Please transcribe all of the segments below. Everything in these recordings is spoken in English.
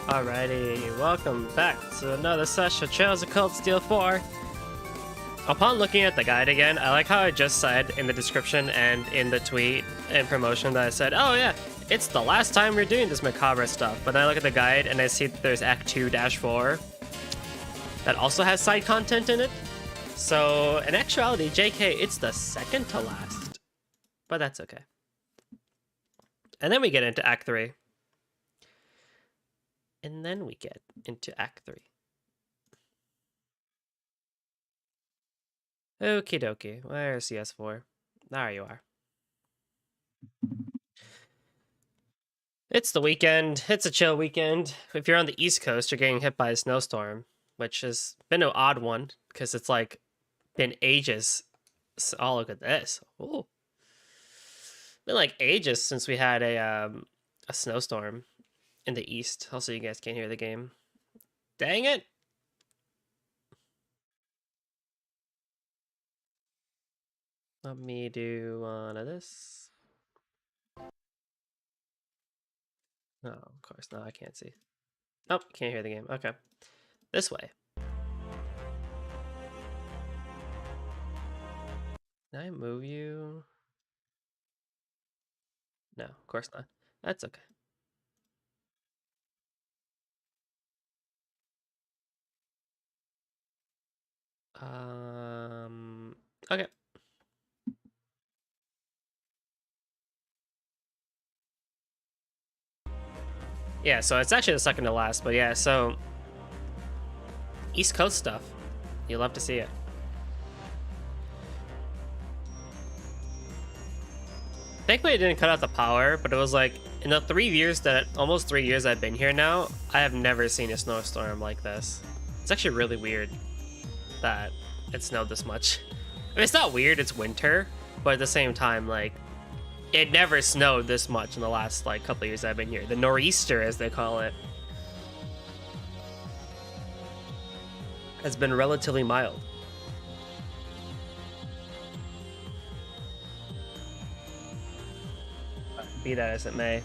Alrighty, welcome back to another session of Trails of Cold Steel 4. Upon looking at the guide again, I like how I just said in the description and in the tweet and promotion that I said, oh yeah, it's the last time we're doing this macabre stuff. But then I look at the guide and I see that there's Act 2-4 that also has side content in it. So in actuality, JK, it's the second to last. But that's okay. And then we get into Act 3. And then we get into Act 3. Okie dokie. Where's CS4? There you are. It's the weekend. It's a chill weekend. If you're on the East Coast, you're getting hit by a snowstorm, which has been an odd one because it's like been ages. Oh, look at this. Ooh. Been like ages since we had a snowstorm in the East. Also, you guys can't hear the game. Dang it. Let me do one of this. Oh, of course. No, I can't see. Nope, can't hear the game. Okay. This way. Can I move you? No, of course not. That's okay. Okay. Yeah, so it's actually the second to last, but yeah, so East Coast stuff. You'll love to see it. Thankfully, it didn't cut out the power, but it was like in the almost 3 years I've been here now, I have never seen a snowstorm like this. It's actually really weird that it snowed this much. I mean, it's not weird, it's winter, but at the same time, like, it never snowed this much in the last, like, couple of years I've been here. The nor'easter, as they call it, has been relatively mild. Be that as it may.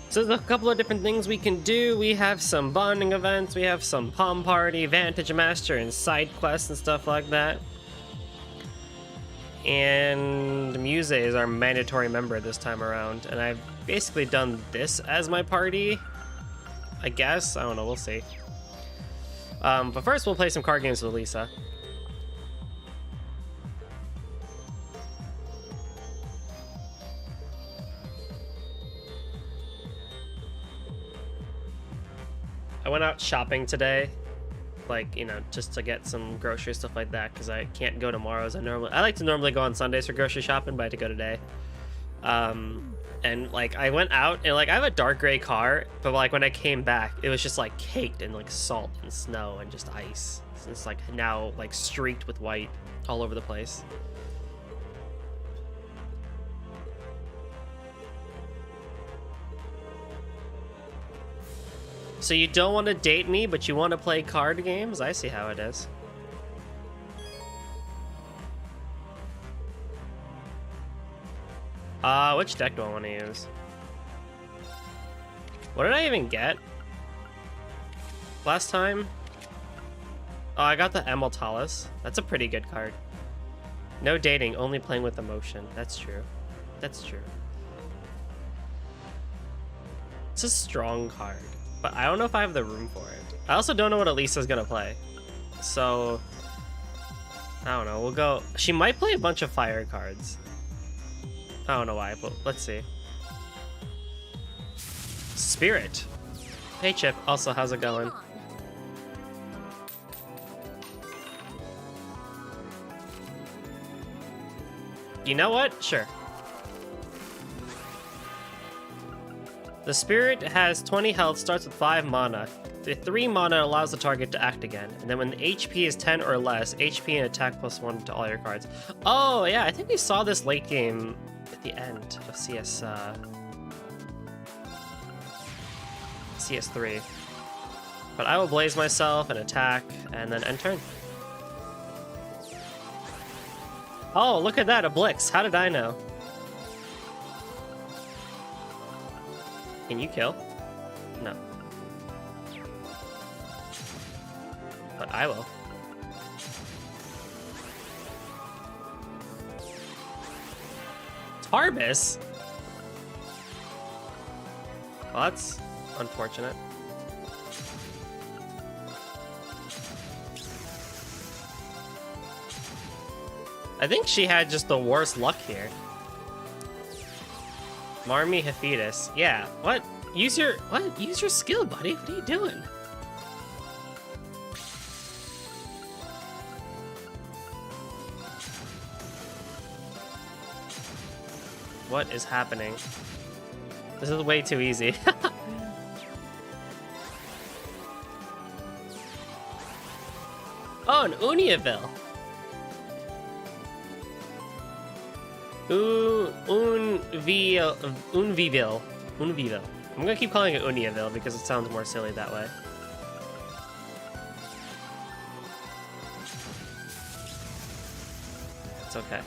So there's a couple of different things we can do. We have some bonding events, we have some palm party, vantage master, and side quests and stuff like that. And Muse is our mandatory member this time around, and I've basically done this as my party, I guess. I don't know, we'll see. But first we'll play some card games with Lisa. I went out shopping today, like, you know, just to get some groceries, stuff like that, because I can't go tomorrow as I like to normally go on Sundays for grocery shopping, but I had to go today. And like I went out and like I have a dark gray car, but like when I came back, it was just like caked in like salt and snow and just ice. So it's like now like streaked with white all over the place. So you don't want to date me, but you want to play card games? I see how it is. Which deck do I want to use? What did I even get last time? Oh, I got the Emeraldalis. That's a pretty good card. No dating, only playing with emotion. That's true. That's true. It's a strong card, but I don't know if I have the room for it. I also don't know what Elisa's gonna play. So, I don't know, we'll go... She might play a bunch of fire cards. I don't know why, but let's see. Spirit. Hey Chip, also, how's it going? You know what? Sure. The Spirit has 20 health, starts with 5 mana. The 3 mana allows the target to act again. And then when the HP is 10 or less, HP and attack +1 to all your cards. Oh, yeah, I think we saw this late game at the end of CS3. But I will blaze myself and attack, and then end turn. Oh, look at that, a Blix. How did I know? Can you kill? No. but I will. Tarbis? Well, that's unfortunate. I think she had just the worst luck here. Marmy Hephaestus. Yeah, what? Use your skill, buddy. What are you doing? What is happening? This is way too easy. Oh, an Uniaville. Unviville. I'm gonna keep calling it Uniaville because it sounds more silly that way. It's okay.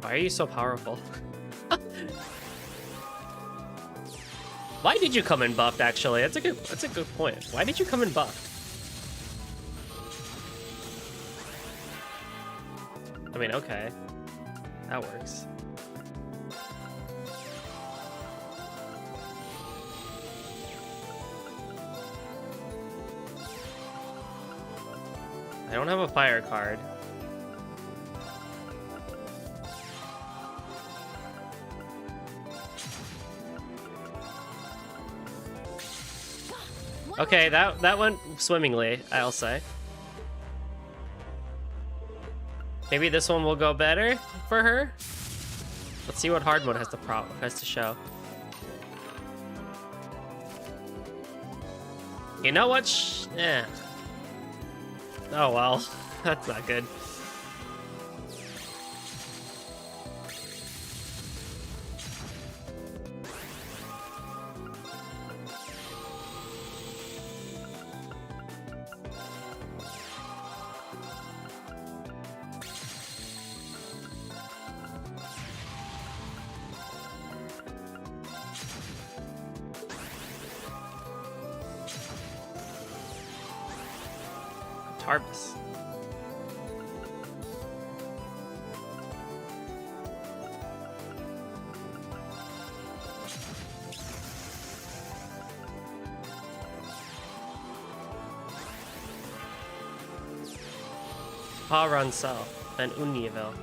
Why are you so powerful? Why did you come in buffed, actually? That's a good point. Why did you come in buffed? I mean, okay. That works. I don't have a fire card. Okay, that went swimmingly, I'll say. Maybe this one will go better for her. Let's see what hard mode has to show. You know what? Yeah. Oh well, that's not good. Tarbis. Parancel and Uniaville.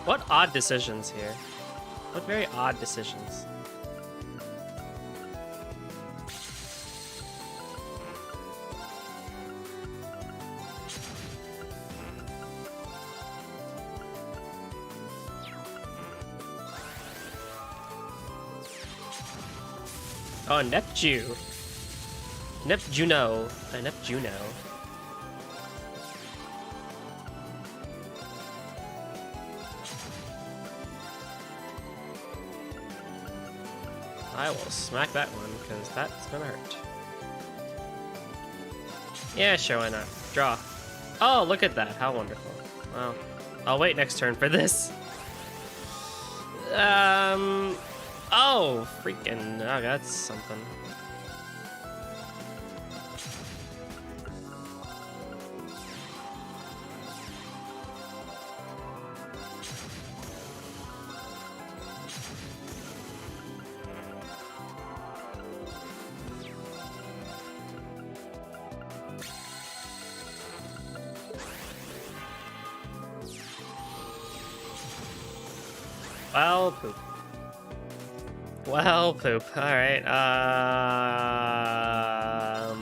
What odd decisions here. What very odd decisions. Oh, Neptune. Neptuno. Neptuno. I will smack that one, because that's gonna hurt. Yeah, sure, why not? Draw. Oh, look at that. How wonderful. Well, I'll wait next turn for this. Oh, freaking. Oh, that's something. Well, poop. Well, poop. All right. Wow.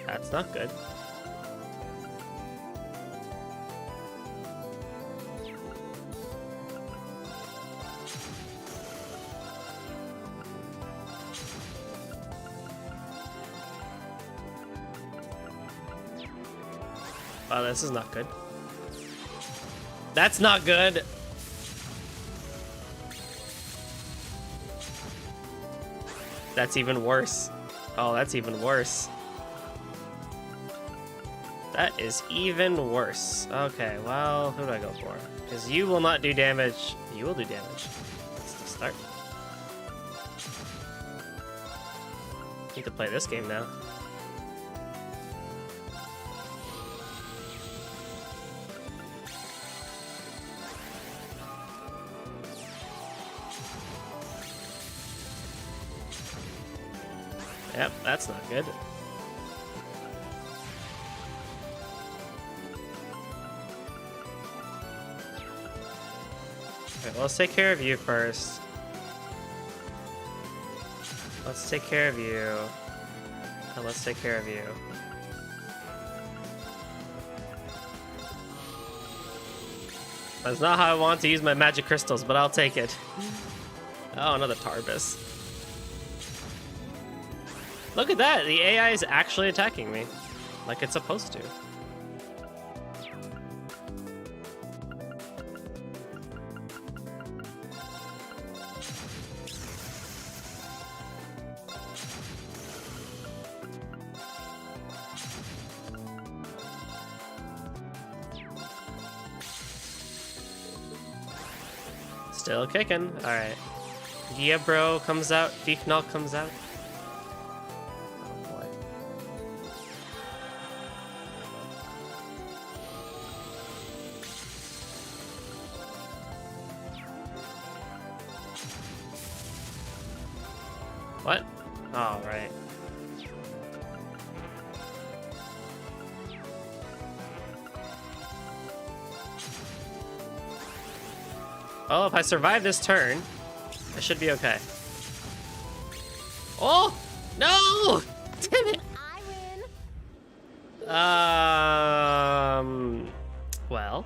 That's not good. Wow, this is not good. That's not good. That's even worse. Oh, that's even worse. That is even worse. Okay, well, who do I go for? Because you will not do damage. You will do damage. Let's just start. Need to play this game now. Yep, that's not good. Okay, well, let's take care of you first. Let's take care of you. And let's take care of you. That's not how I want to use my magic crystals, but I'll take it. Oh, another Tarbis. Look at that! The AI is actually attacking me. Like it's supposed to. Still kicking. Alright. Diabro comes out. Thiefnal comes out. What? Oh, right. Oh, if I survive this turn, I should be okay. Oh! No! Damn it! I win. Well.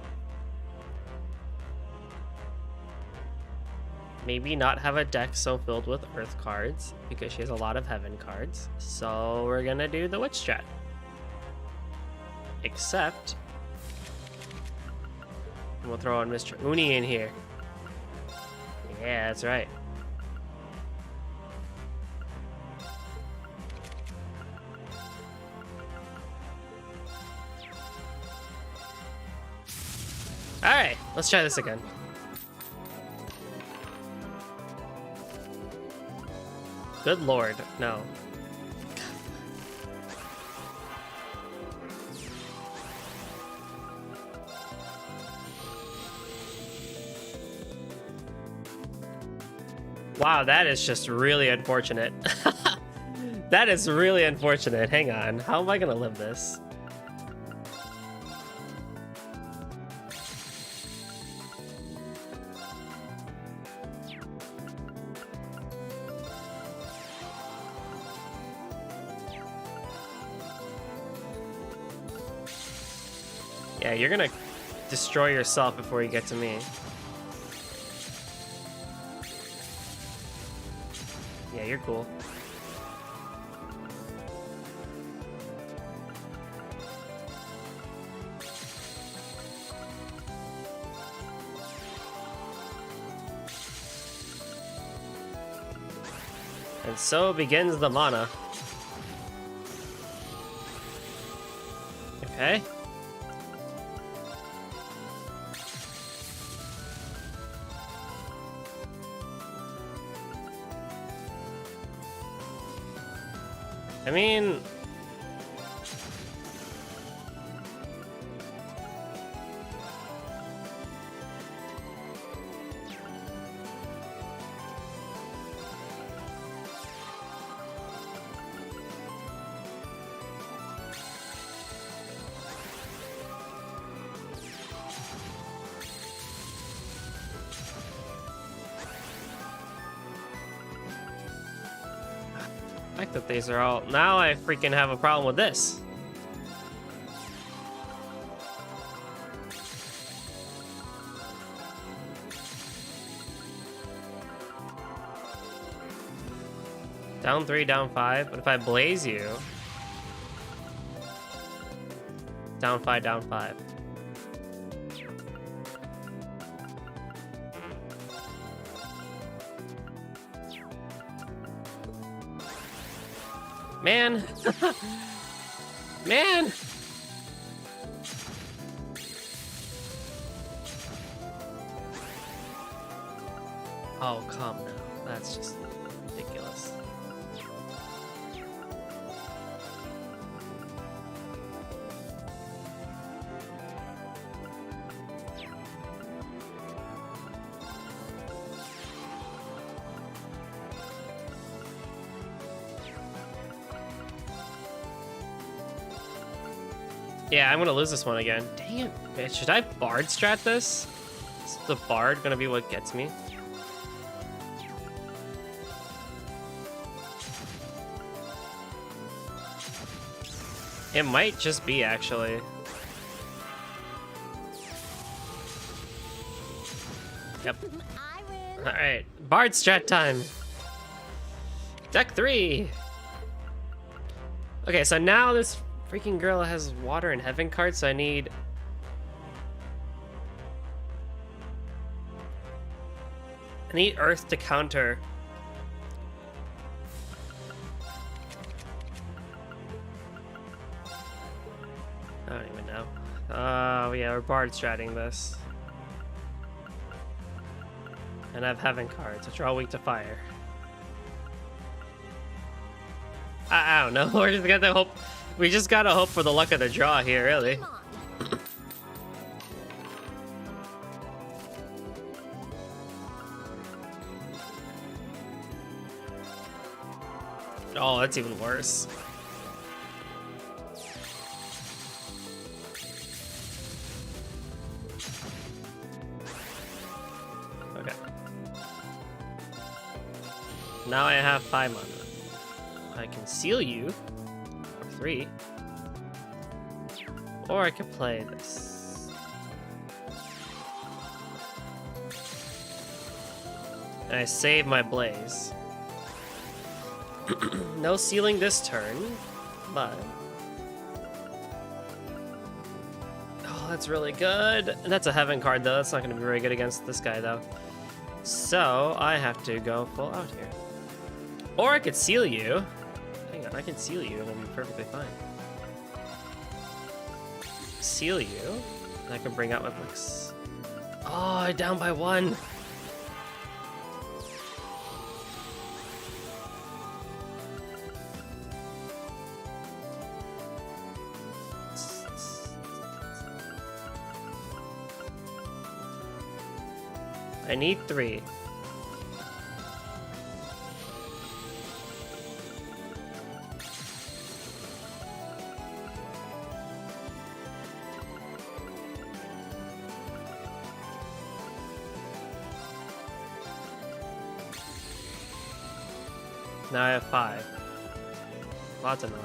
Maybe not have a deck so filled with Earth cards, because she has a lot of Heaven cards. So we're gonna do the Witch strat. Except, we'll throw on Mr. Uni in here. Yeah, that's right. Alright, let's try this again. Good lord, no. Wow, that is just really unfortunate. That is really unfortunate. Hang on, how am I gonna live this? Yeah, you're gonna destroy yourself before you get to me. Yeah, you're cool. And so begins the mana. Okay. I mean, I like that these are all. Now I freaking have a problem with this. Down 3, down 5. But if I blaze you, down 5, down 5. Man! Man! Oh, come now. That's just ridiculous. Yeah, I'm gonna lose this one again. Dang it, bitch. Should I Bard strat this? Is the Bard gonna be what gets me? It might just be, actually. Yep. Alright, Bard strat time. Deck 3! Okay, so now this freaking girl has Water and Heaven cards, so I need... Earth to counter. I don't even know. Yeah, we're Bard stratting this. And I have Heaven cards, which are all weak to fire. I don't know. We're just gonna hope. We just gotta hope for the luck of the draw here, really. Oh, that's even worse. Okay. Now I have 5 mana. I can seal you for 3. Or I could play this. And I save my Blaze. No sealing this turn, but... Oh, that's really good. And that's a Heaven card, though. That's not going to be very good against this guy, though. So, I have to go full out here. Or I could seal you. Hang on, I can seal you and it'll be perfectly fine. Seal you. And I can bring out my Blix. Oh, down by 1. I need 3. Now I have 5. Lots annoying.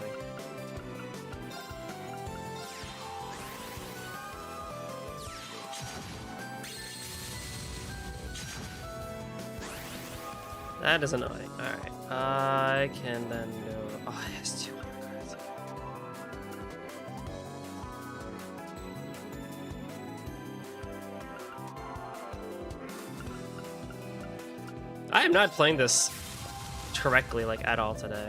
That is annoying. Alright. I can then go... Oh, it has 2 more cards. I am not playing this correctly, like, at all today.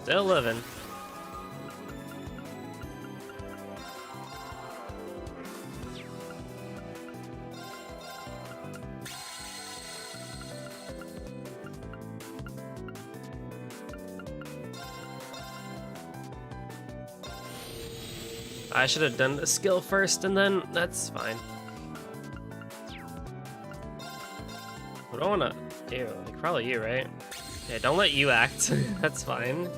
Still living. I should have done the skill first and then that's fine. I don't wanna. Ew, like probably you, right? Yeah, don't let you act. That's fine.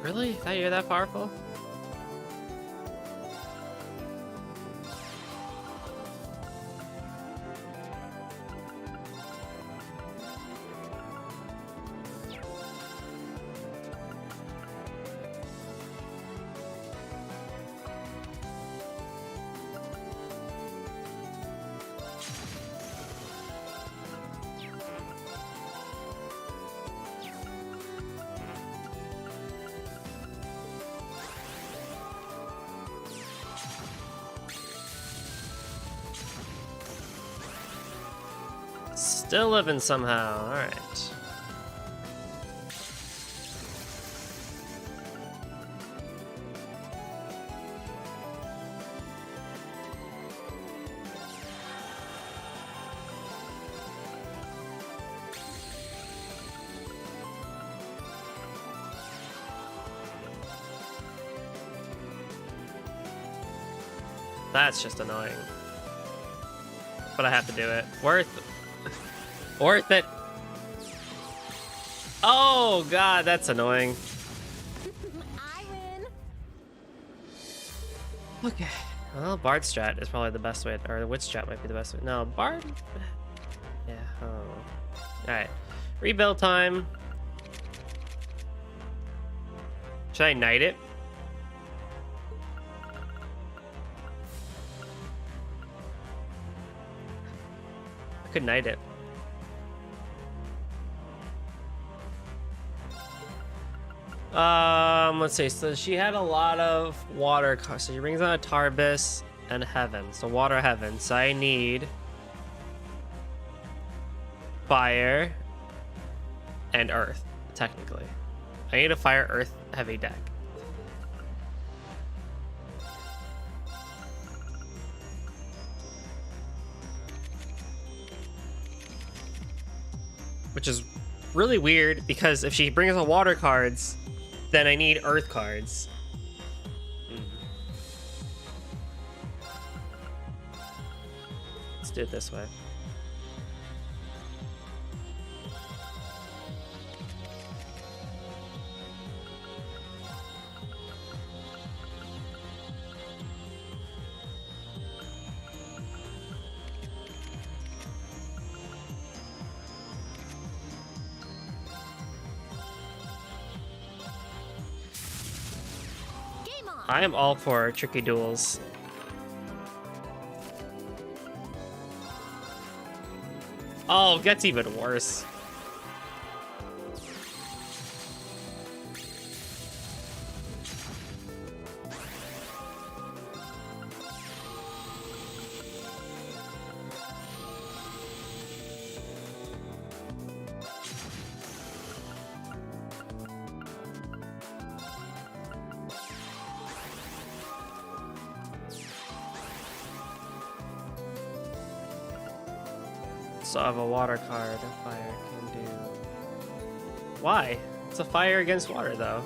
Really? That you're that powerful? Still living somehow. All right. That's just annoying. But I have to do it. Worth it. Oh god, that's annoying. I win. Okay. Well, Bard strat is probably the best way, or the Witch strat might be the best way. No, Bard. Yeah. Oh. All right. Rebuild time. Should I knight it? I could knight it. Let's see. So she had a lot of water. So she brings on a Tarbis and Heaven. So water, Heaven. So I need fire and earth, technically. I need a fire, earth, heavy deck. Which is really weird because if she brings on water cards, then I need earth cards. Let's do it this way. I am all for tricky duels. Oh, it gets even worse. So I have a water card. A fire can do. Why? It's a fire against water, though.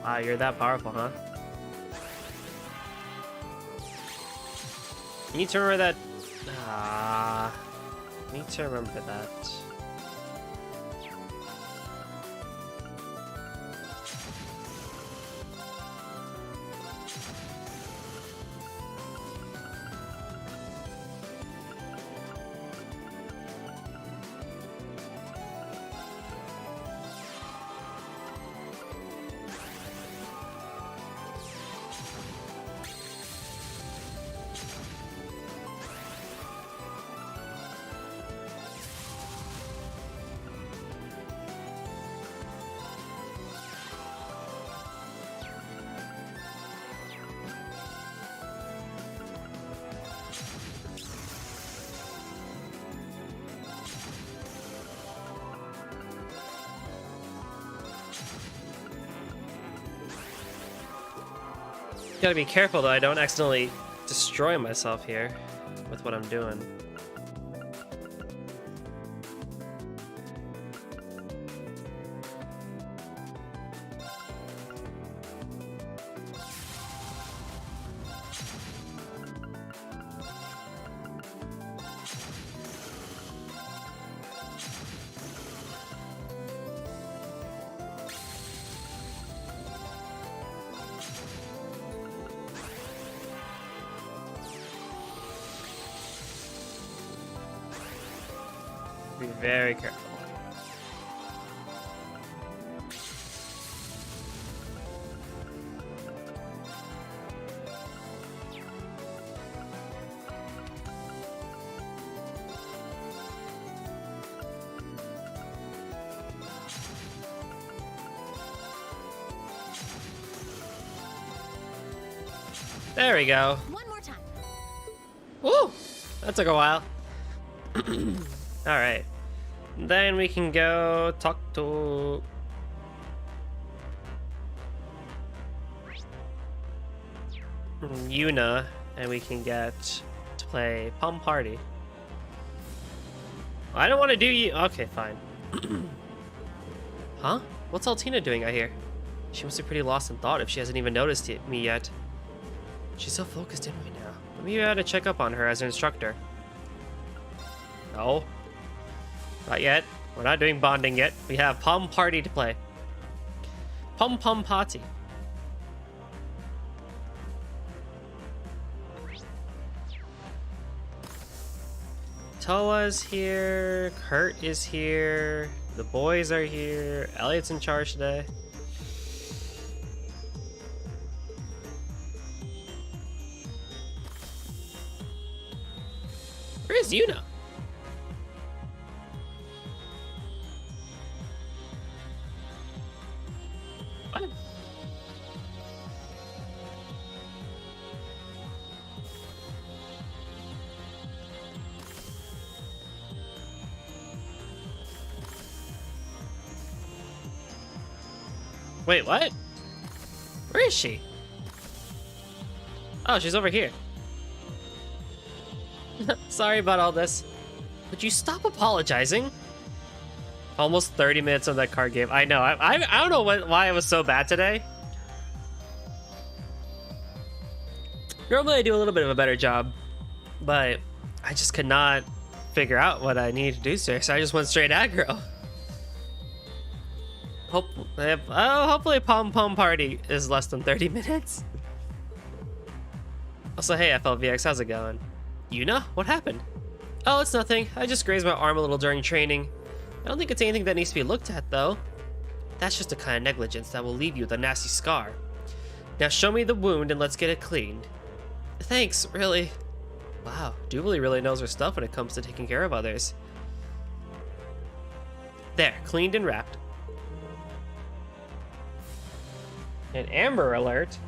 Wow, you're that powerful, huh? You need to remember that. Need to remember that. Gotta be careful though, I don't accidentally destroy myself here with what I'm doing. Be very careful. There we go. One more time. Woo! That took a while. Alright. Then we can go talk to... Yuna, and we can get to play Pom Party. I don't want to do you. Okay, fine. Huh? What's Altina doing out here? She must be pretty lost in thought if she hasn't even noticed me yet. She's so focused in right now. Maybe I ought to check up on her as an instructor. No. Not yet. We're not doing bonding yet. We have Pom Party to play. Pom Pom Party. Toa's here. Kurt is here. The boys are here. Elliot's in charge today. Where is Yuna? What? Wait, what? Where is she? Oh, she's over here. Sorry about all this. Would you stop apologizing? Almost 30 minutes of that card game. I know. I don't know why it was so bad today. Normally I do a little bit of a better job, but I just could not figure out what I needed to do today, so I just went straight aggro. Hopefully Pom Pom Party is less than 30 minutes. Also, hey FLVX, how's it going? Yuna? What happened? Oh, it's nothing. I just grazed my arm a little during training. I don't think it's anything that needs to be looked at, though. That's just a kind of negligence that will leave you with a nasty scar. Now show me the wound and let's get it cleaned. Thanks, really. Wow, Jubilee really knows her stuff when it comes to taking care of others. There, cleaned and wrapped. An Amber Alert.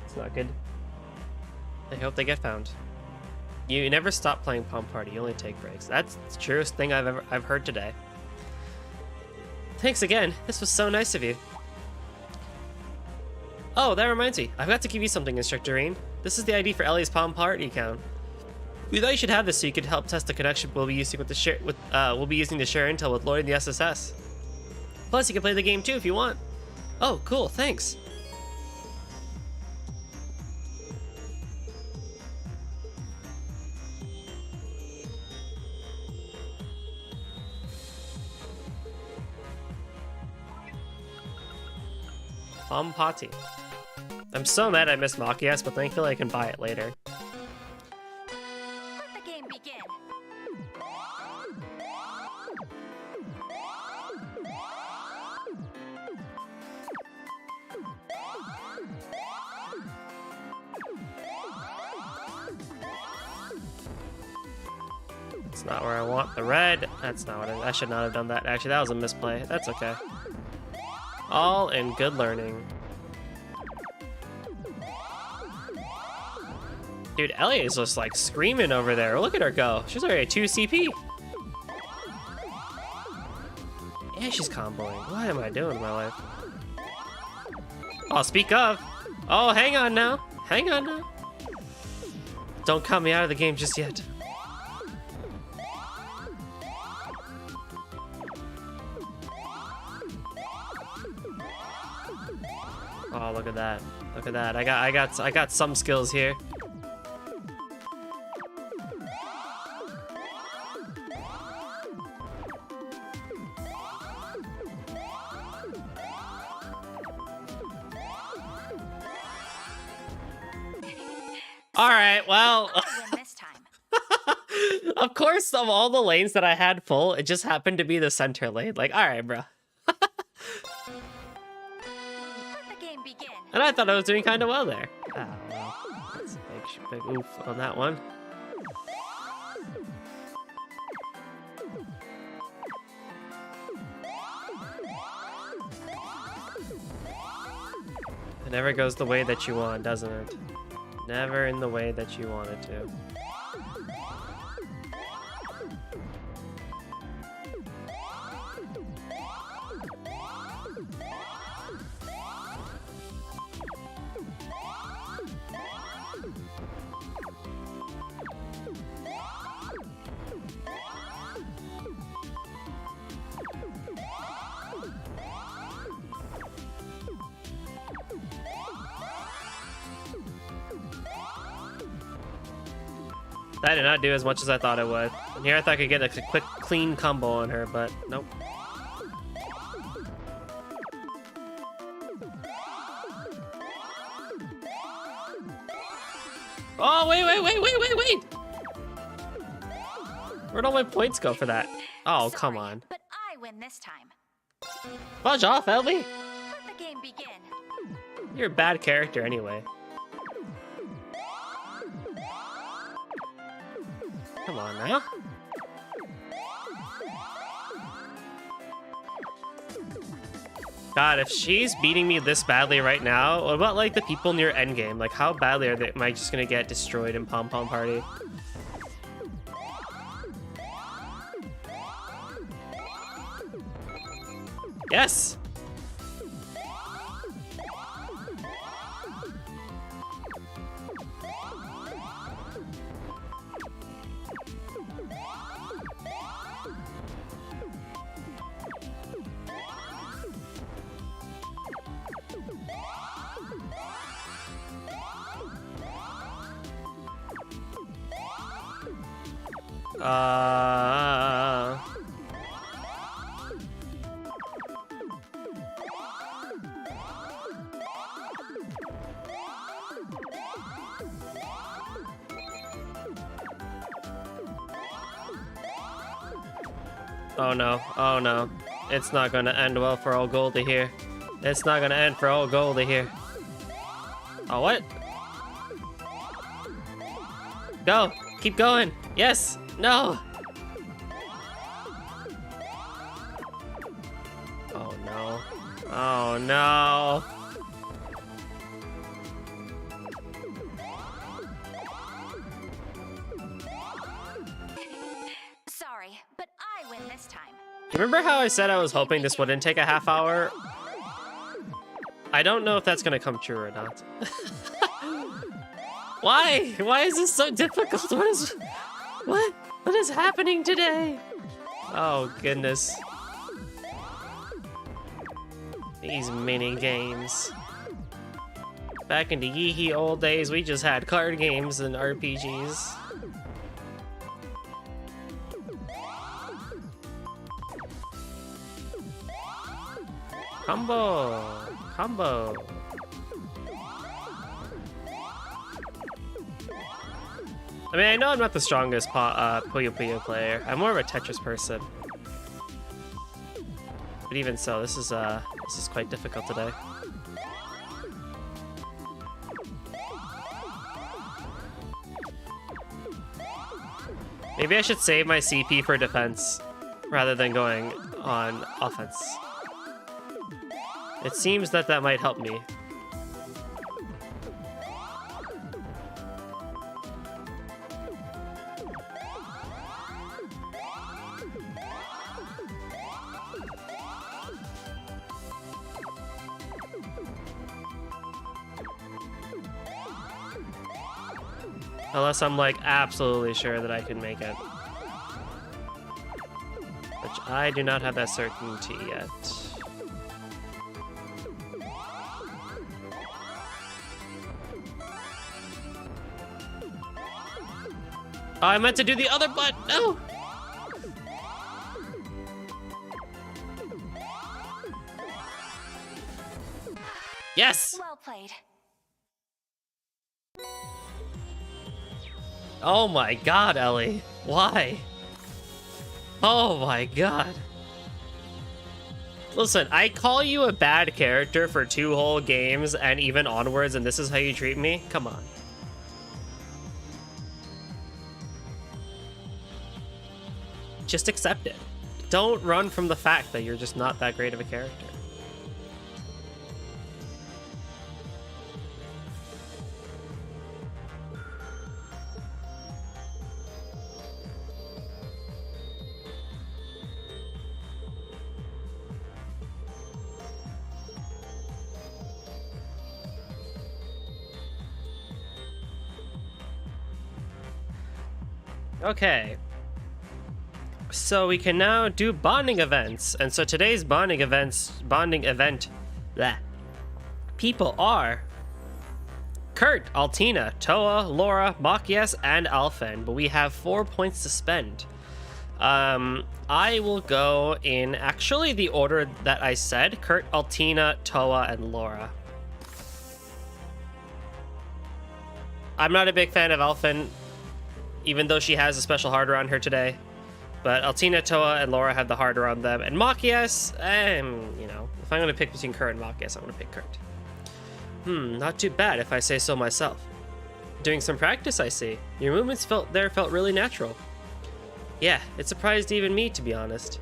It's not good. I hope they get found. You never stop playing Pom Party, you only take breaks. That's the truest thing I've heard today. Thanks again. This was so nice of you. Oh, that reminds me. I've got to give you something, Instructor Reen. This is the ID for Ellie's Pom Party account. We thought you should have this so you could help test the connection we'll be using to share intel with Lloyd and the SSS. Plus, you can play the game too if you want. Oh, cool. Thanks. Pom Party. I'm so mad I missed Machias, but thankfully I can buy it later. Let the game begin. It's not where I want the red. That's not what I should not have done that. Actually, that was a misplay. That's okay. All in good learning. Dude, Ellie is just like screaming over there. Look at her go. She's already at 2 CP. Yeah, she's comboing. What am I doing in my life? Oh, speak of. Oh, hang on now. Hang on now. Don't count me out of the game just yet. Oh, look at that. Look at that. I got some skills here. All right, well, I win this time. of course, of all the lanes that I had full, it just happened to be the center lane. Like, all right, bro. Let the game begin. And I thought I was doing kind of well there. Oh, well. That's a big oof on that one. It never goes the way that you want, doesn't it? Never in the way that you want it to. That did not do as much as I thought it would. And here I thought I could get a quick, clean combo on her, but nope. Oh, wait! Where'd all my points go for that? Oh, come Sorry, on. But I win this time. Fudge off, Elby! Let the game begin. You're a bad character anyway. Come on now. God, if she's beating me this badly right now, what about like the people near endgame? Like, how badly are they? Am I just gonna get destroyed in Pom Pom Party? Yes! Oh no, oh no. It's not gonna end well for old Goldie here. It's not gonna end for old Goldie here. Oh, what? Go! Keep going! Yes! No! Oh no. Oh no! Sorry, but I win this time. Remember how I said I was hoping this wouldn't take a half hour? I don't know if that's gonna come true or not. Why? Why is this so difficult? What is happening today? Oh goodness. These mini games. Back in the yee old days, we just had card games and RPGs. Combo. I mean, I know I'm not the strongest Puyo Puyo player. I'm more of a Tetris person. But even so, this is quite difficult today. Maybe I should save my CP for defense rather than going on offense. It seems that might help me. Unless I'm like absolutely sure that I can make it. Which I do not have that certainty yet. Oh, I meant to do the other button. No! Yes! Well played. Oh my god, Ellie. Why? Oh my god. Listen, I call you a bad character for 2 whole games and even onwards, and this is how you treat me? Come on. Just accept it. Don't run from the fact that you're just not that great of a character. Okay. So we can now do bonding events. And so today's bonding event, bleh, people are Kurt, Altina, Toa, Laura, Machias, and Alphen. But we have 4 points to spend. I will go in actually the order that I said. Kurt, Altina, Toa, and Laura. I'm not a big fan of Alphen, even though she has a special heart around her today. But Altina, Toa, and Laura have the heart around them. And Machias, you know, if I'm going to pick between Kurt and Machias, I'm going to pick Kurt. Not too bad if I say so myself. Doing some practice, I see. Your movements felt really natural. Yeah, it surprised even me, to be honest.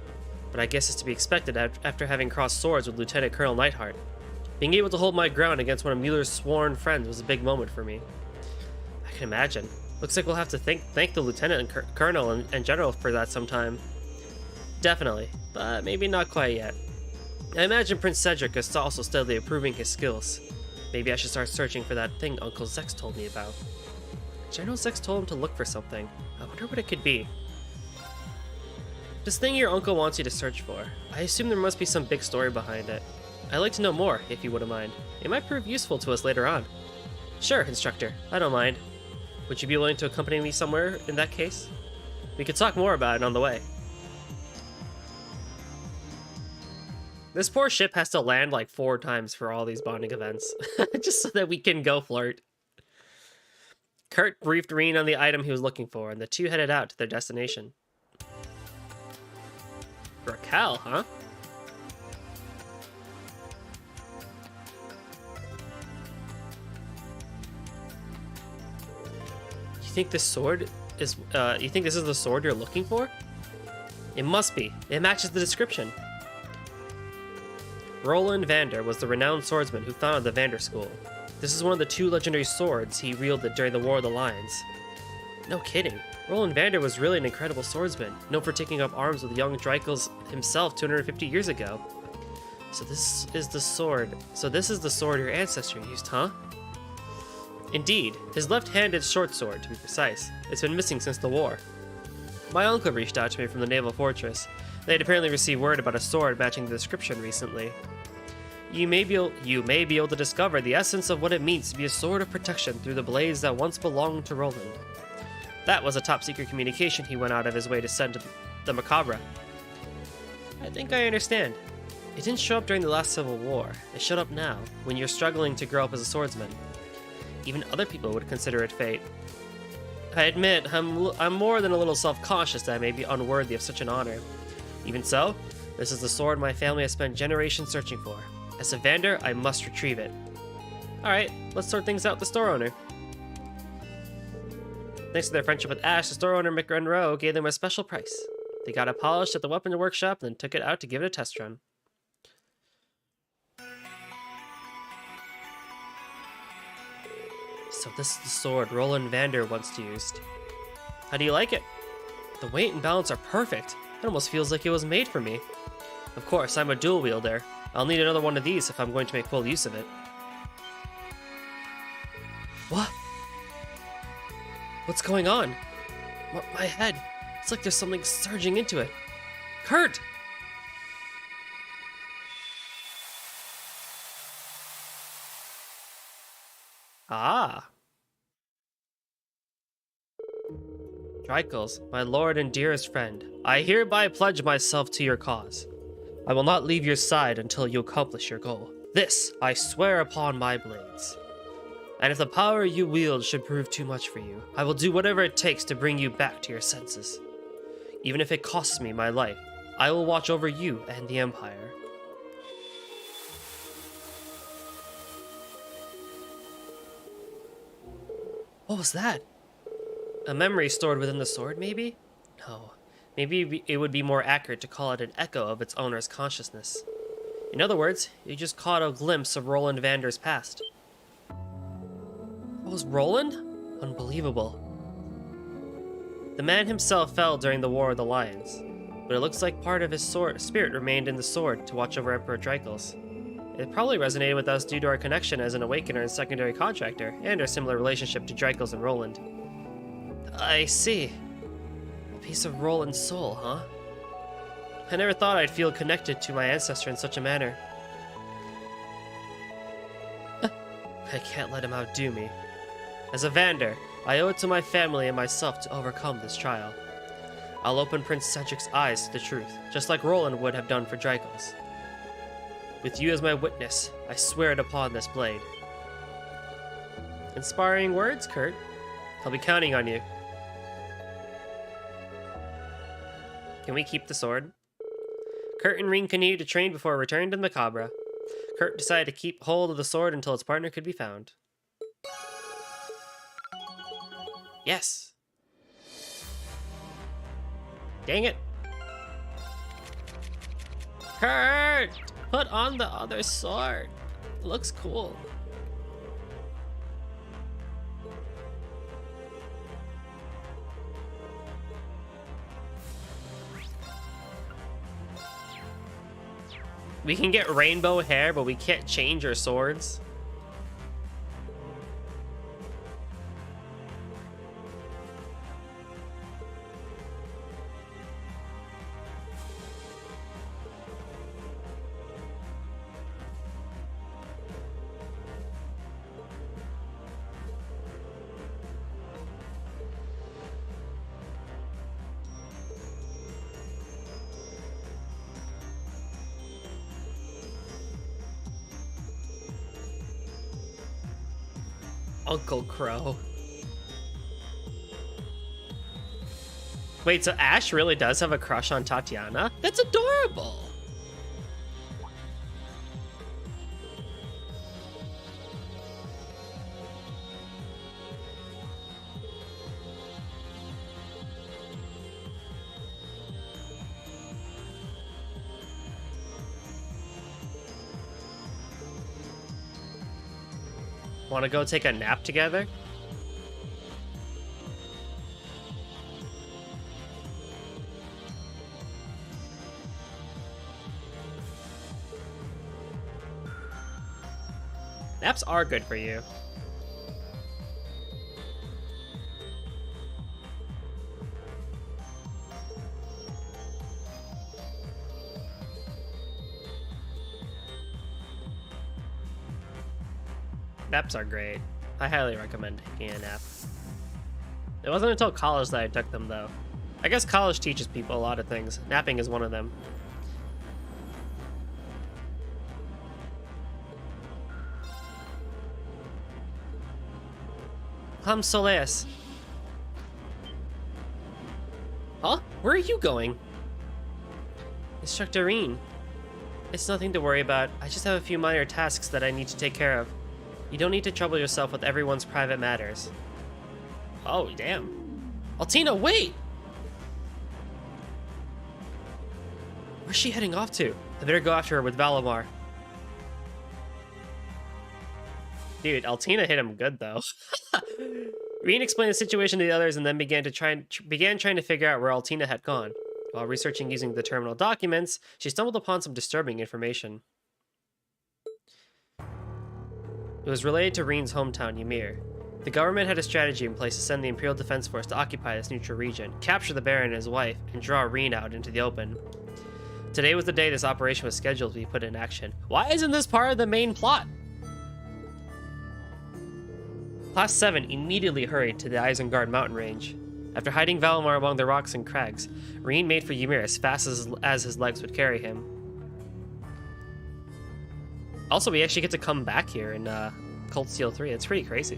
But I guess it's to be expected after having crossed swords with Lieutenant Colonel Neidhart. Being able to hold my ground against one of Mueller's sworn friends was a big moment for me. I can imagine. Looks like we'll have to thank the Lieutenant and Colonel and General for that sometime. Definitely, but maybe not quite yet. I imagine Prince Cedric is also steadily improving his skills. Maybe I should start searching for that thing Uncle Zex told me about. General Zex told him to look for something. I wonder what it could be. This thing your uncle wants you to search for. I assume there must be some big story behind it. I'd like to know more, if you wouldn't mind. It might prove useful to us later on. Sure, Instructor. I don't mind. Would you be willing to accompany me somewhere in that case? We could talk more about it on the way. This poor ship has to land like 4 times for all these bonding events, just so that we can go flirt. Kurt briefed Reen on the item he was looking for, and the two headed out to their destination. Raquel, huh? You think this sword is, you think this is the sword you're looking for? It must be. It matches the description. Roland Vander was the renowned swordsman who founded the Vander School. This is one of the 2 legendary swords he wielded during the War of the Lions. No kidding. Roland Vander was really an incredible swordsman, known for taking up arms with young Dreikels himself 250 years ago. So this is the sword your ancestor used, huh? Indeed, his left-handed short sword, to be precise. It's been missing since the war. My uncle reached out to me from the naval fortress. They had apparently received word about a sword matching the description recently. You may be able to discover the essence of what it means to be a sword of protection through the blades that once belonged to Roland. That was a top-secret communication he went out of his way to send to the Macabre. I think I understand. It didn't show up during the last Civil War. It showed up now, when you're struggling to grow up as a swordsman. Even other people would consider it fate. I admit, I'm more than a little self-conscious that I may be unworthy of such an honor. Even so, this is the sword my family has spent generations searching for. As a Vander, I must retrieve it. Alright, let's sort things out with the store owner. Thanks to their friendship with Ash, the store owner McRenroe gave them a special price. They got it polished at the weapons workshop and then took it out to give it a test run. So this is the sword Roland Vander once used. How do you like it? The weight and balance are perfect. It almost feels like it was made for me. Of course, I'm a dual wielder. I'll need another one of these if I'm going to make full use of it. What? What's going on? My head. It's like there's something surging into it. Kurt! Ah. Drykles, my lord and dearest friend, I hereby pledge myself to your cause. I will not leave your side until you accomplish your goal. This I swear upon my blades. And if the power you wield should prove too much for you, I will do whatever it takes to bring you back to your senses. Even if it costs me my life, I will watch over you and the Empire. What was that? A memory stored within the sword, maybe? No. Maybe it would be more accurate to call it an echo of its owner's consciousness. In other words, you just caught a glimpse of Roland Vander's past. What was Roland? Unbelievable. The man himself fell during the War of the Lions, but it looks like part of his spirit remained in the sword to watch over Emperor Drykles. It probably resonated with us due to our connection as an Awakener and secondary contractor, and our similar relationship to Drykles and Roland. I see. A piece of Roland's soul, huh? I never thought I'd feel connected to my ancestor in such a manner. I can't let him outdo me. As a Vander, I owe it to my family and myself to overcome this trial. I'll open Prince Cedric's eyes to the truth, just like Roland would have done for Drykles. With you as my witness, I swear it upon this blade. Inspiring words, Kurt. I'll be counting on you. Can we keep the sword? Kurt and Rean continued to train before returning to the Macabre. Kurt decided to keep hold of the sword until its partner could be found. Yes! Dang it! Kurt! Put on the other sword. It looks cool. We can get rainbow hair, but we can't change our swords. Uncle Crow. Wait, so Ash really does have a crush on Tatiana? That's adorable! Want to go take a nap together? Naps are good for you. Naps are great. I highly recommend taking a nap. It wasn't until college that I took them, though. I guess college teaches people a lot of things. Napping is one of them. Soleus. Huh? Where are you going? Instructor Rean. It's nothing to worry about. I just have a few minor tasks that I need to take care of. You don't need to trouble yourself with everyone's private matters. Oh, damn. Altina, wait! Where's she heading off to? I better go after her with Valimar. Dude, Altina hit him good, though. Rean explained the situation to the others and then began trying to figure out where Altina had gone. While researching using the terminal documents, she stumbled upon some disturbing information. It was related to Rean's hometown, Ymir. The government had a strategy in place to send the Imperial Defense Force to occupy this neutral region, capture the Baron and his wife, and draw Reagan out into the open. Today was the day this operation was scheduled to be put in action. Why isn't this part of the main plot? Class 7 immediately hurried to the Isengard mountain range. After hiding Valimar among the rocks and crags, Reagan made for Ymir as fast as his legs would carry him. Also, we actually get to come back here in Cold Steel 3. It's pretty crazy.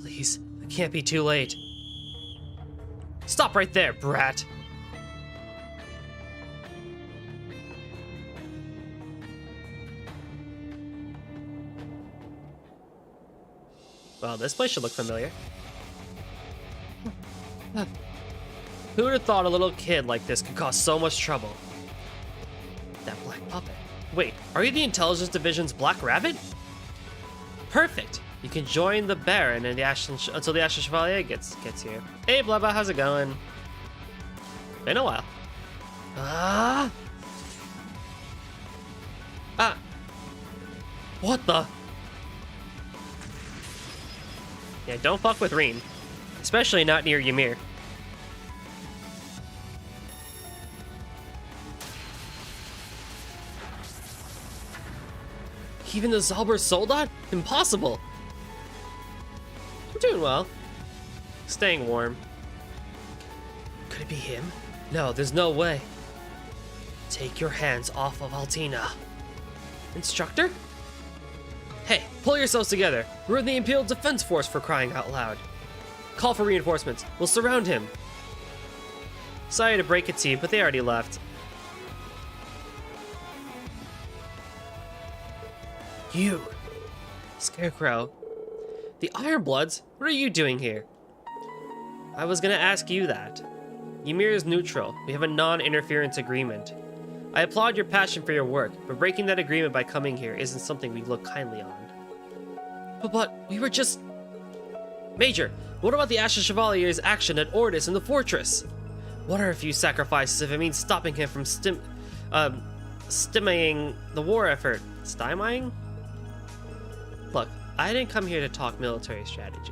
Please, it can't be too late. Stop right there, brat! Well, this place should look familiar. Who would have thought a little kid like this could cause so much trouble? That black puppet. Wait, are you the Intelligence Division's Black Rabbit? Perfect! You can join the Baron and the until the Ashen Chevalier gets here. Hey, Blubba, how's it going? Been a while. What the? Yeah, don't fuck with Rean. Especially not near Ymir. Even the Zalber Soldat? Impossible! I'm doing well. Staying warm. Could it be him? No, there's no way. Take your hands off of Altina. Instructor? Hey, pull yourselves together. We're in the Imperial Defense Force, for crying out loud. Call for reinforcements. We'll surround him. Sorry to break it to you, but they already left. You, Scarecrow. The Ironbloods? What are you doing here? I was gonna ask you that. Ymir is neutral. We have a non-interference agreement. I applaud your passion for your work, but breaking that agreement by coming here isn't something we look kindly on. But we were just... Major, what about the Ashen Chevalier's action at Ordis in the fortress? What are a few sacrifices if it means stopping him from stymieing the war effort? Stymieing? Look, I didn't come here to talk military strategy.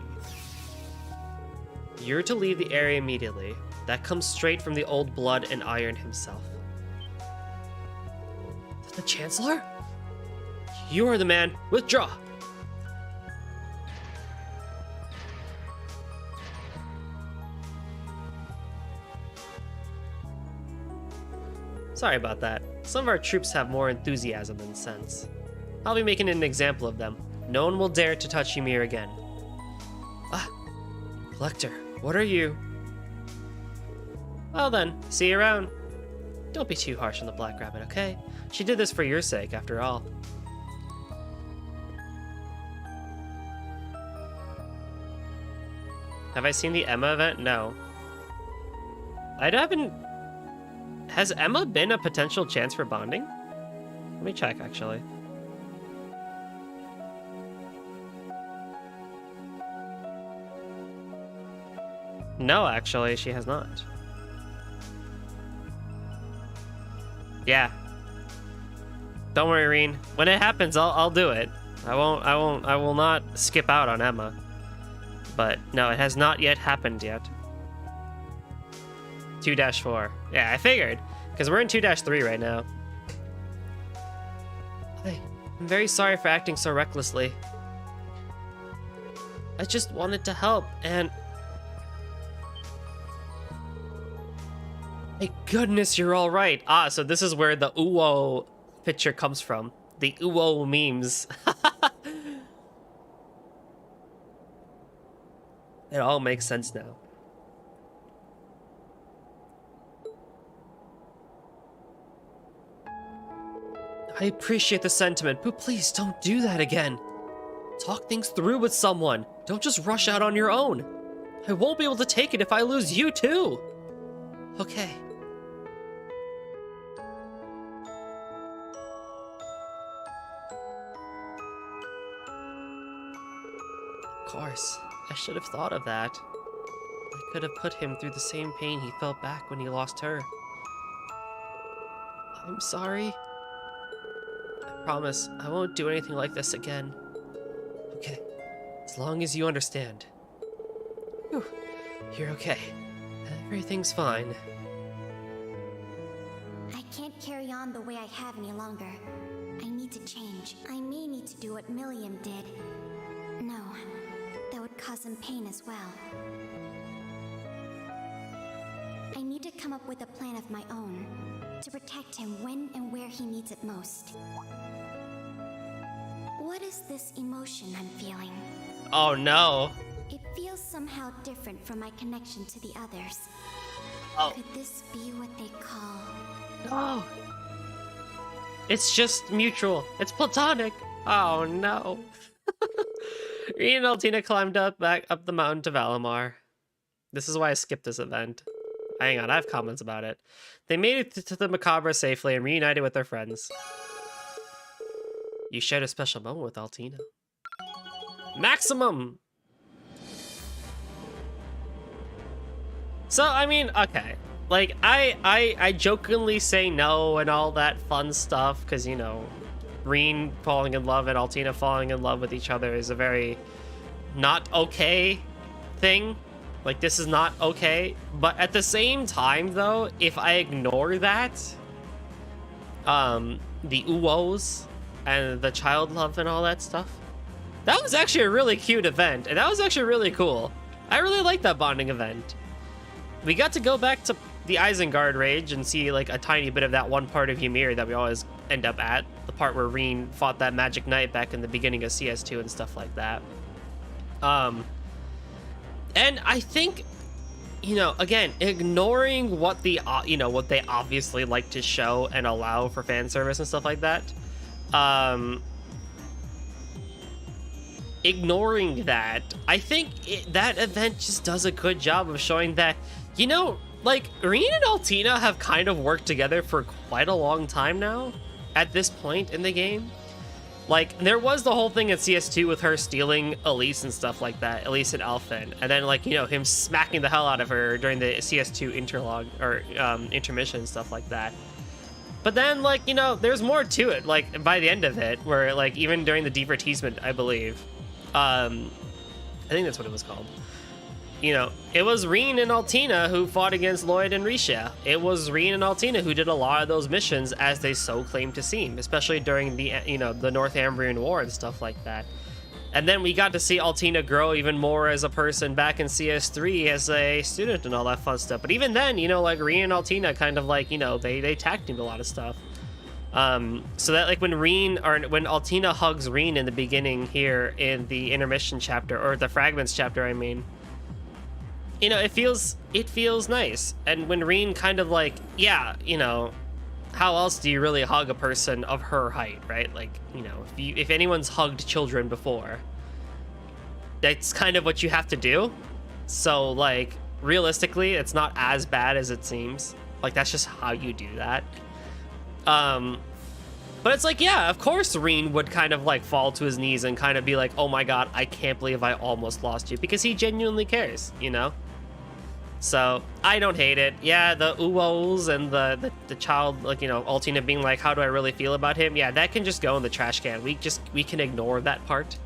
You're to leave the area immediately. That comes straight from the Old Blood and Iron himself. The Chancellor? You are the man. Withdraw! Sorry about that. Some of our troops have more enthusiasm than sense. I'll be making an example of them. No one will dare to touch Ymir again. Collector, what are you? Well then, see you around. Don't be too harsh on the Black Rabbit, okay? She did this for your sake, after all. Have I seen the Emma event? No. I haven't... Has Emma been a potential chance for bonding? Let me check, actually. No, actually, she has not. Yeah. Don't worry, Rean. When it happens, I'll do it. I will not skip out on Emma. But no, it has not yet happened yet. 2-4. Yeah, I figured. Because we're in 2-3 right now. I'm very sorry for acting so recklessly. I just wanted to help, and... Thank goodness you're all right. Ah, so this is where the Uwo picture comes from. The Uwo memes. It all makes sense now. I appreciate the sentiment, but please don't do that again. Talk things through with someone. Don't just rush out on your own. I won't be able to take it if I lose you too. Okay. Of course, I should have thought of that. I could have put him through the same pain he felt back when he lost her. I'm sorry. I'm promise I won't do anything like this again. Okay, as long as you understand. Whew. You're okay. Everything's fine. I can't carry on the way I have any longer. I need to change. I may need to do what Milliam did. No, that would cause him pain as well. I need to come up with a plan of my own to protect him when and where he needs it most. What is this emotion I'm feeling? Oh no. It feels somehow different from my connection to the others. Oh. Could this be what they call... No. It's just mutual. It's platonic. Oh no. Reed and Altina climbed back up the mountain to Valimar. This is why I skipped this event. Hang on, I have comments about it. They made it to the Macabre safely and reunited with their friends. You shared a special moment with Altina. Maximum! So, I mean, okay. Like, I jokingly say no and all that fun stuff, because, you know, Reen falling in love and Altina falling in love with each other is a very not okay thing. Like, this is not okay. But at the same time, though, if I ignore that, the uwos and the child love and all that stuff, that was actually a really cute event, and that was actually really cool. I really liked that bonding event. We got to go back to the Isengard Rage and see, like, a tiny bit of that one part of Ymir that we always end up at. The part where Reen fought that Magic Knight back in the beginning of CS2 and stuff like that. And I think, you know, again, ignoring what the, you know, what they obviously like to show and allow for fan service and stuff like that. Ignoring that, I think that event just does a good job of showing that, you know, like, Reen and Altina have kind of worked together for quite a long time now, at this point in the game. Like, there was the whole thing at CS2 with her stealing Elise and stuff like that, Elise and Alphen, and then, like, you know, him smacking the hell out of her during the CS2 interlog, or intermission and stuff like that. But then, like, you know, there's more to it, like, by the end of it, where, like, even during the divertisement, I believe, I think that's what it was called. You know, it was Reen and Altina who fought against Lloyd and Risha. It was Reen and Altina who did a lot of those missions, as they so claim to seem, especially during the, you know, the Northumbrian War and stuff like that. And then we got to see Altina grow even more as a person back in CS3 as a student and all that fun stuff. But even then, you know, like, Reen and Altina kind of, like, you know, they tag teamed a lot of stuff. So that, like, when Altina hugs Reen in the beginning here in the intermission chapter, or the fragments chapter, I mean, you know, it feels nice. And when Reen kind of, like, yeah, you know, how else do you really hug a person of her height, right? Like, you know, if anyone's hugged children before, that's kind of what you have to do. So, like, realistically, it's not as bad as it seems. Like, that's just how you do that. But it's like, yeah, of course Reen would kind of, like, fall to his knees and kind of be like, oh my god, I can't believe I almost lost you, because he genuinely cares, you know? So, I don't hate it. Yeah, the uwos and the child, like, you know, Altina being like, how do I really feel about him? Yeah, that can just go in the trash can. We can ignore that part.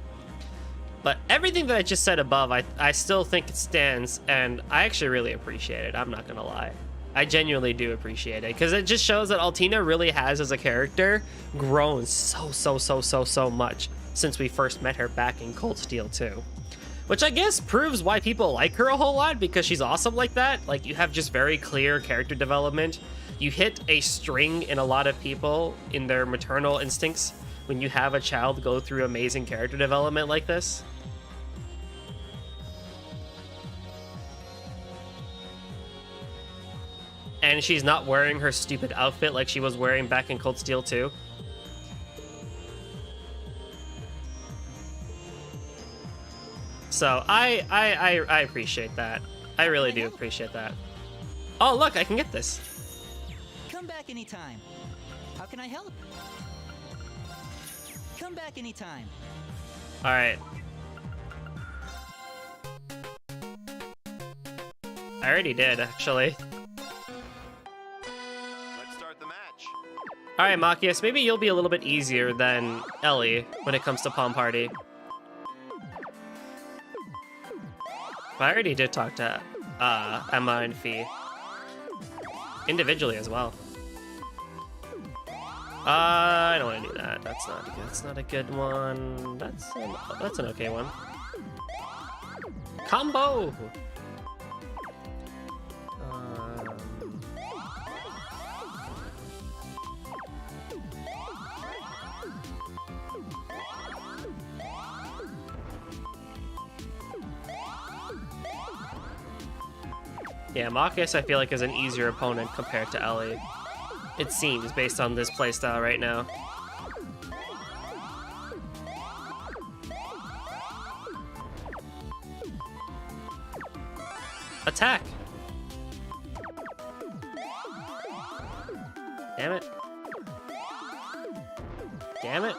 But everything that I just said above, I still think it stands, and I actually really appreciate it, I'm not gonna lie. I genuinely do appreciate it, because it just shows that Altina really has, as a character, grown so much since we first met her back in Cold Steel 2. Which I guess proves why people like her a whole lot, because she's awesome like that. Like, you have just very clear character development. You hit a string in a lot of people in their maternal instincts when you have a child go through amazing character development like this. And she's not wearing her stupid outfit like she was wearing back in Cold Steel 2. So I appreciate that. I really do appreciate that. Oh, look, I can get this. Come back anytime. How can I help? Come back anytime. All right. I already did, actually. Let's start the match. Alright, Machias, maybe you'll be a little bit easier than Ellie when it comes to Palm Party. But I already did talk to Emma and Fee. Individually as well. I don't want to do that. That's not a good one. That's an okay one. Combo! Yeah, Marcus I feel like is an easier opponent compared to Ellie. It seems, based on this playstyle right now. Attack! Damn it. Damn it.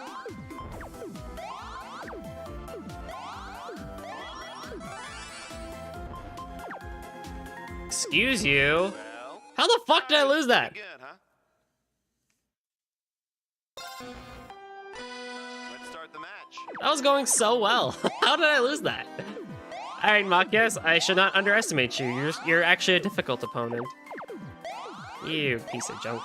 Excuse you? How the fuck did I lose that? Again, huh? Let's start the match. That was going so well. How did I lose that? Alright, Machias, I should not underestimate you. You're actually a difficult opponent. You piece of junk.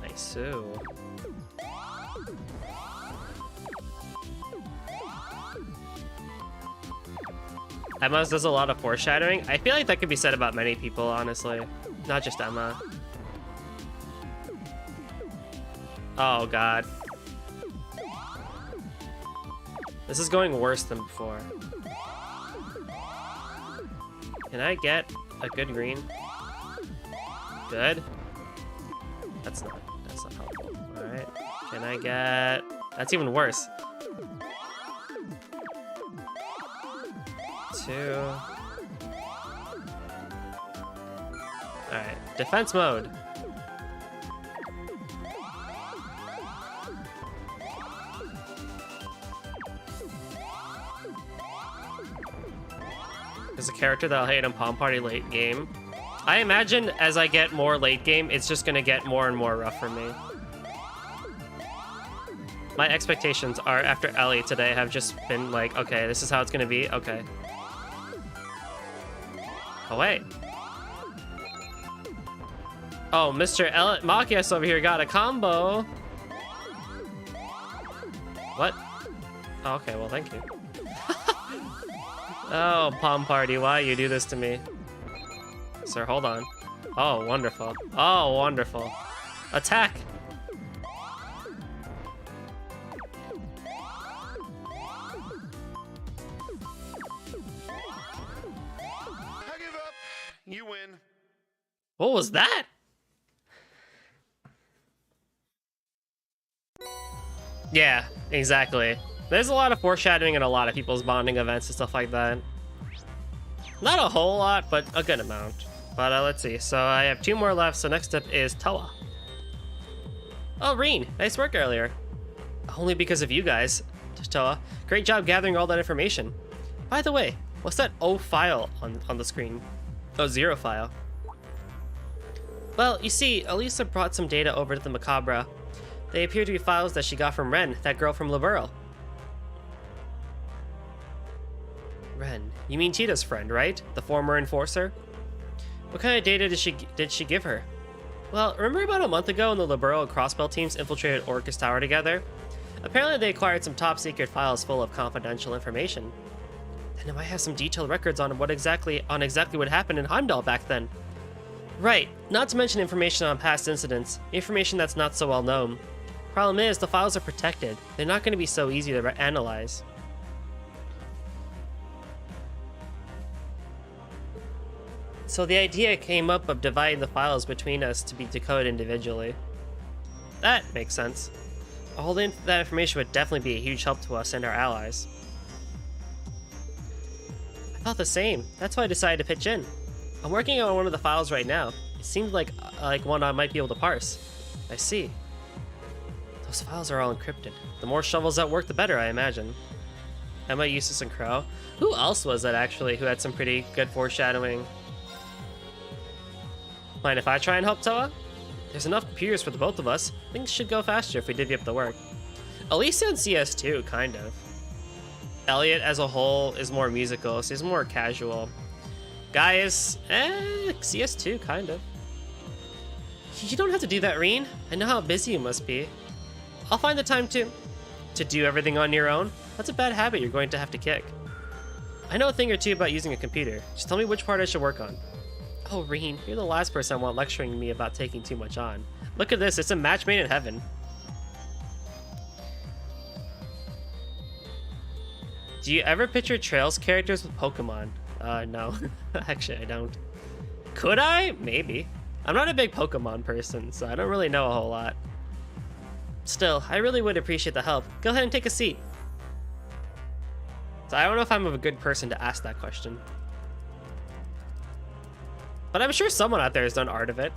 Nice. Emma does a lot of foreshadowing. I feel like that could be said about many people, honestly. Not just Emma. Oh, God. This is going worse than before. Can I get a good green? Good. That's not helpful. Alright. Can I get... That's even worse. 2. Alright. Defense mode. There's a character that I'll hate in Palm Party late game. I imagine as I get more late game, it's just gonna get more and more rough for me. My expectations are, after Ellie today, have just been like, okay, this is how it's gonna be, okay. Oh, wait. Oh, Mr. Machias over here got a combo. What? Oh, okay, well, thank you. Oh, Palm Party, why you do this to me? Sir, hold on. Oh, wonderful. Oh, wonderful. Attack! I give up. You win. What was that? Yeah, exactly. There's a lot of foreshadowing in a lot of people's bonding events and stuff like that. Not a whole lot, but a good amount. But let's see. So I have 2 more left. So next up is Toa. Oh, Reen. Nice work earlier. Only because of you guys, Toa. Great job gathering all that information. By the way, what's that O file on the screen? Oh, 0 file. Well, you see, Elisa brought some data over to the Macabre. They appear to be files that she got from Ren, that girl from Liberl. Ren, you mean Tita's friend, right? The former enforcer? What kind of data did she give her? Well, remember about a month ago when the Liberl and Crossbell teams infiltrated Orcus Tower together? Apparently they acquired some top-secret files full of confidential information. Then it might have some detailed records on exactly what happened in Heimdall back then. Right, not to mention information on past incidents, information that's not so well known. Problem is, the files are protected. They're not going to be so easy to analyze. So the idea came up of dividing the files between us to be decoded individually. That makes sense. All that information would definitely be a huge help to us and our allies. I thought the same. That's why I decided to pitch in. I'm working on one of the files right now. It seemed like one I might be able to parse. I see. Those files are all encrypted. The more shovels at work, the better, I imagine. Emma, Eustace, and Crow. Who else was that, actually, who had some pretty good foreshadowing? Mind if I try and help Toa? There's enough computers for the both of us. Things should go faster if we divvy up the work. Alicia and CS2, kind of. Elliot, as a whole, is more musical, so he's more casual. Gaius, CS2, kind of. You don't have to do that, Reen. I know how busy you must be. I'll find the time to do everything on your own. That's a bad habit you're going to have to kick. I know a thing or two about using a computer. Just tell me which part I should work on. Oh, Reen, you're the last person I want lecturing me about taking too much on. Look at this, it's a match made in heaven. Do you ever picture Trails characters with Pokemon? No. Actually, I don't. Could I? Maybe. I'm not a big Pokemon person, so I don't really know a whole lot. Still, I really would appreciate the help. Go ahead and take a seat. So I don't know if I'm a good person to ask that question. But I'm sure someone out there has done art of it.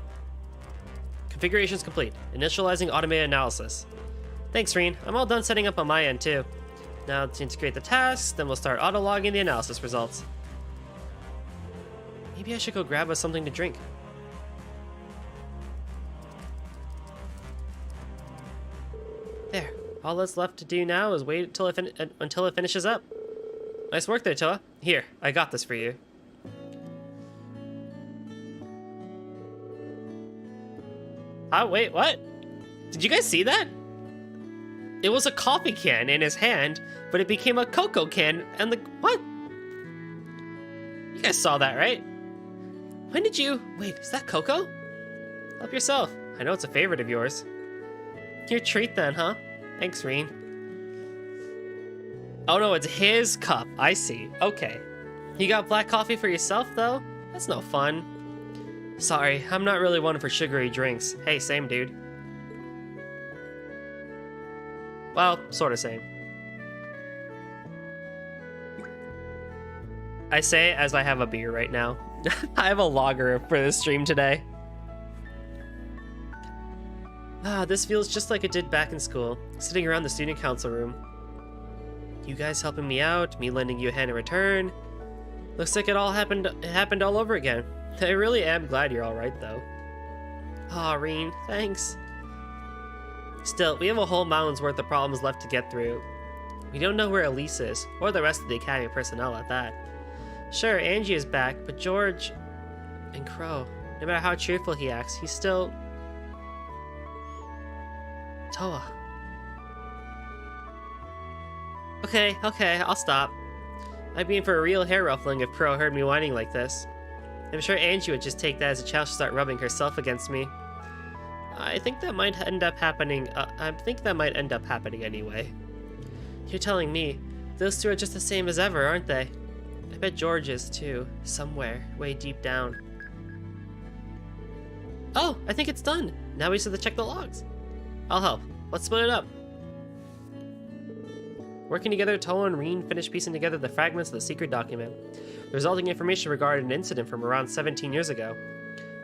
Configuration's complete. Initializing automated analysis. Thanks, Reen. I'm all done setting up on my end, too. Now to integrate the tasks, then we'll start auto-logging the analysis results. Maybe I should go grab us something to drink. There. All that's left to do now is wait until it finishes up. Nice work there, Toa. Here, I got this for you. Wait, what? Did you guys see that? It was a coffee can in his hand, but it became a cocoa can, and what? You guys saw that, right? When did you... Wait, is that Coco? Help yourself. I know it's a favorite of yours. Your treat then, huh? Thanks, Reen. Oh no, it's his cup. I see. Okay. You got black coffee for yourself, though? That's no fun. Sorry, I'm not really one for sugary drinks. Hey, same dude. Well, sort of same. I say as I have a beer right now. I have a lager for this stream today. This feels just like it did back in school, sitting around the student council room. You guys helping me out, me lending you a hand in return. Looks like it happened all over again. I really am glad you're alright, though. Aw, Reen, thanks. Still, we have a whole mountain's worth of problems left to get through. We don't know where Elise is, or the rest of the Academy personnel at that. Sure, Angie is back, but George... and Crow, no matter how cheerful he acts, he's still... Toa. Okay, I'll stop. I'd be in for a real hair ruffling if Crow heard me whining like this. I'm sure Angie would just take that as a chance to start rubbing herself against me. I think that might end up happening. Anyway. You're telling me those two are just the same as ever, aren't they? I bet George is too, somewhere way deep down. Oh, I think it's done. Now we just have to check the logs. I'll help. Let's split it up. Working together, Toa and Reen finished piecing together the fragments of the secret document. The resulting information regarded an incident from around 17 years ago.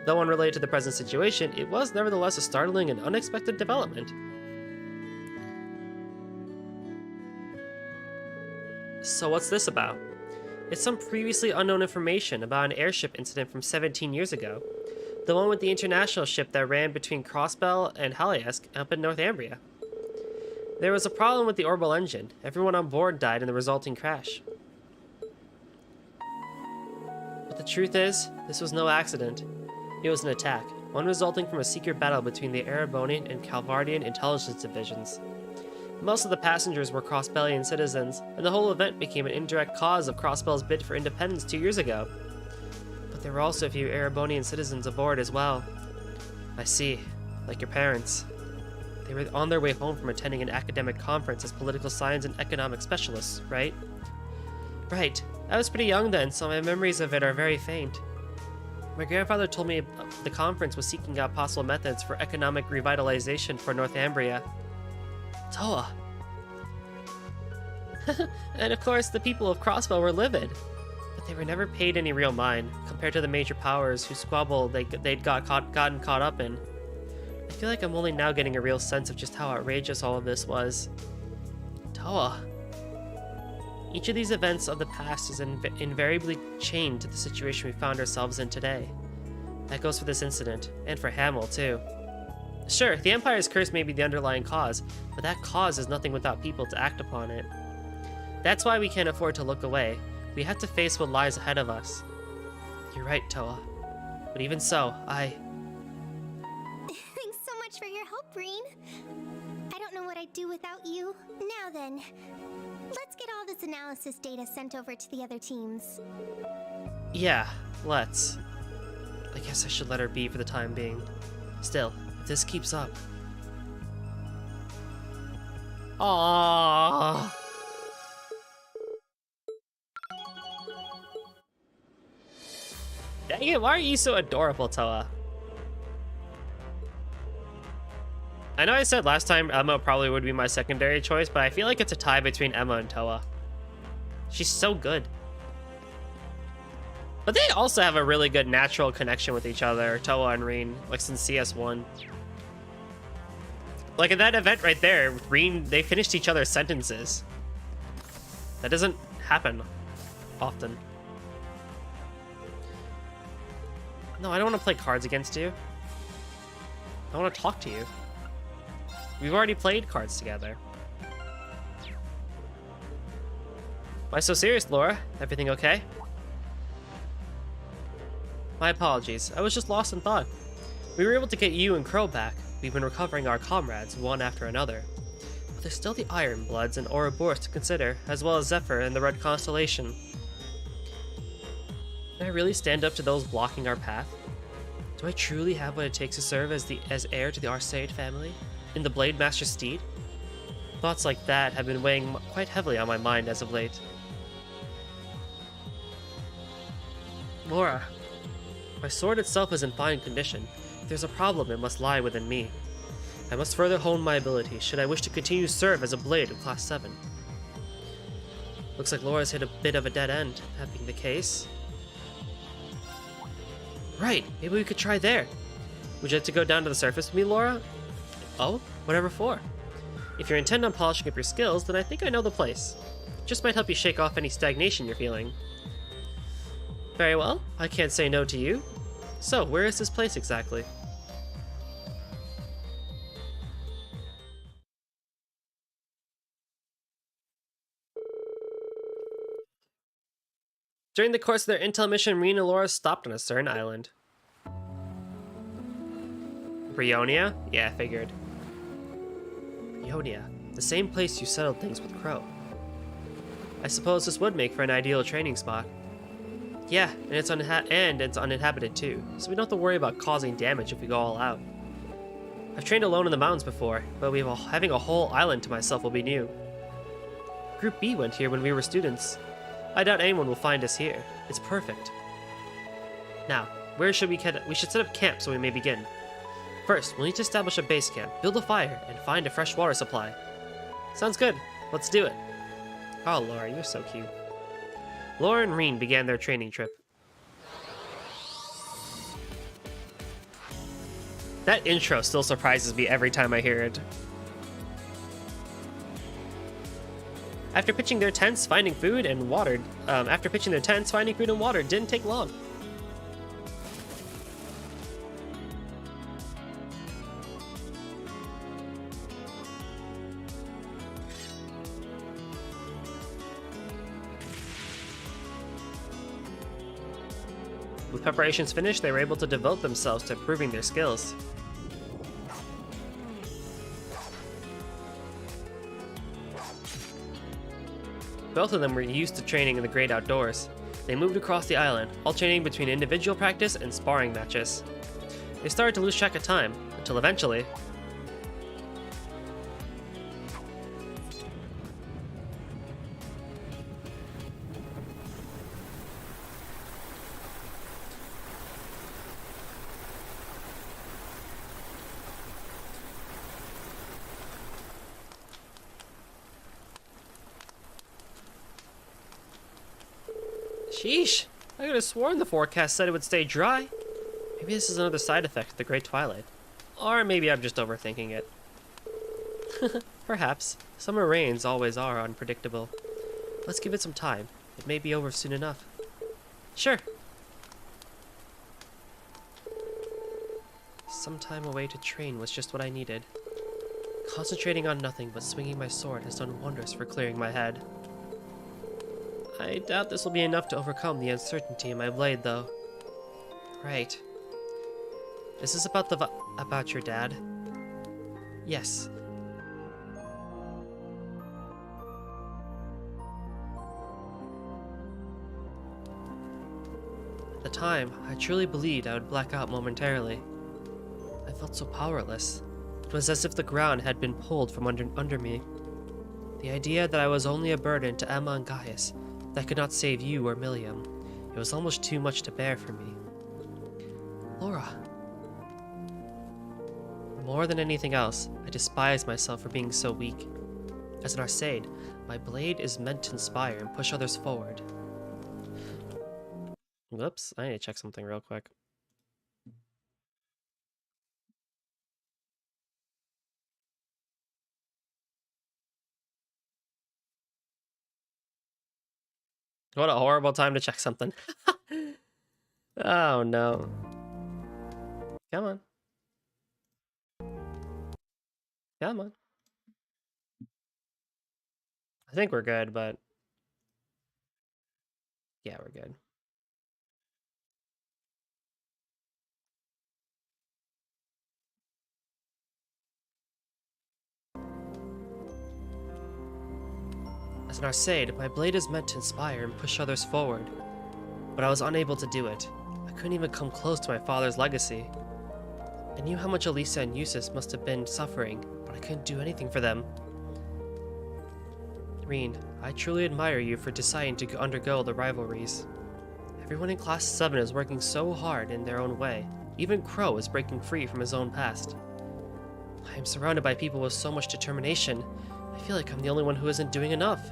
Though unrelated to the present situation, it was nevertheless a startling and unexpected development. So what's this about? It's some previously unknown information about an airship incident from 17 years ago. The one with the international ship that ran between Crossbell and Haliask up in Northumbria. There was a problem with the orbital engine. Everyone on board died in the resulting crash. But the truth is, this was no accident. It was an attack, one resulting from a secret battle between the Erebonian and Calvardian intelligence divisions. Most of the passengers were Crossbellian citizens, and the whole event became an indirect cause of Crossbell's bid for independence 2 years ago. But there were also a few Erebonian citizens aboard as well. I see, like your parents. They were on their way home from attending an academic conference as political science and economic specialists, right? Right. I was pretty young then, so my memories of it are very faint. My grandfather told me the conference was seeking out possible methods for economic revitalization for Northumbria. Toa. And of course, the people of Crossbell were livid. But they were never paid any real mind, compared to the major powers whose squabble they'd gotten caught up in. I feel like I'm only now getting a real sense of just how outrageous all of this was. Toa. Each of these events of the past is invariably chained to the situation we found ourselves in today. That goes for this incident, and for Hamill, too. Sure, the Empire's curse may be the underlying cause, but that cause is nothing without people to act upon it. That's why we can't afford to look away. We have to face what lies ahead of us. You're right, Toa. But even so, Thanks so much for your help, Reen. I don't know what I'd do without you. Now then, let's get all this analysis data sent over to the other teams. Yeah, let's. I guess I should let her be for the time being. Still, if this keeps up... Aww. Dang it, why are you so adorable, Toa? I know I said last time Emma probably would be my secondary choice, but I feel like it's a tie between Emma and Toa. She's so good. But they also have a really good natural connection with each other, Toa and Reen, like since CS1. Like in that event right there, Reen, they finished each other's sentences. That doesn't happen often. No, I don't want to play cards against you. I want to talk to you. We've already played cards together. Why so serious, Laura? Everything okay? My apologies. I was just lost in thought. We were able to get you and Crow back. We've been recovering our comrades, one after another. But there's still the Iron Bloods and Ouroboros to consider, as well as Zephyr and the Red Constellation. Can I really stand up to those blocking our path? Do I truly have what it takes to serve as heir to the Arseid family? In the Blade Master's steed? Thoughts like that have been weighing quite heavily on my mind as of late. Laura, my sword itself is in fine condition. If there's a problem, it must lie within me. I must further hone my ability should I wish to continue to serve as a blade of Class 7. Looks like Laura's hit a bit of a dead end, that being the case. Right, maybe we could try there. Would you like to go down to the surface with me, Laura? Oh, whatever for. If you're intent on polishing up your skills, then I think I know the place. Just might help you shake off any stagnation you're feeling. Very well, I can't say no to you. So, where is this place exactly? During the course of their intel mission, Reen and Laura stopped on a certain island. Erebonia? Yeah, I figured. Erebonia, the same place you settled things with Crow. I suppose this would make for an ideal training spot. Yeah, and it's uninhabited too, so we don't have to worry about causing damage if we go all out. I've trained alone in the mountains before, but having a whole island to myself will be new. Group B went here when we were students. I doubt anyone will find us here. It's perfect. Now, where should we head? We should set up camp so we may begin. First, we'll need to establish a base camp, build a fire, and find a fresh water supply. Sounds good. Let's do it. Oh, Laura, you're so cute. Laura and Reen began their training trip. That intro still surprises me every time I hear it. After pitching their tents, finding food and water didn't take long. With preparations finished, they were able to devote themselves to improving their skills. Both of them were used to training in the great outdoors. They moved across the island, alternating between individual practice and sparring matches. They started to lose track of time, until eventually... Sheesh, I could have sworn the forecast said it would stay dry. Maybe this is another side effect of the Great Twilight. Or maybe I'm just overthinking it. Perhaps. Summer rains always are unpredictable. Let's give it some time. It may be over soon enough. Sure. Some time away to train was just what I needed. Concentrating on nothing but swinging my sword has done wonders for clearing my head. I doubt this will be enough to overcome the uncertainty in my blade, though. Right. Is this about about your dad? Yes. At the time, I truly believed I would black out momentarily. I felt so powerless. It was as if the ground had been pulled from under me. The idea that I was only a burden to Emma and Gaius, that could not save you or Milliam, it was almost too much to bear for me. Laura. More than anything else, I despise myself for being so weak. As an Arcade, my blade is meant to inspire and push others forward. Whoops, I need to check something real quick. What a horrible time to check something. Oh no. Come on. Come on. I think we're good, but... yeah, we're good. As an Arcade, my blade is meant to inspire and push others forward. But I was unable to do it. I couldn't even come close to my father's legacy. I knew how much Elisa and Eustace must have been suffering, but I couldn't do anything for them. Reen, I truly admire you for deciding to undergo the rivalries. Everyone in Class 7 is working so hard in their own way. Even Crow is breaking free from his own past. I am surrounded by people with so much determination. I feel like I'm the only one who isn't doing enough.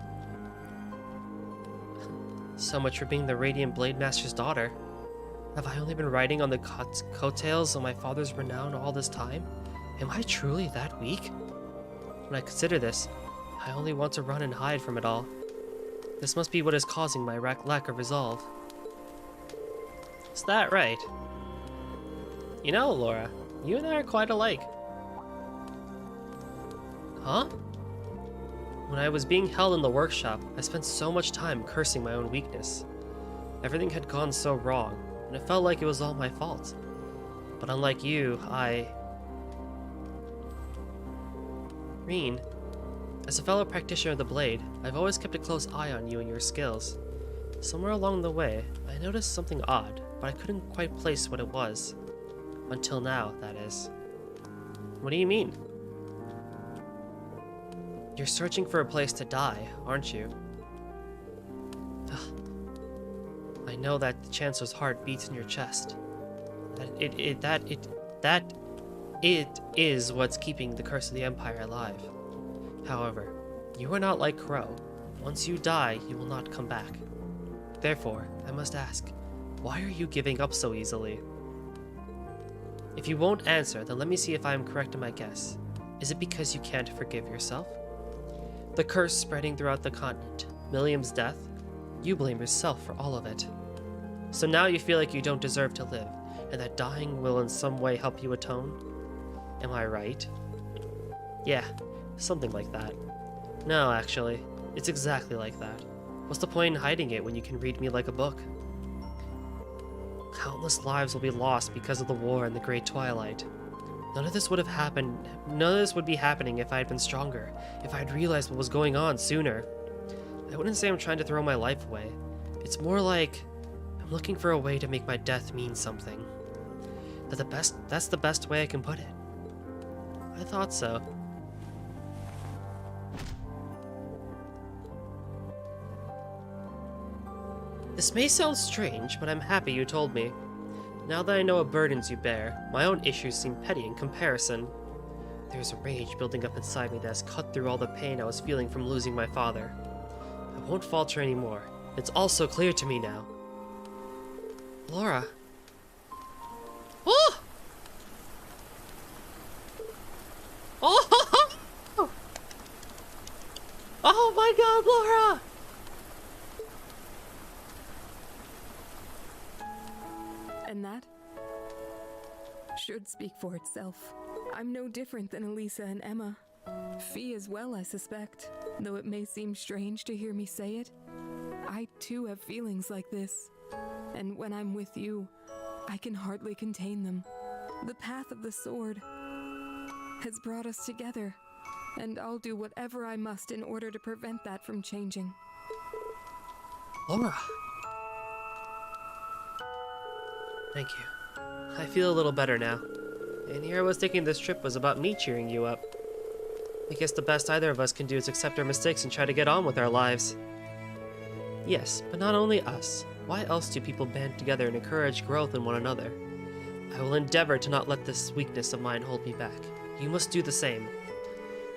So much for being the Radiant Blade Master's daughter. Have I only been riding on the coattails of my father's renown all this time? Am I truly that weak? When I consider this, I only want to run and hide from it all. This must be what is causing my lack of resolve. Is that right? You know, Laura, you and I are quite alike. Huh? When I was being held in the workshop, I spent so much time cursing my own weakness. Everything had gone so wrong, and it felt like it was all my fault. But unlike you, Reen, as a fellow practitioner of the blade, I've always kept a close eye on you and your skills. Somewhere along the way, I noticed something odd, but I couldn't quite place what it was. Until now, that is. What do you mean? You're searching for a place to die, aren't you? I know that the Chancellor's heart beats in your chest. That is what's keeping the curse of the Empire alive. However, you are not like Crow. Once you die, you will not come back. Therefore, I must ask, why are you giving up so easily? If you won't answer, then let me see if I am correct in my guess. Is it because you can't forgive yourself? The curse spreading throughout the continent, Milliam's death, you blame yourself for all of it. So now you feel like you don't deserve to live, and that dying will in some way help you atone? Am I right? Yeah, something like that. No, actually, it's exactly like that. What's the point in hiding it when you can read me like a book? Countless lives will be lost because of the war and the Great Twilight. None of this would be happening if I had been stronger, if I had realized what was going on sooner. I wouldn't say I'm trying to throw my life away. It's more like I'm looking for a way to make my death mean something. That's the best way I can put it. I thought so. This may sound strange, but I'm happy you told me. Now that I know what burdens you bear, my own issues seem petty in comparison. There's a rage building up inside me that has cut through all the pain I was feeling from losing my father. I won't falter anymore. It's all so clear to me now. Laura. Oh! Oh! Oh my god, Laura! And that should speak for itself. I'm no different than Elisa and Emma. Fee as well, I suspect. Though it may seem strange to hear me say it, I too have feelings like this. And when I'm with you, I can hardly contain them. The path of the sword has brought us together, and I'll do whatever I must in order to prevent that from changing. Laura. Thank you. I feel a little better now. And here I was thinking this trip was about me cheering you up. I guess the best either of us can do is accept our mistakes and try to get on with our lives. Yes, but not only us. Why else do people band together and encourage growth in one another? I will endeavor to not let this weakness of mine hold me back. You must do the same.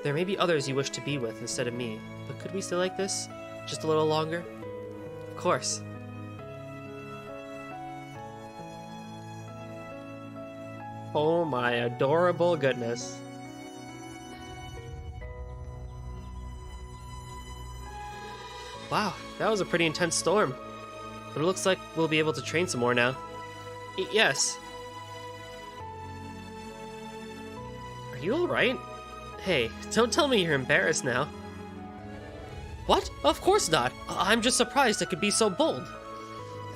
There may be others you wish to be with instead of me, but could we stay like this? Just a little longer? Of course. Oh my adorable goodness. Wow, that was a pretty intense storm. But it looks like we'll be able to train some more now. Yes. Are you alright? Hey, don't tell me you're embarrassed now. What? Of course not. I'm just surprised I could be so bold.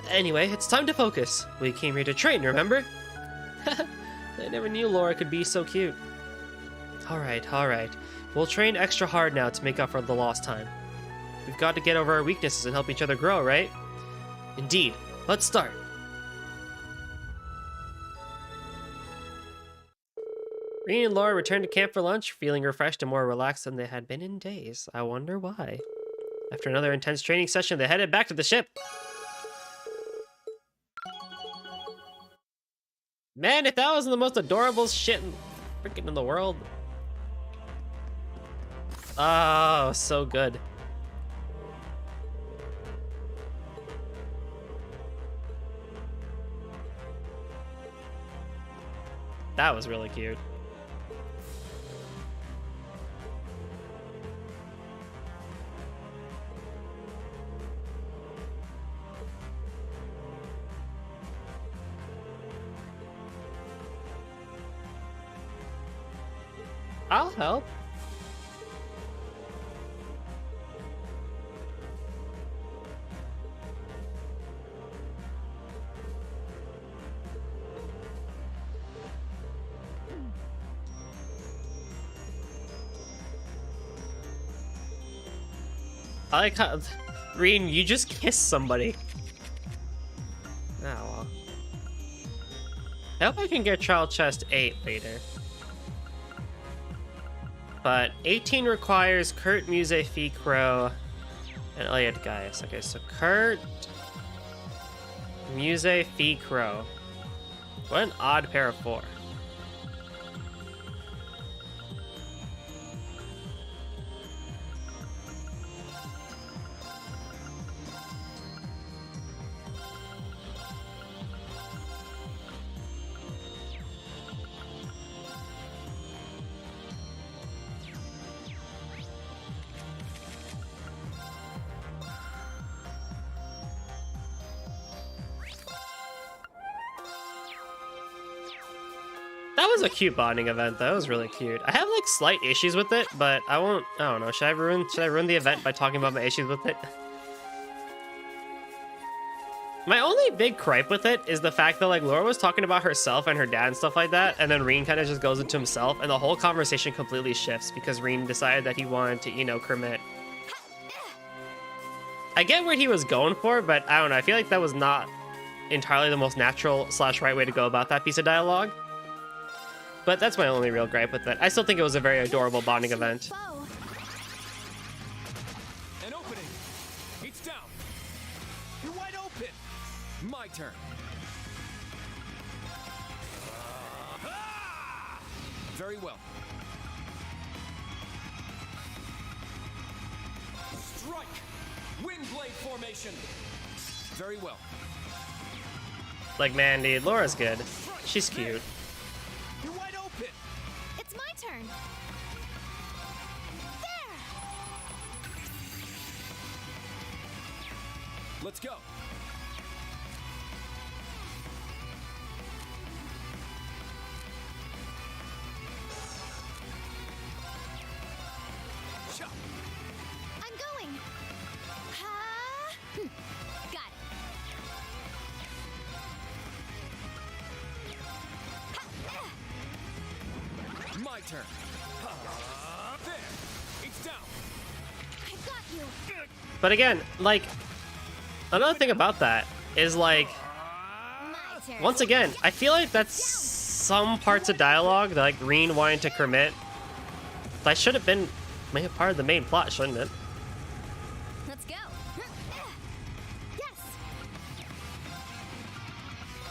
Anyway, it's time to focus. We came here to train, remember? I never knew Laura could be so cute. Alright. We'll train extra hard now to make up for the lost time. We've got to get over our weaknesses and help each other grow, right? Indeed. Let's start. Reagan and Laura returned to camp for lunch, feeling refreshed and more relaxed than they had been in days. I wonder why. After another intense training session, they headed back to the ship. Man, if that wasn't the most adorable shit freaking in the world. Oh, so good. That was really cute. I'll help. I like how, Rean, you just kissed somebody. Oh well. I hope I can get Trial Chest 8 later. But 18 requires Kurt, Muse, Fee, Crow, and Elliot Gaius. Okay, so Kurt, Muse, Fee, Crow. What an odd pair of 4. That was a cute bonding event. That was really cute. I have like slight issues with it, but I don't know. Should I ruin the event by talking about my issues with it? My only big gripe with it is the fact that like Laura was talking about herself and her dad and stuff like that, and then Rean kind of just goes into himself, and the whole conversation completely shifts because Rean decided that he wanted to, you know, Kermit. I get what he was going for, but I don't know. I feel like that was not entirely the most natural / right way to go about that piece of dialogue. But that's my only real gripe with it. I still think it was a very adorable bonding event. An opening. It's down. You're wide open. My turn. Very well. Strike. Wind blade formation. Very well. Like, man, dude, Laura's good. She's cute. You're wide open. It's my turn. Let's go. Chop. I'm going. Ha! Got it. My turn. There. It's down. I got you. But again, like, another thing about that is like, My turn. once again, I feel like that's some parts of dialogue that like Green wanted to commit. That should have been maybe part of the main plot, shouldn't it? Let's go. Yes.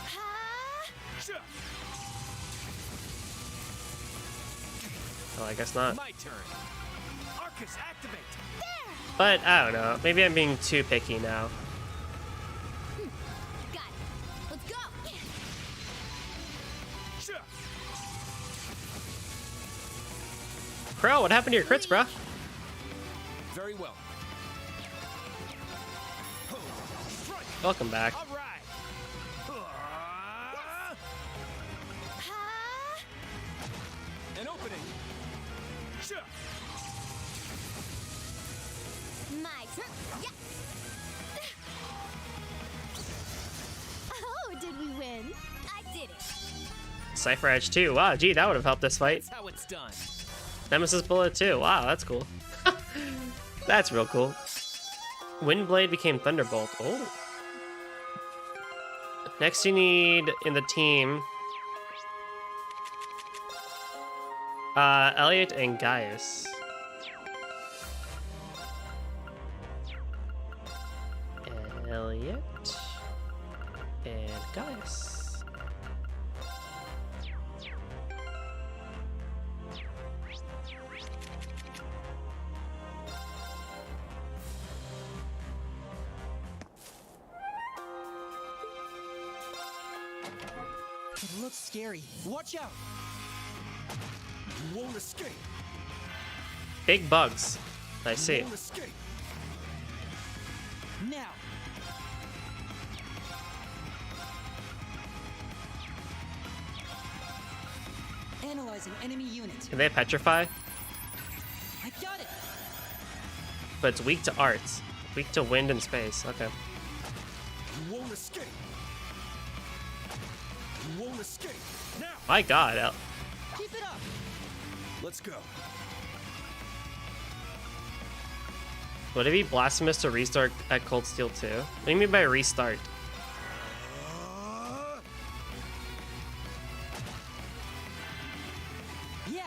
Ha! Chop. Oh, I guess not. My turn. Arcus, activate. But I don't know. Maybe I'm being too picky now. Got it. Let's go. Chop. Crow, what happened to your crits, bro? Very well. Welcome back. All right. Ha! An opening. Chop. My turn. Yeah. Oh, did we win? I did it. Cypher Edge 2. Wow, gee, that would have helped this fight. That's how it's done. Nemesis Bullet 2. Wow, that's cool. That's real cool. Windblade became Thunderbolt. Oh. Next you need in the team Elliot and Gaius. Elliot and Gaius. It looks scary. Watch out! You won't escape. Big bugs. I see. You won't escape. Now! Analyzing enemy unit. Can they petrify? I got it! But it's weak to arts. Weak to wind and space. Okay. You won't escape. You won't escape. Now. My god. Keep it up! Let's go. Would it be blasphemous to restart at Cold Steel 2? What do you mean by restart? Yeah!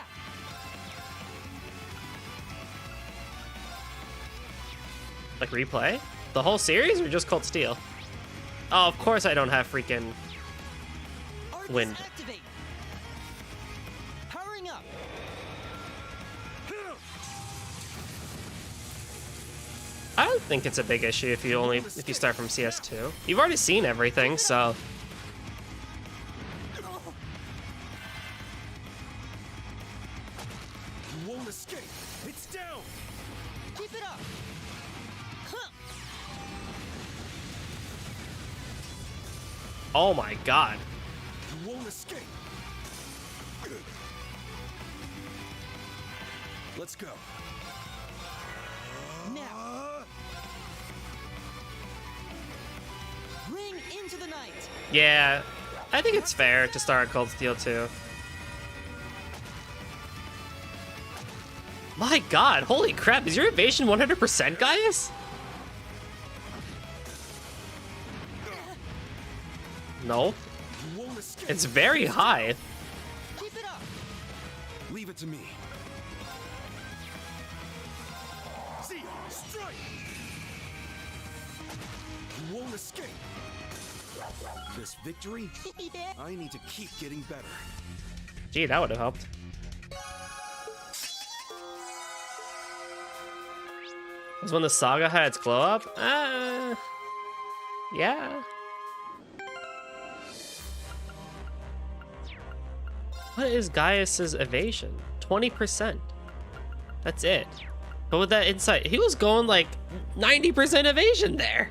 Like replay? The whole series or just Cold Steel? Oh, of course I don't have freaking Arcus, wind. activate! Powering up! I don't think it's a big issue if you start from CS2. You've already seen everything, so You won't escape. It's down. Keep it up! Huh. oh my god. You won't escape. Let's go. Now! Ring into the night! Yeah, I think it's fair to start Cold Steel 2. My god, holy crap, is your evasion 100%, Gaius? No, You won't escape. it's very high. Keep it up! Leave it to me. See, strike. You won't escape. This victory, Yeah. I need to keep getting better. Gee, that would have helped. Was when the saga had its glow up? Yeah. What is Gaius's evasion? 20%. That's it. But with that insight, he was going like 90% evasion there.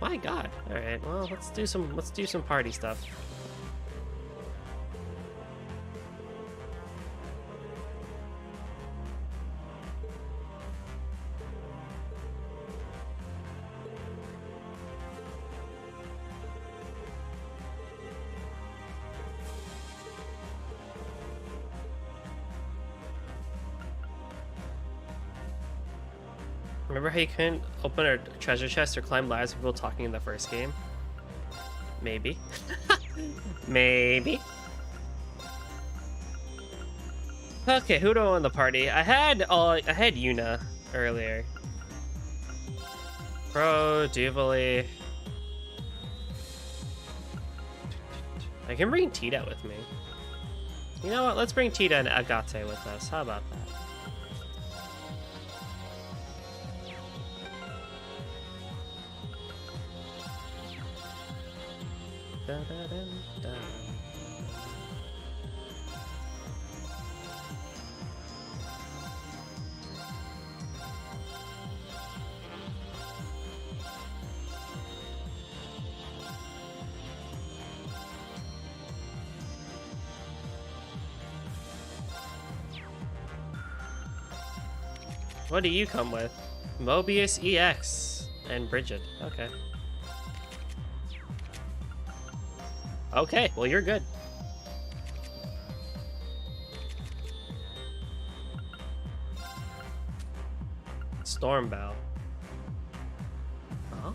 My God. All right. Well, let's do some party stuff. Remember how you couldn't open a treasure chest or climb ladders with people talking in the first game? Maybe. Maybe. Okay, who do I want in the party? I had Yuna earlier. Pro, Duvali. I can bring Tita with me. You know what? Let's bring Tita and Agate with us. How about that? Da, da, da, da. What do you come with? Mobius EX and Bridget. Okay. Okay, well, you're good. Stormbow. Oh.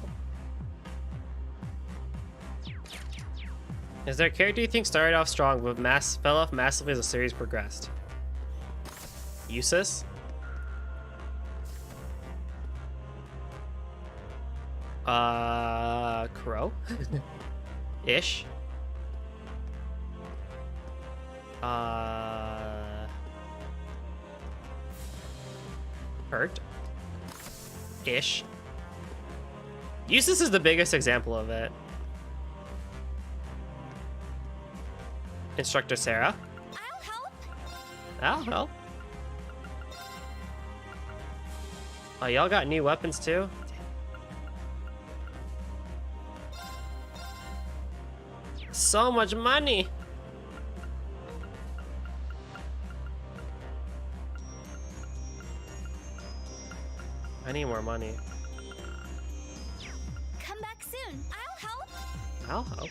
Is there a character you think started off strong but fell off massively as the series progressed? Usus? Crow? Ish? Hurt? Ish. Usus is the biggest example of it. Instructor Sarah? I'll help. I'll help. Oh, y'all got new weapons too? So much money! I need more money. Come back soon. I'll help. I'll help.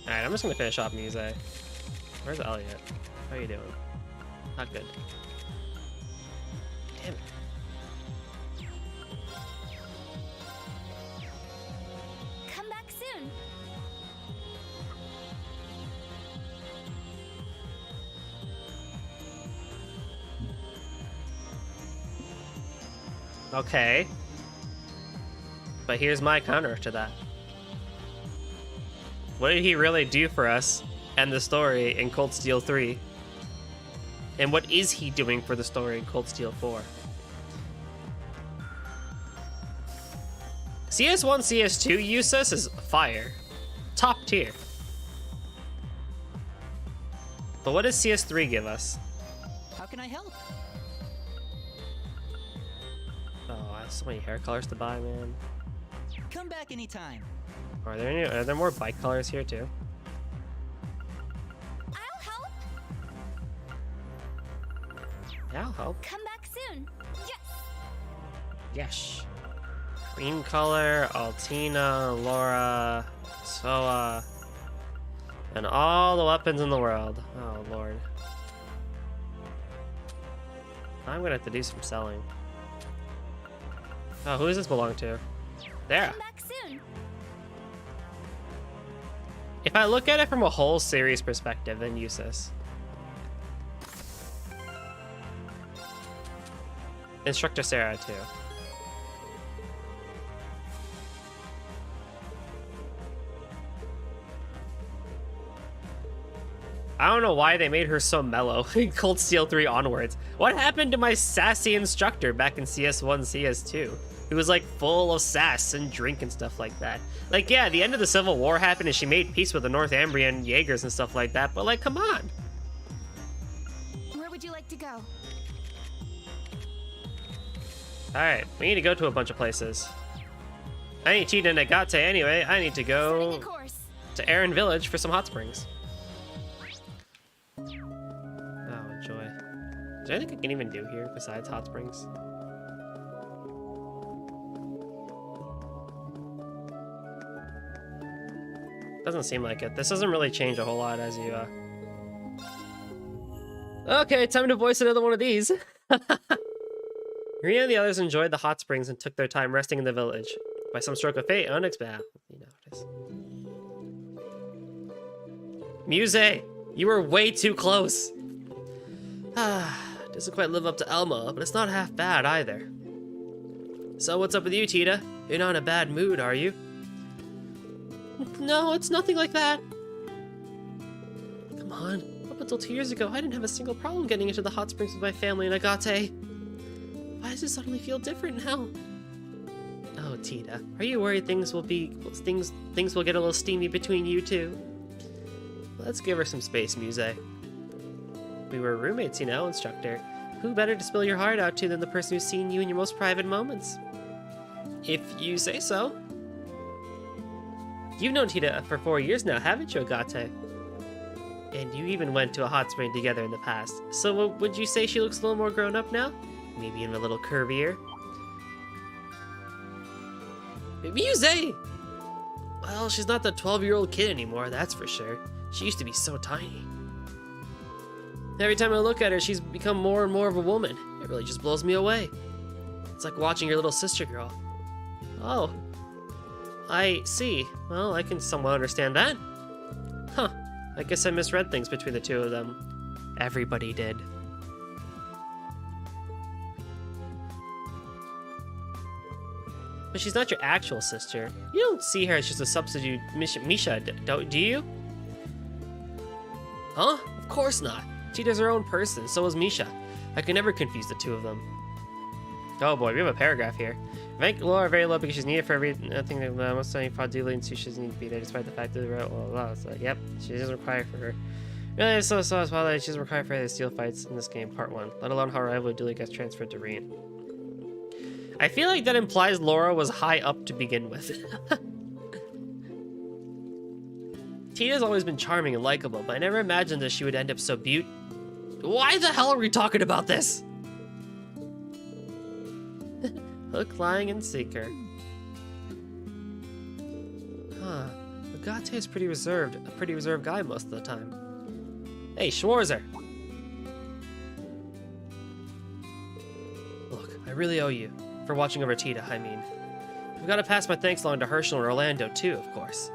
Alright, I'm just gonna finish off Muse. Where's Elliot? How are you doing? Not good. Damn it. Come back soon. Okay. But here's my counter to that. What did he really do for us and the story in Cold Steel 3? And what is he doing for the story in Cold Steel 4? CS1, CS2 Usus is fire. Top tier. But what does CS3 give us? How can I help? Oh, I have so many hair colors to buy, man. Come back anytime. Are there more bike colors here too? I'll help. Yeah, I'll help. Come back soon. Yes. Yes. Green color, Altina, Laura, Soa, and all the weapons in the world. Oh, Lord. I'm gonna have to do some selling. Oh, who does this belong to? There. Come back soon. If I look at it from a whole series perspective, then Usus. Instructor Sarah, too. I don't know why they made her so mellow in Cold Steel 3 onwards. What happened to my sassy instructor back in CS1, CS2? He was like full of sass and drink and stuff like that. Like, yeah, the end of the Civil War happened and she made peace with the Northumbrian Jaegers and stuff like that, but like, come on. Where would you like to go? Alright, we need to go to a bunch of places. I need Tita and Agate anyway. I need to Setting go a course. to Aaron Village for some hot springs. Oh, joy. Is there anything I can even do here besides hot springs? Doesn't seem like it. This doesn't really change a whole lot as you, Okay, time to voice another one of these. Rena and the others enjoyed the hot springs and took their time resting in the village. By some stroke of fate, unexpected. You know it is. Muse, you were way too close. Doesn't quite live up to Elmo, but it's not half bad either. So what's up with you, Tita? You're not in a bad mood, are you? No, it's nothing like that. Come on. Up until 2 years ago, I didn't have a single problem getting into the hot springs with my family in Agate. Why does it suddenly feel different now? Oh, Tita, are you worried things will get a little steamy between you two? Let's give her some space, Muse. We were roommates, you know, instructor. Who better to spill your heart out to than the person who's seen you in your most private moments? If you say so. You've known Tita for 4 years now, haven't you, Agate? And you even went to a hot spring together in the past. So would you say she looks a little more grown up now? Maybe even a little curvier? Muse! Well, she's not the 12-year-old kid anymore, that's for sure. She used to be so tiny. Every time I look at her, she's become more and more of a woman. It really just blows me away. It's like watching your little sister grow. Oh. I see. Well, I can somewhat understand that. Huh. I guess I misread things between the two of them. Everybody did. But she's not your actual sister. You don't see her as just a substitute Misha, do you? Huh? Of course not. Tita's her own person, so is Misha. I could never confuse the two of them. Oh boy, we have a paragraph here. Rank Laura very low because she's needed for everything that most studying fraudulently and she doesn't need to be there despite the fact that the route well, so yep, she doesn't require for her. Really, so as well that she doesn't require for her to steal fights in this game, part 1, let alone how rival duly gets transferred to Reagan. I feel like that implies Laura was high up to begin with. Tina's always been charming and likable, but I never imagined that she would end up so Why the hell are we talking about this? Hook, line, and sinker. Huh. Agate is a pretty reserved guy most of the time. Hey, Schwarzer! Look, I really owe you. For watching over Tita, I mean. I've got to pass my thanks along to Herschel and Orlando, too, of course.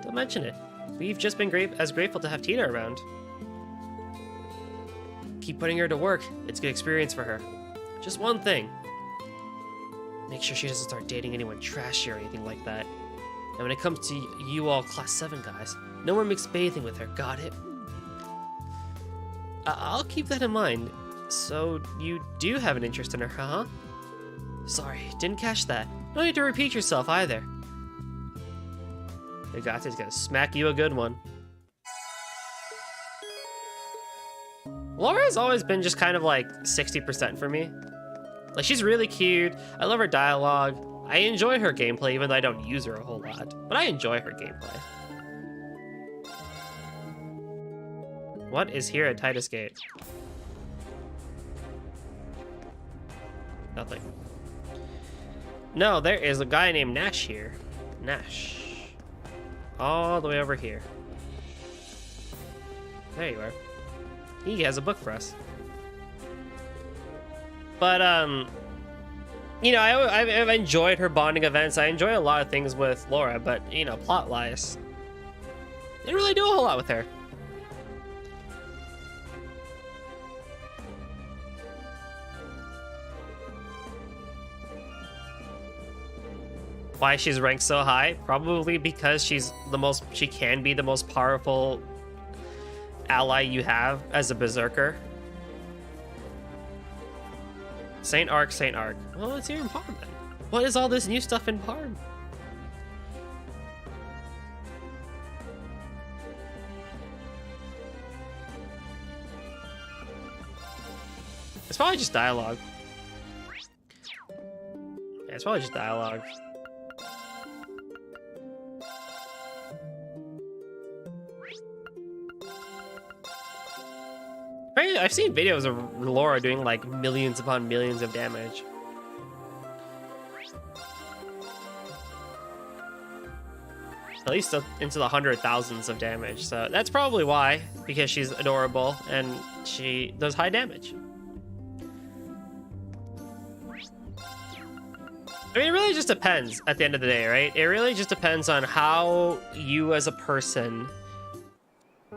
Don't mention it. We've just been grateful to have Tita around. Keep putting her to work. It's a good experience for her. Just one thing. Make sure she doesn't start dating anyone trashy or anything like that. And when it comes to you all Class 7 guys, no more mixed bathing with her, got it? I'll keep that in mind. So, you do have an interest in her, huh? Sorry, didn't catch that. No need to repeat yourself either. Agate's gonna smack you a good one. Laura's always been just kind of like 60% for me. Like, she's really cute. I love her dialogue. I enjoy her gameplay, even though I don't use her a whole lot. But I enjoy her gameplay. What is here at Titus Gate? Nothing. No, there is a guy named Nash here. Nash. All the way over here. There you are. He has a book for us. But, you know, I've enjoyed her bonding events. I enjoy a lot of things with Laura, but, you know, plot-wise, didn't really do a whole lot with her. Why she's ranked so high? Probably because she can be the most powerful ally you have as a berserker. Saint Arc. Well, it's here in Parm then. What is all this new stuff in Parm? It's probably just dialogue. It's probably just dialogue. I've seen videos of Laura doing like millions upon millions of damage. At least into the 100,000s of damage. So that's probably why, because she's adorable and she does high damage. I mean, it really just depends at the end of the day, right? It really just depends on how you as a person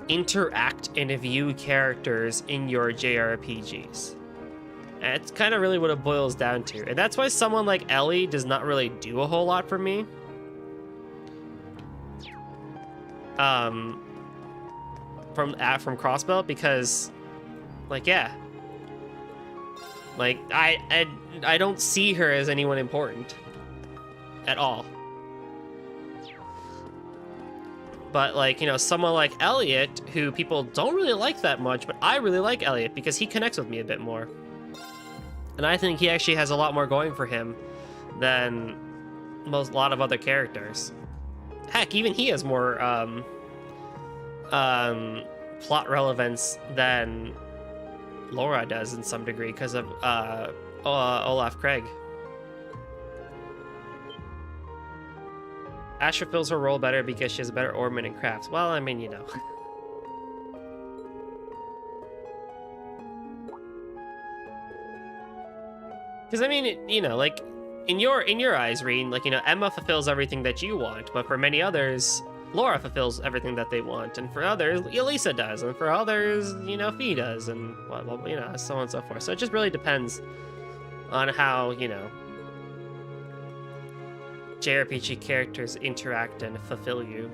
interact and view characters in your JRPGs. And it's kind of really what it boils down to. And that's why someone like Ellie does not really do a whole lot for me. From Crossbelt, because like, yeah, like I don't see her as anyone important at all. But like, you know, someone like Elliot, who people don't really like that much, but I really like Elliot because he connects with me a bit more. And I think he actually has a lot more going for him than a lot of other characters. Heck, even he has more plot relevance than Laura does in some degree because of Olaf Craig. Asher fills her role better because she has a better ornament in crafts. Well, I mean, you know. Because I mean, you know, like in your eyes, Reen, like, you know, Emma fulfills everything that you want, but for many others, Laura fulfills everything that they want, and for others, Elisa does, and for others, you know, Fee does, and well, you know, so on and so forth. So it just really depends on how, you know, JRPG characters interact and fulfill you.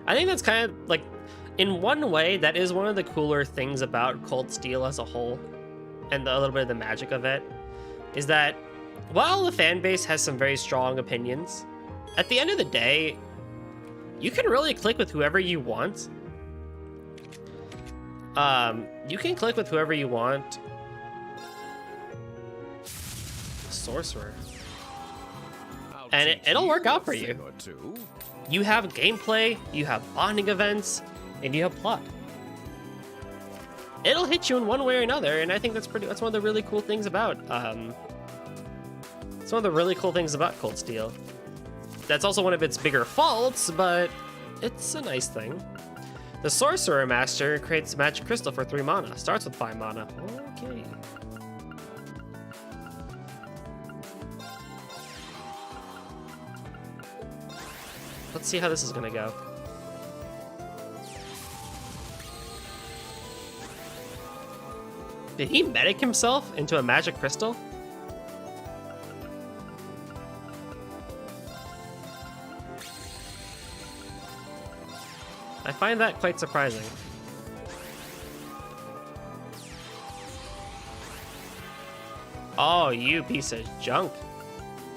I think that's kind of like, in one way, that is one of the cooler things about Cold Steel as a whole, and a little bit of the magic of it, is that while the fan base has some very strong opinions, at the end of the day, you can really click with whoever you want. You can click with whoever you want. Sorcerer. And it'll work out for you. You have gameplay, you have bonding events, and you have plot. It'll hit you in one way or another, and I think that's one of the really cool things about it's one of the really cool things about Cold Steel. That's also one of its bigger faults, but it's a nice thing. The Sorcerer Master creates a magic crystal for 3 mana. Starts with 5 mana. Okay. Let's see how this is gonna go. Did he medic himself into a magic crystal? I find that quite surprising. Oh, you piece of junk.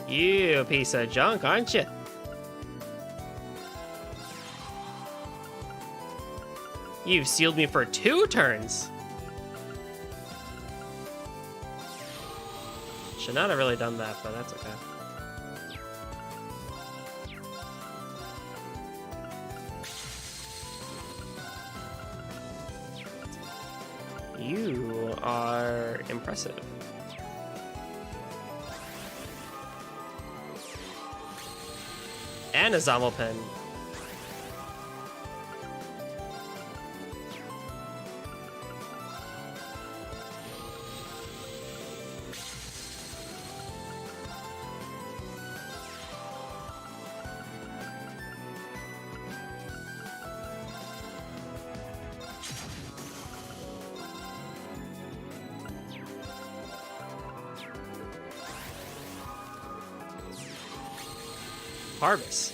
You piece of junk, aren't you? You've sealed me for 2 turns. Should not have really done that, but that's okay. You are impressive. And a Zammelpen. Harvest.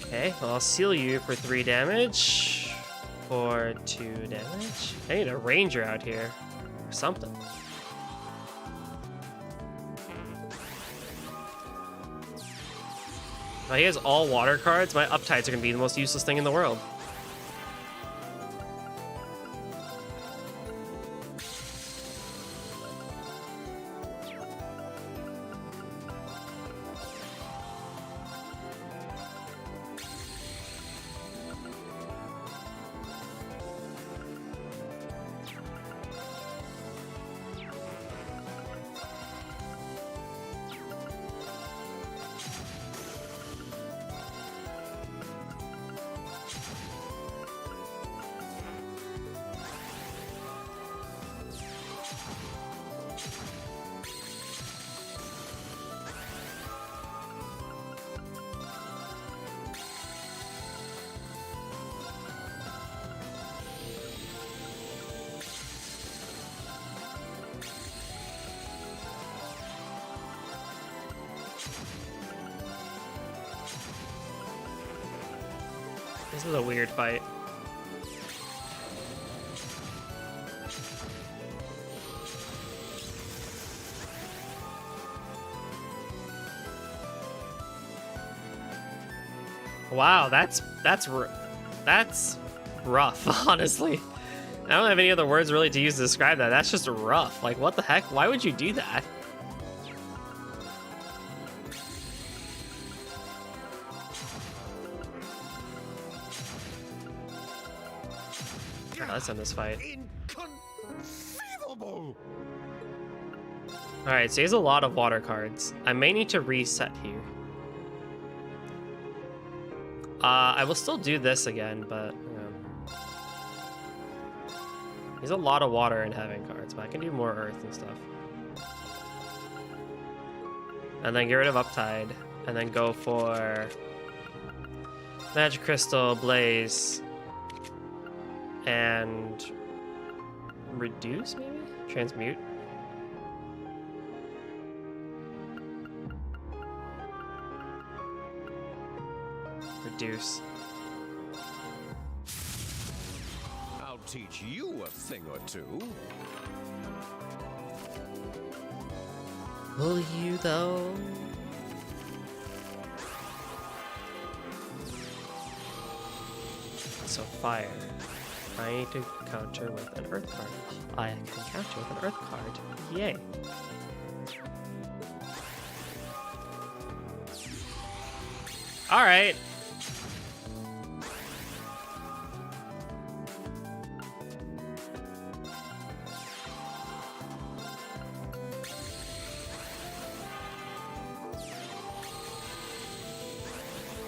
Okay, well, I'll seal you for 3 damage. For 2 damage. I need a ranger out here. Or something. Oh, he has all water cards. My Uptides are gonna be the most useless thing in the world. This is a weird fight. Wow, that's rough, honestly. I don't have any other words really to use to describe that. That's just rough. Like, what the heck? Why would you do that? Alright, let's end this fight. Inconceivable! Alright, so he has a lot of water cards. I may need to reset here. I will still do this again, but he's a lot of water in heaven cards, but I can do more earth and stuff. And then get rid of Uptide, and then go for Magic Crystal, Blaze, and Reduce, maybe? Transmute. Reduce. I'll teach you a thing or two. Will you, though? So fire. I need to counter with an earth card. I can counter with an earth card. Yay. Alright.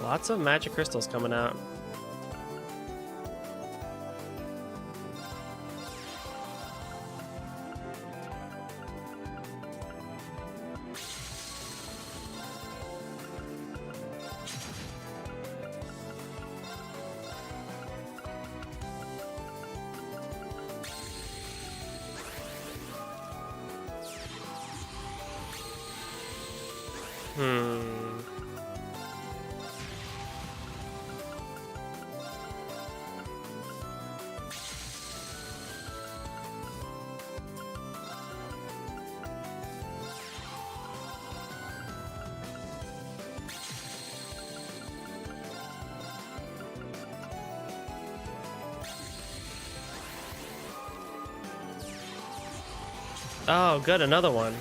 Lots of magic crystals coming out. Oh, good, another one.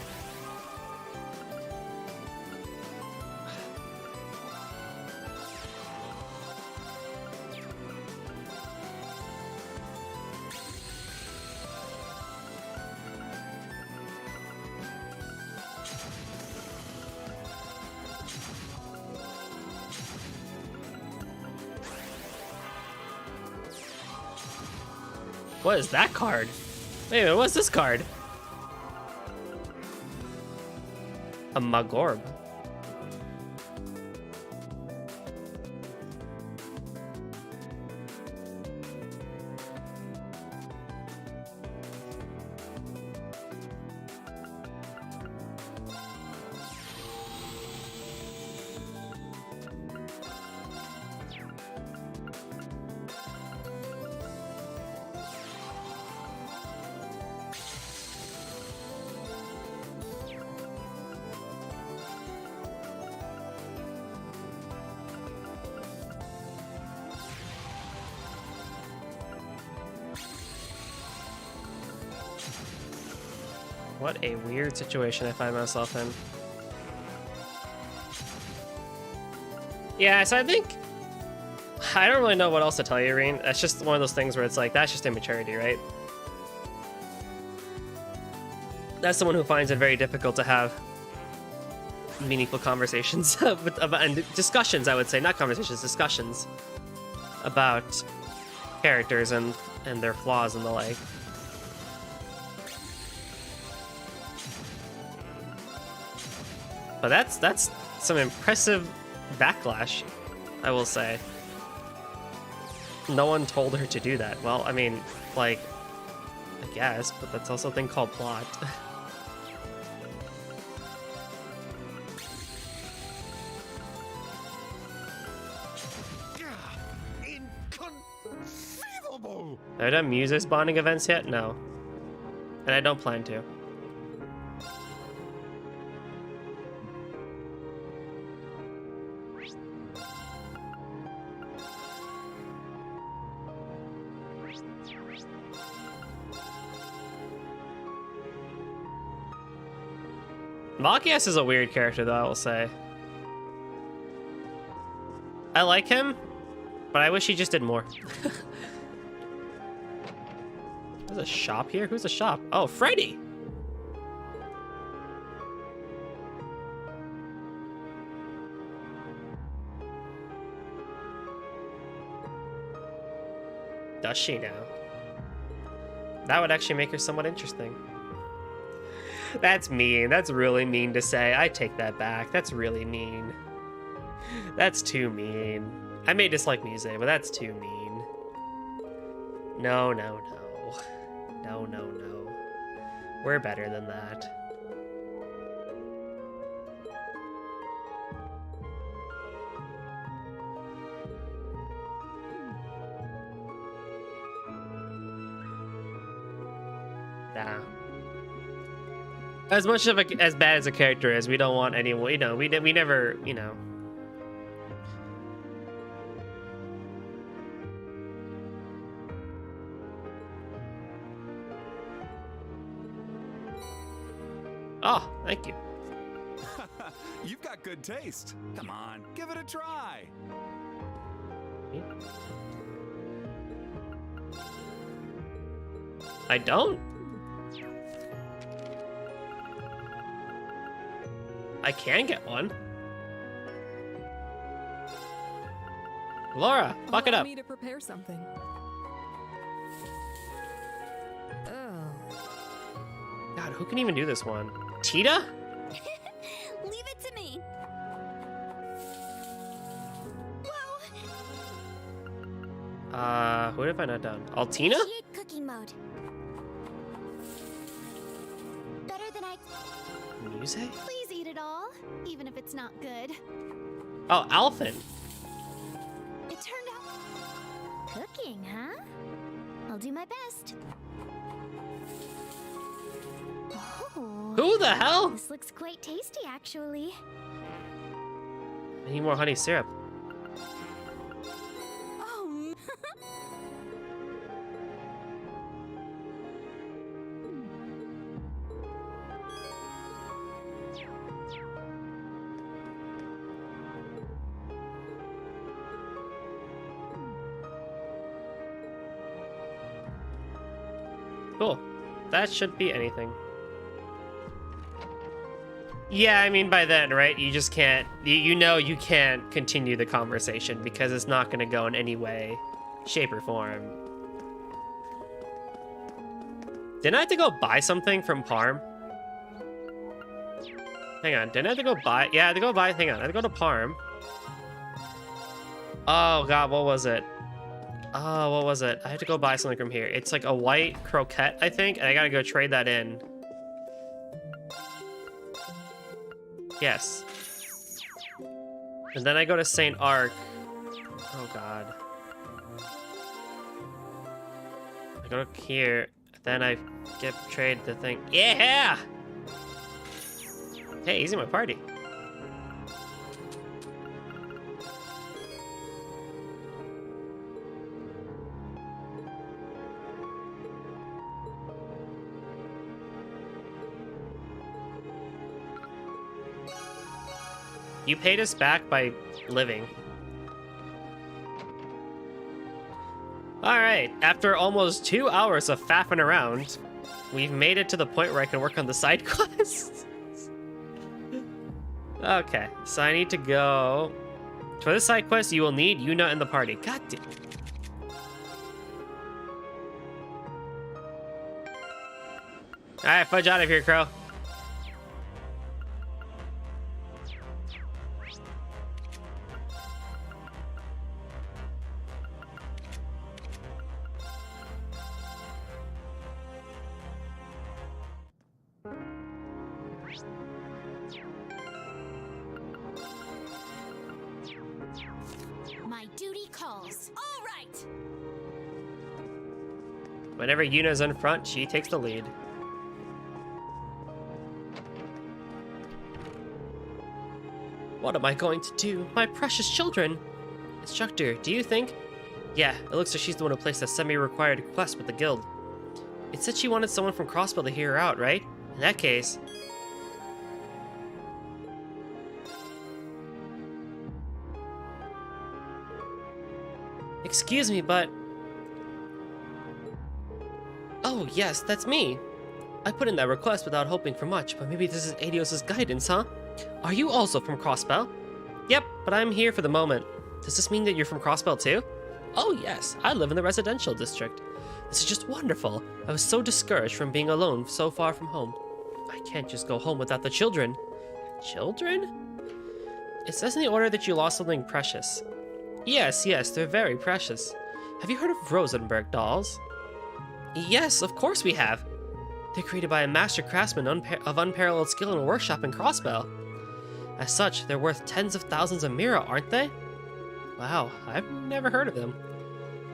What is that card? Wait a minute, what's this card? A Magorb. What a weird situation I find myself in. Yeah, so I think I don't really know what else to tell you, Reen. That's just one of those things where it's like, that's just immaturity, right? That's someone who finds it very difficult to have meaningful conversations and discussions, I would say, not conversations, discussions about characters and their flaws and the like. But that's some impressive backlash, I will say. No one told her to do that. Well, I mean, like, I guess, but that's also a thing called plot. Inconceivable! Have I done Muses bonding events yet? No. And I don't plan to. Machias is a weird character, though, I will say. I like him, but I wish he just did more. There's a shop here? Who's a shop? Oh, Freddy! Does she now? That would actually make her somewhat interesting. That's mean. That's really mean to say. I take that back. That's really mean. That's too mean. I may dislike Muse, but that's too mean. No, no, no. No, no, no. We're better than that. Nah. As much of as bad as a character is, we don't want anyone, you know, we never, you know. Oh, thank you. You've got good taste. Come on, give it a try. I don't. I can get one. Laura, fuck it Allow up. me to prepare something. Oh. God, who can even do this one? Tita? Leave it to me. Whoa. Who have I not done? Altina? Initiate cooking mode. Better than I. Music? Please eat it all, even if it's not good. Oh, Alphen. It turned out. Cooking, huh? I'll do my best. Oh, Who the hell? this looks quite tasty, actually. I need more honey syrup. Oh. Cool. That should be anything. Yeah, I mean, by then, right? You just can't, you know you can't continue the conversation because it's not going to go in any way, shape, or form. Didn't I have to go buy something from Parm? Hang on, didn't I have to go buy? Yeah, I had to go buy, hang on, I had to go to Parm. Oh, God, what was it? Oh, what was it? I had to go buy something from here. It's like a white croquette, I think, and I gotta go trade that in. Yes. And then I go to St. Arc. Oh, God. I go here, then I trade the thing. Yeah! Hey, easy my party. You paid us back by living. Alright, after almost 2 hours of faffing around, we've made it to the point where I can work on the side quests. Okay, so I need to go... For this side quest, you will need Yuna in the party. God damn. Alright, fudge out of here, Crow. My duty calls. All right. Whenever Yuna's in front, she takes the lead. What am I going to do? My precious children! Instructor, do you think? Yeah, it looks like she's the one who placed a semi-required quest with the guild. It said she wanted someone from Crossbell to hear her out, right? In that case... Excuse me, but... Oh, yes, that's me! I put in that request without hoping for much, but maybe this is Adios' guidance, huh? Are you also from Crossbell? Yep, but I'm here for the moment. Does this mean that you're from Crossbell too? Oh yes, I live in the residential district. This is just wonderful. I was so discouraged from being alone so far from home. I can't just go home without the children. Children? It says in the order that you lost something precious. Yes, they're very precious. Have you heard of Rosenberg Dolls? Yes, of course we have. They're created by a master craftsman of unparalleled skill in a workshop in Crossbell. As such, they're worth tens of thousands of mira, aren't they? Wow, I've never heard of them.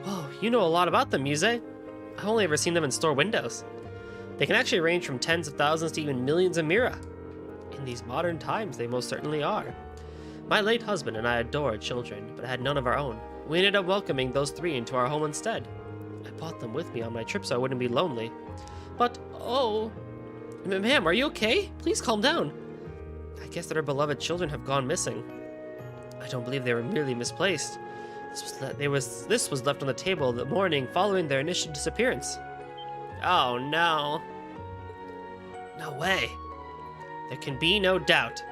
Whoa, you know a lot about them, Muse. I've only ever seen them in store windows. They can actually range from tens of thousands to even millions of mira. In these modern times, they most certainly are. My late husband and I adored children, but had none of our own. We ended up welcoming those 3 into our home instead. I brought them with me on my trip so I wouldn't be lonely. But, oh... Ma'am, are you okay? Please calm down. I guess that our beloved children have gone missing. I don't believe they were merely misplaced. This was left on the table the morning following their initial disappearance. Oh no. No way. There can be no doubt.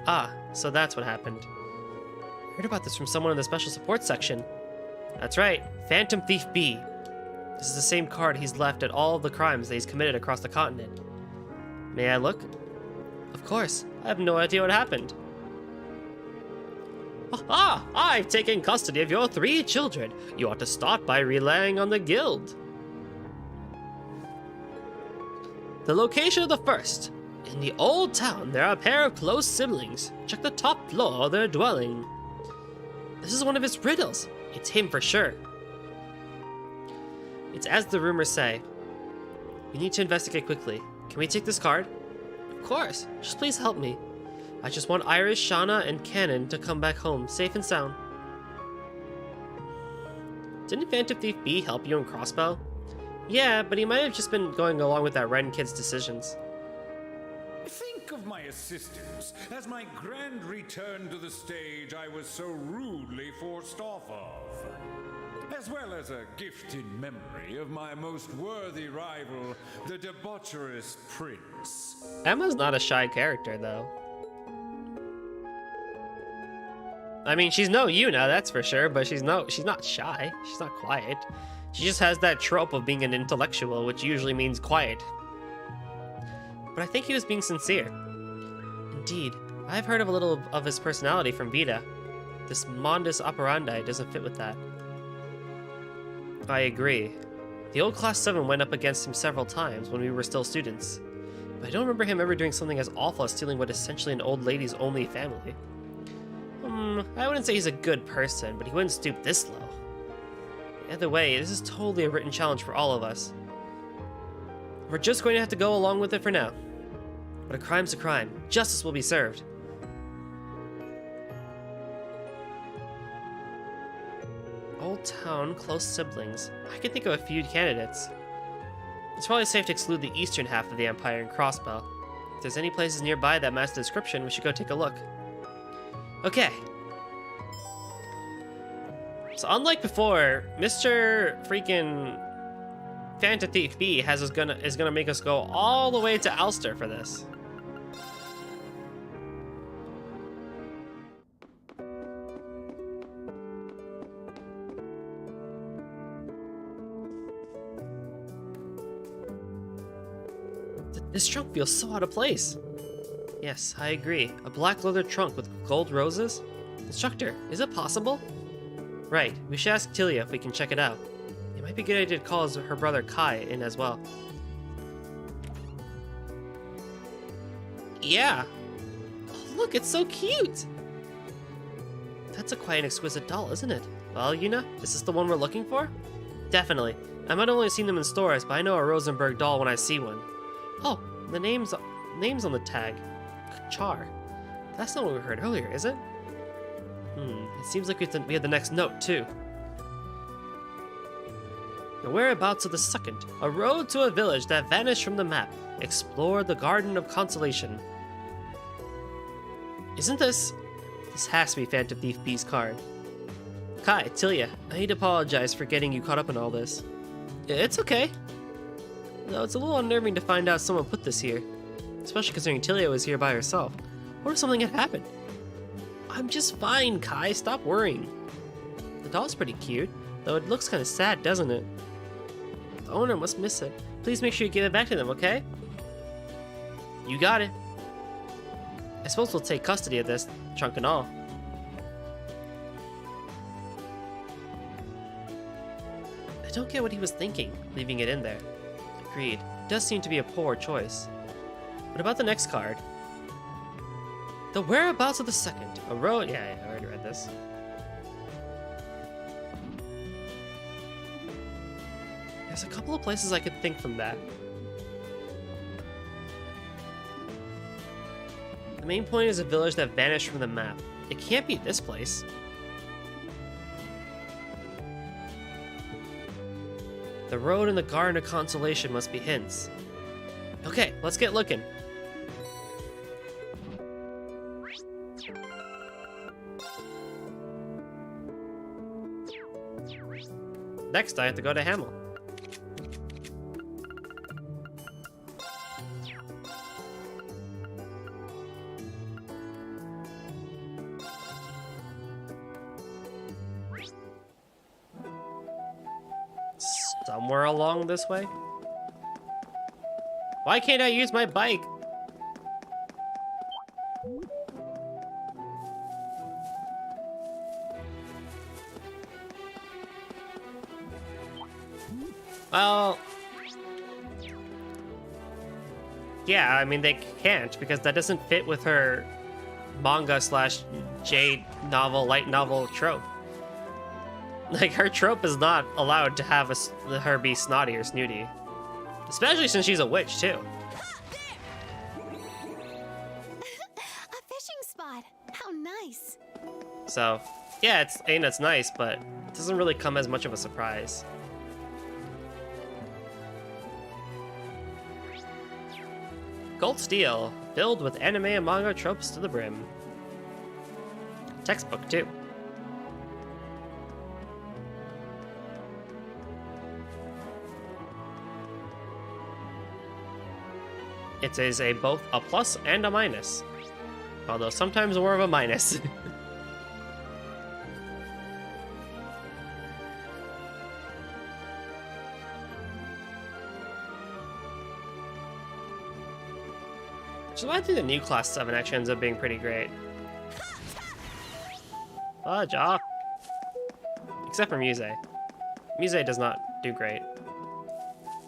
Ah, so that's what happened. I heard about this from someone in the special support section. That's right, Phantom Thief B. This is the same card he's left at all of the crimes that he's committed across the continent. May I look? Of course, I have no idea what happened. Ah, I've taken custody of your 3 children. You ought to start by relying on the guild. The location of the first. In the old town, there are a pair of close siblings. Check the top floor of their dwelling. This is one of his riddles. It's him for sure. It's as the rumors say. We need to investigate quickly. Can we take this card? Of course. Just please help me. I just want Iris, Shauna, and Cannon to come back home, safe and sound. Didn't Phantom Thief B help you in Crossbell? Yeah, but he might have just been going along with that Ren kid's decisions. Think of my assistance as my grand return to the stage I was so rudely forced off of, as well as a gift in memory of my most worthy rival, the debaucherous Prince. Emma's not a shy character, though. I mean, she's no Yuna, that's for sure, but she's not shy. She's not quiet. She just has that trope of being an intellectual, which usually means quiet. But I think he was being sincere. Indeed, I've heard of a little of his personality from Vita. This modus operandi doesn't fit with that. I agree. The old Class 7 went up against him several times when we were still students. But I don't remember him ever doing something as awful as stealing what is essentially an old lady's only family. I wouldn't say he's a good person, but he wouldn't stoop this low. Either way, this is totally a written challenge for all of us. We're just going to have to go along with it for now. But a crime's a crime. Justice will be served. Old town, close siblings. I can think of a few candidates. It's probably safe to exclude the eastern half of the Empire and Crossbell. If there's any places nearby that match the description, we should go take a look. Okay. So unlike before, Mr. freaking Phantom Thief B is gonna make us go all the way to Ulster for this. This trunk feels so out of place. Yes, I agree. A black leather trunk with gold roses? Instructor, is it possible? Right, we should ask Tilia if we can check it out. It might be a good idea to call her brother Kai in as well. Yeah. Oh, look, it's so cute! That's quite an exquisite doll, isn't it? Well, Yuna, is this the one we're looking for? Definitely. I might have only seen them in stores, but I know a Rosenberg doll when I see one. Oh, the name's on the tag. Char. That's not what we heard earlier, is it? It seems like we have the next note, too. The whereabouts of the second. A road to a village that vanished from the map. Explore the Garden of Consolation. Isn't this... This has to be Phantom Thief B's card. Kai, Tilia, I need to apologize for getting you caught up in all this. It's okay. Though it's a little unnerving to find out someone put this here. Especially considering Tilia was here by herself. What if something had happened? I'm just fine, Kai. Stop worrying. The doll's pretty cute, though it looks kind of sad, doesn't it? The owner must miss it. Please make sure you give it back to them, okay? You got it. I suppose we'll take custody of this, trunk and all. I don't get what he was thinking, leaving it in there. Agreed. It does seem to be a poor choice. What about the next card? The whereabouts of the second. A road. Yeah, I already read this. There's a couple of places I could think from that. The main point is a village that vanished from the map. It can't be this place. The road and the Garden of Consolation must be hints. Okay, let's get looking. Next, I have to go to Hamel. Somewhere along this way? Why can't I use my bike? Well... yeah, I mean, they can't, because that doesn't fit with her manga/J novel, light novel trope. Like, her trope is not allowed to have her be snotty or snooty. Especially since she's a witch, too. A fishing spot. How nice. So, yeah, it's nice, but it doesn't really come as much of a surprise. Gold Steel, filled with anime and manga tropes to the brim. Textbook, too. It is both a plus and a minus. Although sometimes more of a minus. Which is why I think the new Class 7 actually ends up being pretty great. Fudge off. Except for Muse. Muse does not do great.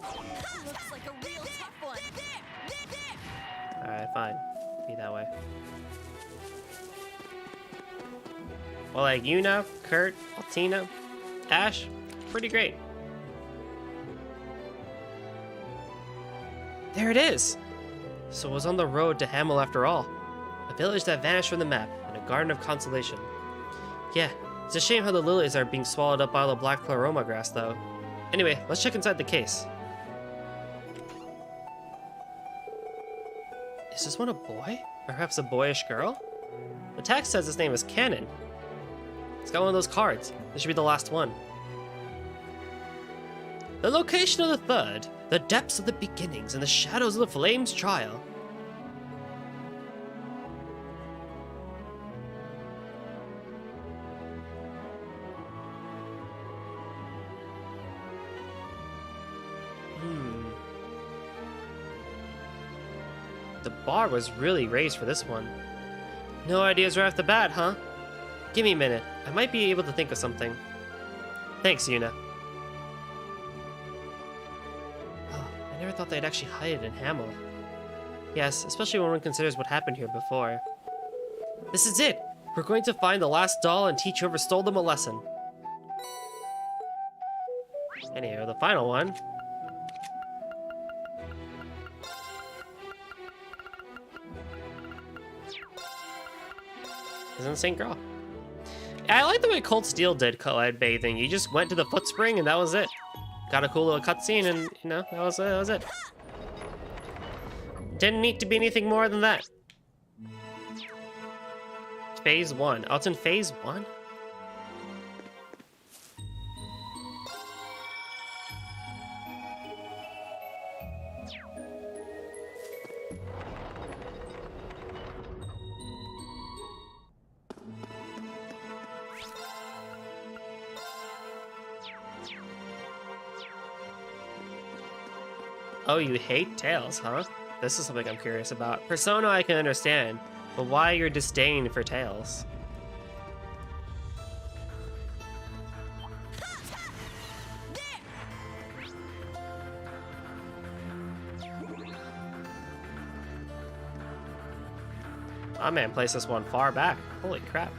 Looks like a real tough one. Alright, fine. Be that way. Well, like Yuna, Kurt, Altina, Ash, pretty great. There it is! So it was on the road to Hamel after all. A village that vanished from the map, and a garden of consolation. Yeah, it's a shame how the lilies are being swallowed up by all the black pleroma grass, though. Anyway, let's check inside the case. Is this one a boy? Or perhaps a boyish girl? The text says his name is Cannon. It's got one of those cards. This should be the last one. The location of the third, the depths of the beginnings, and the shadows of the flames trial. The bar was really raised for this one. No ideas right off the bat, huh? Give me a minute. I might be able to think of something. Thanks, Yuna. Oh, I never thought they'd actually hide it in Hamel. Yes, especially when one considers what happened here before. This is it! We're going to find the last doll and teach whoever stole them a lesson. Anyhow, the final one. Is an St. Girl. I like the way Cold Steel did Collide Bathing. You just went to the foot spring and that was it. Got a cool little cutscene and, you know, that was it. Didn't need to be anything more than that. Phase 1. Oh, it's in Phase 1? Oh, you hate Tails, huh? This is something I'm curious about. Persona I can understand, but why your disdain for Tails? Oh man, placed this one far back. Holy crap.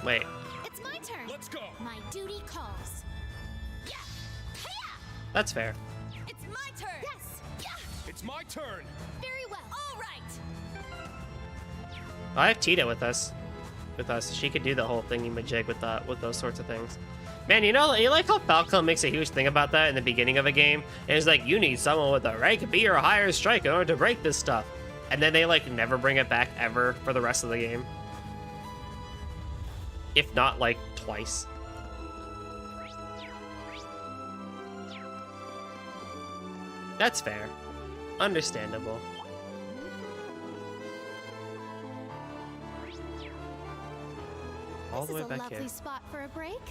Wait. It's my turn. Let's go. My duty calls. Yeah. Hiya! That's fair. It's my turn. Yes. Yeah. It's my turn. Very well. All right. I have Tita with us. She could do the whole thingy-majig with those sorts of things. Man, you know, you like how Falcon makes a huge thing about that in the beginning of a game? And it's like, you need someone with a rank B or higher strike in order to break this stuff. And then they, like, never bring it back ever for the rest of the game. If not, like, twice. That's fair. Understandable. All the way back here. This is a lovely spot for a break.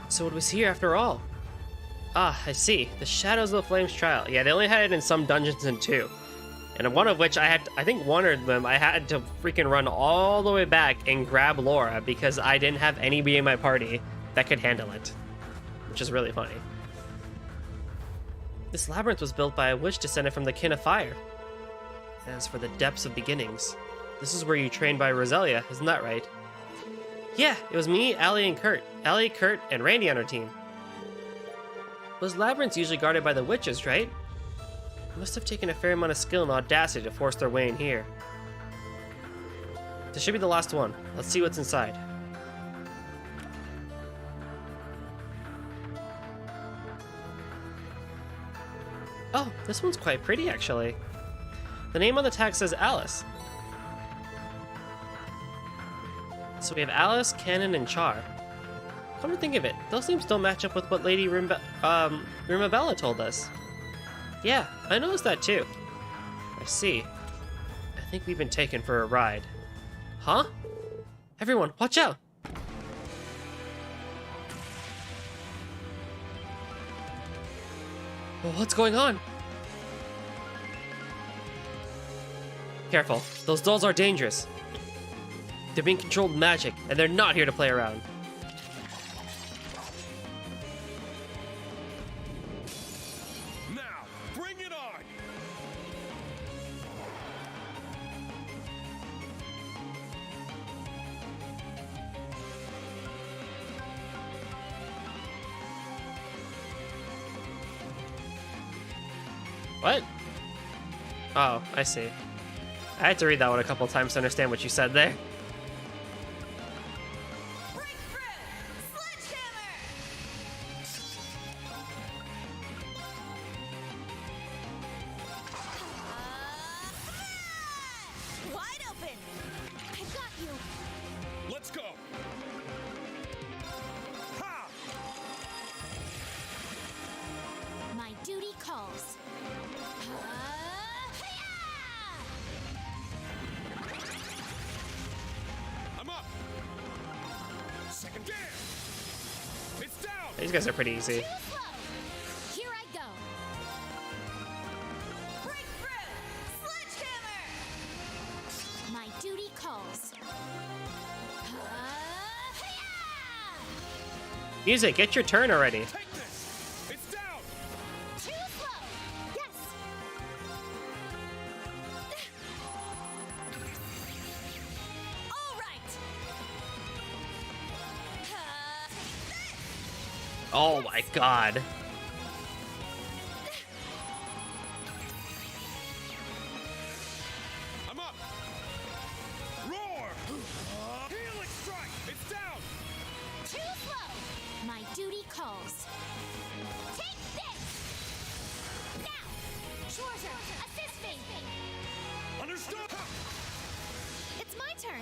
So it was here after all. Ah, I see. The Shadows of the Flames trial. Yeah, they only had it in some dungeons in 2. And one of which I think one of them, I had to freaking run all the way back and grab Laura because I didn't have anybody in my party that could handle it. Which is really funny. This labyrinth was built by a witch descended from the kin of fire. As for the depths of beginnings, this is where you trained by Roselia, isn't that right? Yeah, it was me, Allie, and Kurt. Allie, Kurt, and Randy on our team. Those labyrinths usually guarded by the witches, right? Must have taken a fair amount of skill and audacity to force their way in here. This should be the last one. Let's see what's inside. Oh, this one's quite pretty, actually. The name on the tag says Alice. So we have Alice, Cannon, and Char. Come to think of it, those names don't match up with what Lady Rimabella told us. Yeah, I noticed that too. I see. I think we've been taken for a ride. Huh? Everyone, watch out! Well, what's going on? Careful, those dolls are dangerous. They're being controlled with magic, and they're not here to play around. Now, bring it on! What? Oh, I see. I had to read that one a couple times to understand what you said there. Wide open! I got you! Let's go. Ha! My duty calls. I'm up. Second dance. It's down. These guys are pretty easy. Too slow. Here I go. Breakthrough! Sledgehammer! My duty calls. Music, get your turn already. Take this. It's down. Too slow. Yes. All right. Oh my god. I'm up. Roar. Healing strike. It's down. Too slow. My duty calls. Take this. Now. Schwarzer, assist me. Understood. It's my turn.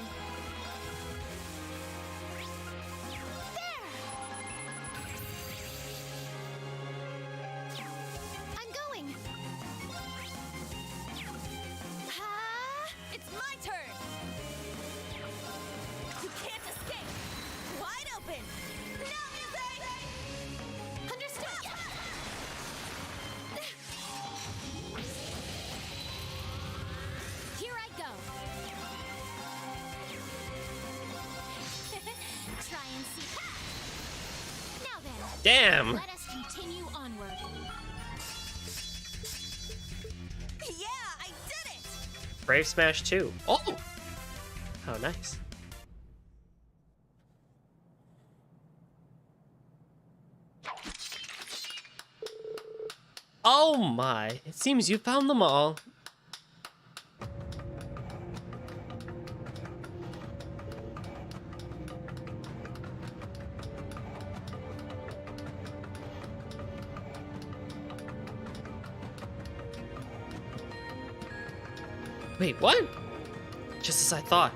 There. I'm going. It's my turn. You can't escape. Wide open. No music. Understood. Here I go. Try and see. Now then. Damn. Let us continue onward. Yeah, I did it! Brave Smash 2. Oh! How nice. Oh my. It seems you found them all. Wait, what? Just as I thought.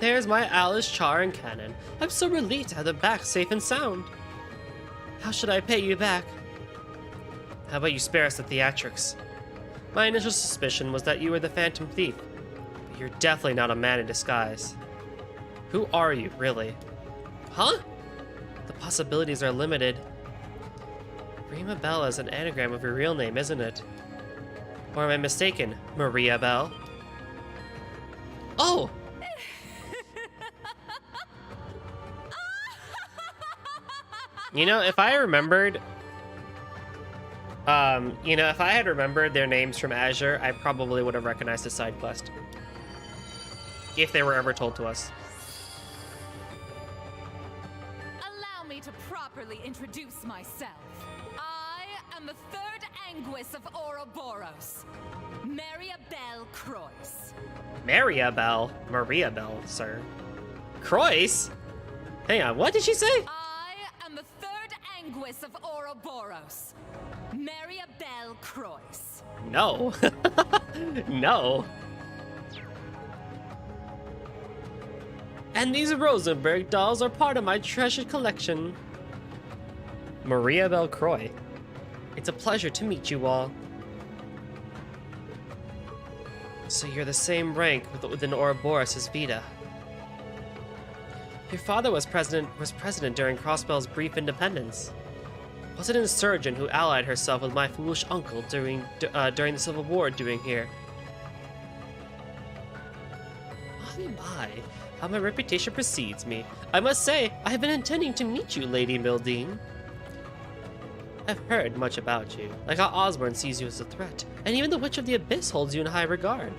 There's my Alice, Char, and Cannon. I'm so relieved to have them back safe and sound. How should I pay you back? How about you spare us the theatrics? My initial suspicion was that you were the Phantom Thief, but you're definitely not a man in disguise. Who are you, really? Huh? The possibilities are limited. Rima Bell is an anagram of your real name, isn't it? Or am I mistaken, Maria Bell? Oh! You know, if I remembered... if I had remembered their names from Azure, I probably would have recognized the side quest. If they were ever told to us. Allow me to properly introduce myself. I am the third Anguis of Ouroboros, Maria Bell Croix. Maria Bell, sir. Croix? Hang on, what did she say? I am the third Anguis of Ouroboros, Maria Bell Croix. No. No. And these Rosenberg dolls are part of my treasured collection. Maria Bell Croix. It's a pleasure to meet you all. So you're the same rank within Ouroboros as Vita. Your father was president during Crossbell's brief independence. Was an insurgent who allied herself with my foolish uncle during the Civil War doing here. Oh my, how my reputation precedes me. I must say, I have been intending to meet you, Lady Mildine. I've heard much about you, like how Osborne sees you as a threat, and even the Witch of the Abyss holds you in high regard.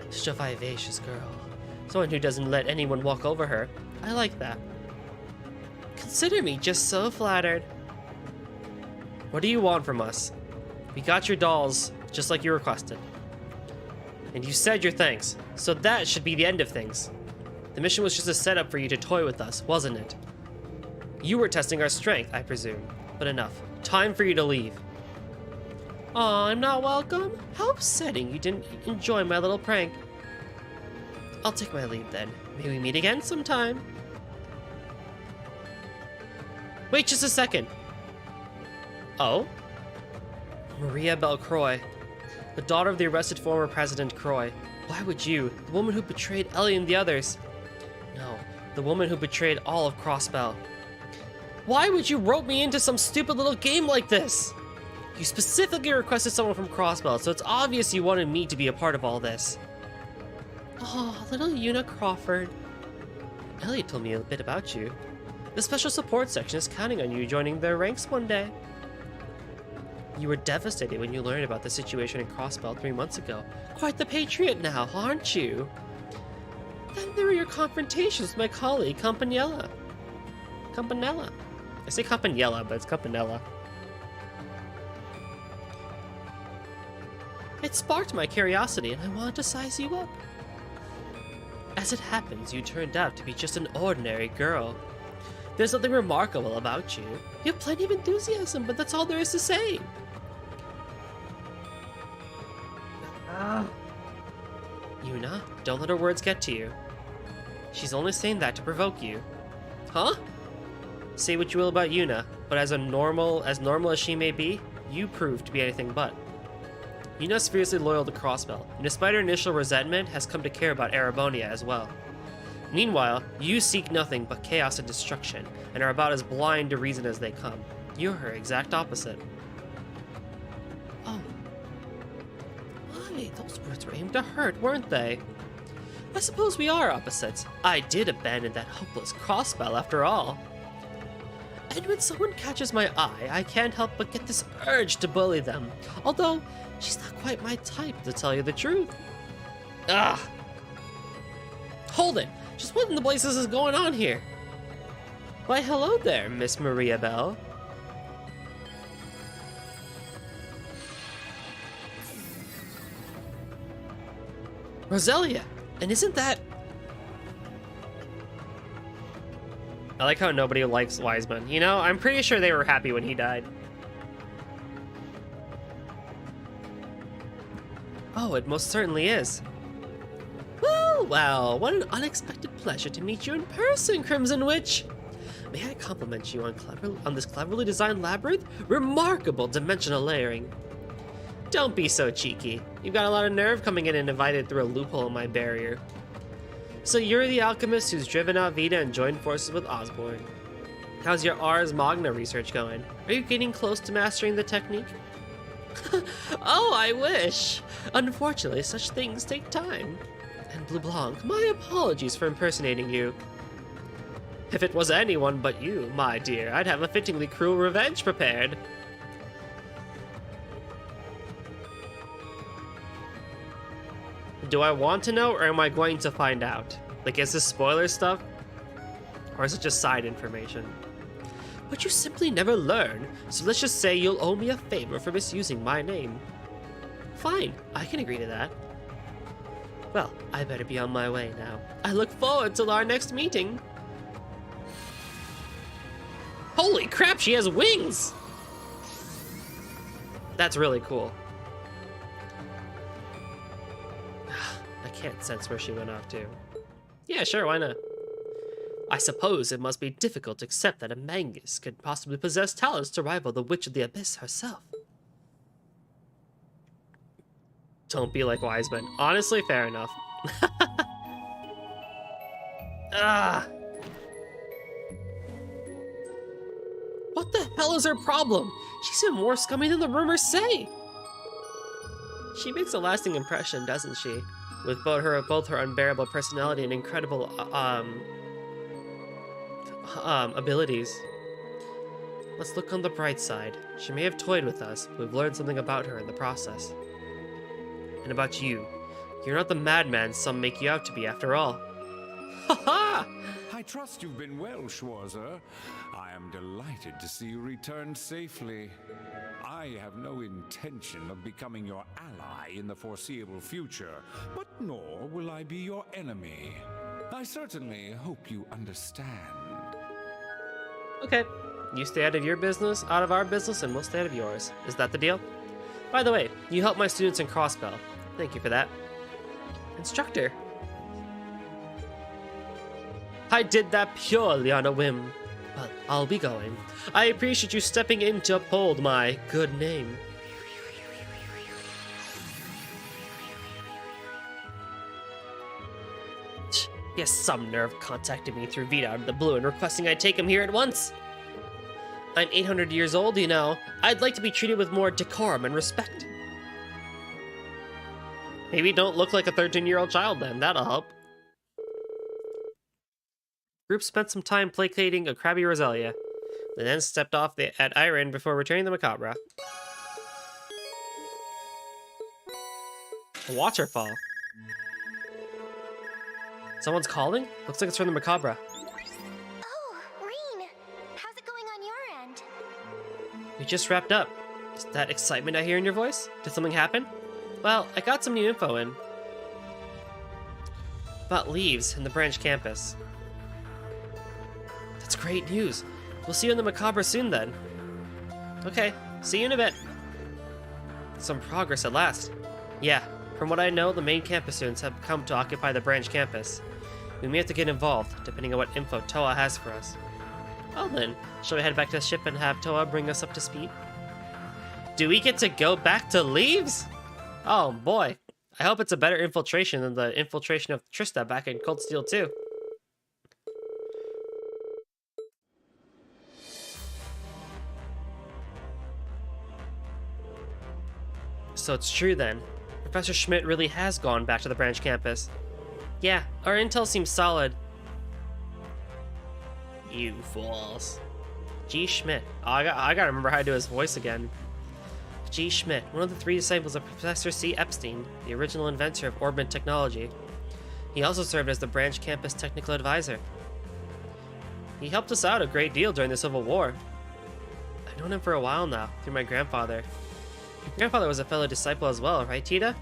Such a vivacious girl. Someone who doesn't let anyone walk over her. I like that. Consider me just so flattered. What do you want from us? We got your dolls, just like you requested. And you said your thanks, so that should be the end of things. The mission was just a setup for you to toy with us, wasn't it? You were testing our strength, I presume. But enough. Time for you to leave. Aw, I'm not welcome? How upsetting you didn't enjoy my little prank. I'll take my leave then. May we meet again sometime. Wait just a second. Oh? Maria Belle Croix. The daughter of the arrested former President Croix. Why would you, the woman who betrayed Ellie and the others? No, the woman who betrayed all of Crossbell. Why would you rope me into some stupid little game like this? You specifically requested someone from Crossbell, so it's obvious you wanted me to be a part of all this. Oh, little Una Crawford. Elliot told me a bit about you. The special support section is counting on you joining their ranks one day. You were devastated when you learned about the situation in Crossbell 3 months ago. Quite the patriot now, aren't you? Then there were your confrontations with my colleague, Campanella. Campanella. I say Campanella, but it's Campanella. It sparked my curiosity, and I wanted to size you up. As it happens, you turned out to be just an ordinary girl. There's nothing remarkable about you. You have plenty of enthusiasm, but that's all there is to say. Una, don't let her words get to you. She's only saying that to provoke you. Huh? Say what you will about Una, but as normal as she may be, you prove to be anything but. Una's fiercely loyal to Crossbell, and despite her initial resentment, has come to care about Erebonia as well. Meanwhile, you seek nothing but chaos and destruction, and are about as blind to reason as they come. You're her exact opposite. Oh. Why, those words were aimed to hurt, weren't they? I suppose we are opposites. I did abandon that hopeless Crossbell after all. And when someone catches my eye, I can't help but get this urge to bully them. Although, she's not quite my type, to tell you the truth. Ugh. Hold it! Just what in the blazes is going on here? Why, hello there, Miss Maria Belle. Roselia! And isn't that... I like how nobody likes Wiseman. You know, I'm pretty sure they were happy when he died. Oh, it most certainly is. Well, what an unexpected pleasure to meet you in person, Crimson Witch! May I compliment you on this cleverly designed labyrinth? Remarkable dimensional layering. Don't be so cheeky. You've got a lot of nerve coming in and invited through a loophole in my barrier. So you're the alchemist who's driven out Vita and joined forces with Osborne. How's your Ars Magna research going? Are you getting close to mastering the technique? Oh, I wish! Unfortunately, such things take time. And Blue Blanc, my apologies for impersonating you. If it was anyone but you, my dear, I'd have a fittingly cruel revenge prepared. Do I want to know, or am I going to find out? Like, is this spoiler stuff? Or is it just side information? But you simply never learn, so let's just say you'll owe me a favor for misusing my name. Fine, I can agree to that. Well, I better be on my way now. I look forward to our next meeting. Holy crap, she has wings! That's really cool. I can't sense where she went off to. Yeah, sure, why not? I suppose it must be difficult to accept that a Mangus could possibly possess talents to rival the Witch of the Abyss herself. Don't be like Wiseman. Honestly, fair enough. Ah. What the hell is her problem? She's even more scummy than the rumors say. She makes a lasting impression, doesn't she? With both her unbearable personality and incredible abilities. let's look on the bright side. She may have toyed with us, but we've learned something about her in the process. And about you. You're not the madman some make you out to be, after all. Ha ha! I trust you've been well, Schwarzer. I am delighted to see you return safely. I have no intention of becoming your ally in the foreseeable future, but nor will I be your enemy. I certainly hope you understand. Okay. You stay out of your business, out of our business, and we'll stay out of yours. Is that the deal? By the way, you helped my students in Crossbell. Thank you for that. Instructor. I did that purely on a whim. Well, I'll be going. I appreciate you stepping in to uphold my good name. He has some nerve contacting me through Vita out of the blue and requesting I take him here at once. I'm 800 years old, you know. I'd like to be treated with more decorum and respect. Maybe don't look like a 13-year-old child then. That'll help. Group spent some time placating a crabby Roselia, and then stepped off at Iron before returning the Macabre. A waterfall. Someone's calling? Looks like it's from the Macabre. Oh, Reen! How's it going on your end? We just wrapped up. Is that excitement I hear in your voice? Did something happen? Well, I got some new info in. About leaves in the branch campus. That's great news. We'll see you in the Macabre soon then. Okay, see you in a bit. Some progress at last. Yeah, from what I know, the main campus students have come to occupy the branch campus. We may have to get involved, depending on what info Toa has for us. Well then, shall we head back to the ship and have Toa bring us up to speed? Do we get to go back to Leaves? Oh boy, I hope it's a better infiltration than the infiltration of Trista back in Cold Steel 2. So it's true then. Professor Schmidt really has gone back to the branch campus. Yeah, our intel seems solid. You fools. G. Schmidt. Oh, I gotta remember how to do his voice again. G. Schmidt, one of the 3 disciples of Professor C. Epstein, the original inventor of Orbit technology. He also served as the branch campus technical advisor. He helped us out a great deal during the Civil War. I've known him for a while now, through my grandfather. Your grandfather was a fellow disciple as well, right, Tita?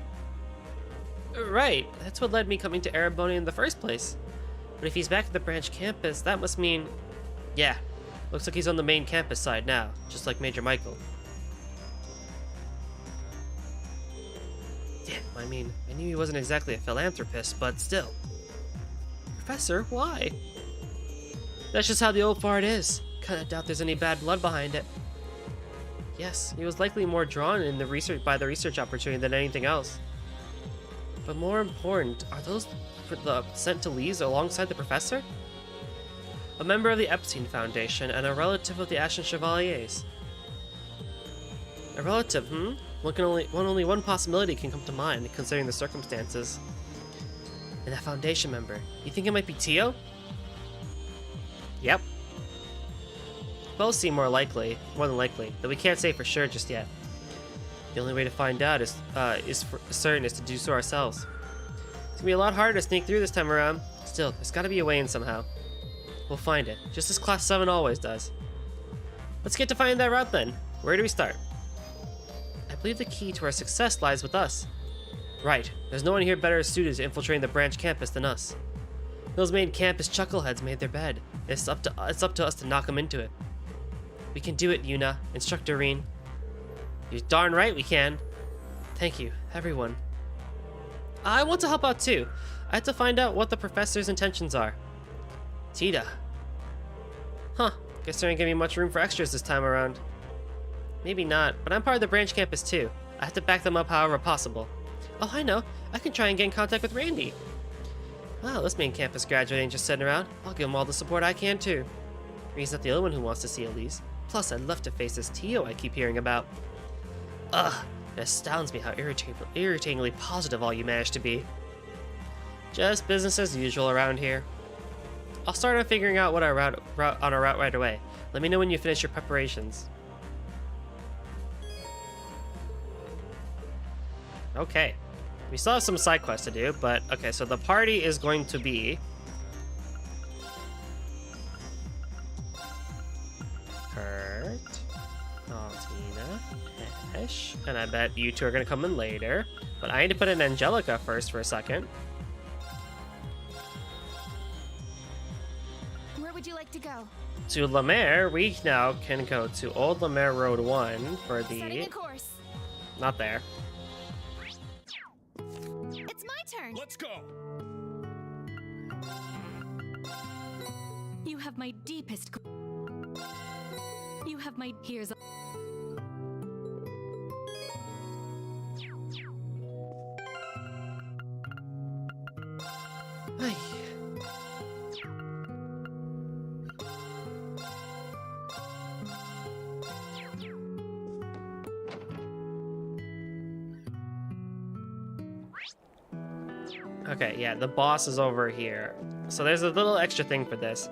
Right, that's what led me coming to Erebonia in the first place. But if he's back at the branch campus, that must mean... Yeah, looks like he's on the main campus side now, just like Major Michael. Damn, I mean, I knew he wasn't exactly a philanthropist, but still. Professor, why? That's just how the old fart is. Kinda doubt there's any bad blood behind it. Yes, he was likely more drawn in by the research opportunity than anything else. But more important, are those sent to Leeds alongside the professor? A member of the Epstein Foundation and a relative of the Ashen Chevaliers. A relative, hmm? Only one possibility can come to mind, considering the circumstances. And that Foundation member, you think it might be Tio? Yep. Both seem more than likely, though we can't say for sure just yet. The only way to find out is to do so ourselves. It's gonna be a lot harder to sneak through this time around. Still, there's gotta be a way in somehow. We'll find it, just as Class 7 always does. Let's get to finding that route then. Where do we start? I believe the key to our success lies with us. Right, there's no one here better suited to infiltrating the branch campus than us. Those main campus chuckleheads made their bed. It's up to us to knock them into it. We can do it, Yuna, Instructor Reen. You're darn right we can. Thank you, everyone. I want to help out too. I have to find out what the professor's intentions are. Tita. Huh, guess there ain't gonna be much room for extras this time around. Maybe not, but I'm part of the branch campus too. I have to back them up however possible. Oh, I know. I can try and get in contact with Randy. Wow, this main campus graduate ain't just sitting around. I'll give him all the support I can too. He's not the only one who wants to see Elise. Plus, I'd love to face this Tio I keep hearing about. Ugh, it astounds me how irritatingly positive all you manage to be. Just business as usual around here. I'll start on figuring out what our route right away. Let me know when you finish your preparations. Okay. We still have some side quests to do, but okay, so the party is going to be Kurt, Altina, Ash, and I bet you two are gonna come in later. But I need to put in Angelica first for a second. Where would you like to go? To Lemaire, we now can go to Old Lemaire Road 1 for Setting the... a course. Not there. It's my turn. Let's go! You have my deepest. You have my. Here's. Ay. Okay, yeah, the boss is over here. So there's a little extra thing for this.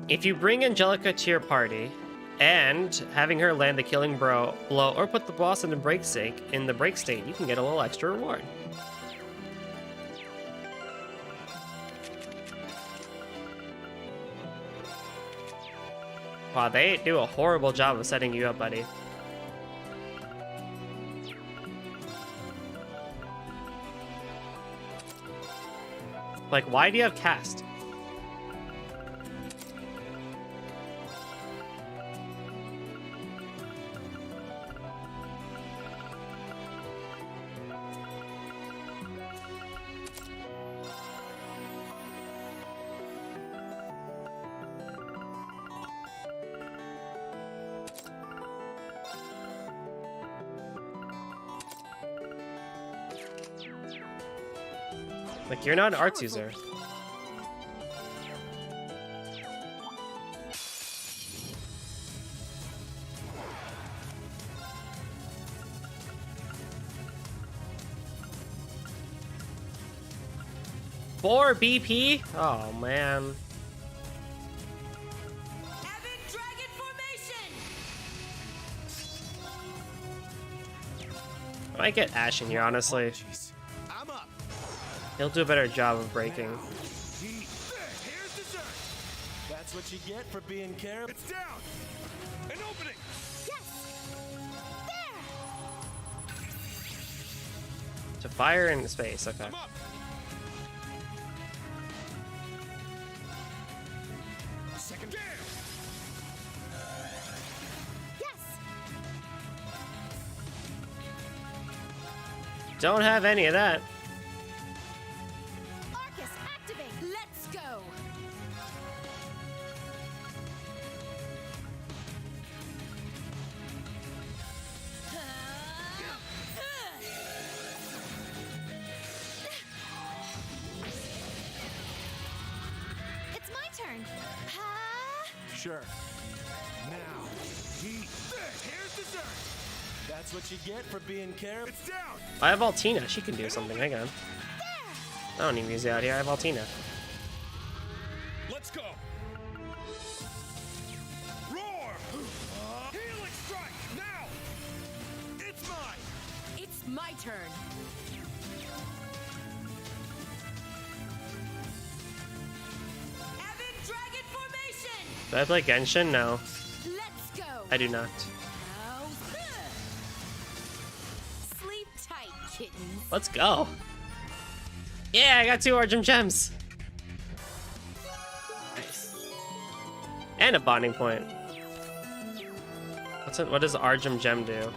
If you bring Angelica to your party, and having her land the killing blow, or put the boss in the break state, you can get a little extra reward. Wow, they do a horrible job of setting you up, buddy. Like, why do you have cast? Like, you're not an arts user. Four BP? Oh, man. I might get Ash in here, honestly. I'm up. He'll do a better job of breaking. Here's dessert. That's what you get for being careless. It's down. An opening. Yes. There. To fire in space, okay. I'm up. Second down. Yes. Don't have any of that. Arcus, activate. Let's go. It's my turn. Ha! Sure. Now, heat. Here's dessert. That's what you get for being careless. It's down. I have Altina. She can do something. Hang on. I don't need music out here. I have Altina. Let's go. Roar. Healing strike. Now. It's mine. It's my turn. Evan Dragon Formation. Do I play Genshin? No, Let's go. I do not. Now, sleep tight, kittens. Let's go. Yeah, I got 2 Argent Gems. Nice. And a bonding point. What does Argent Gem do?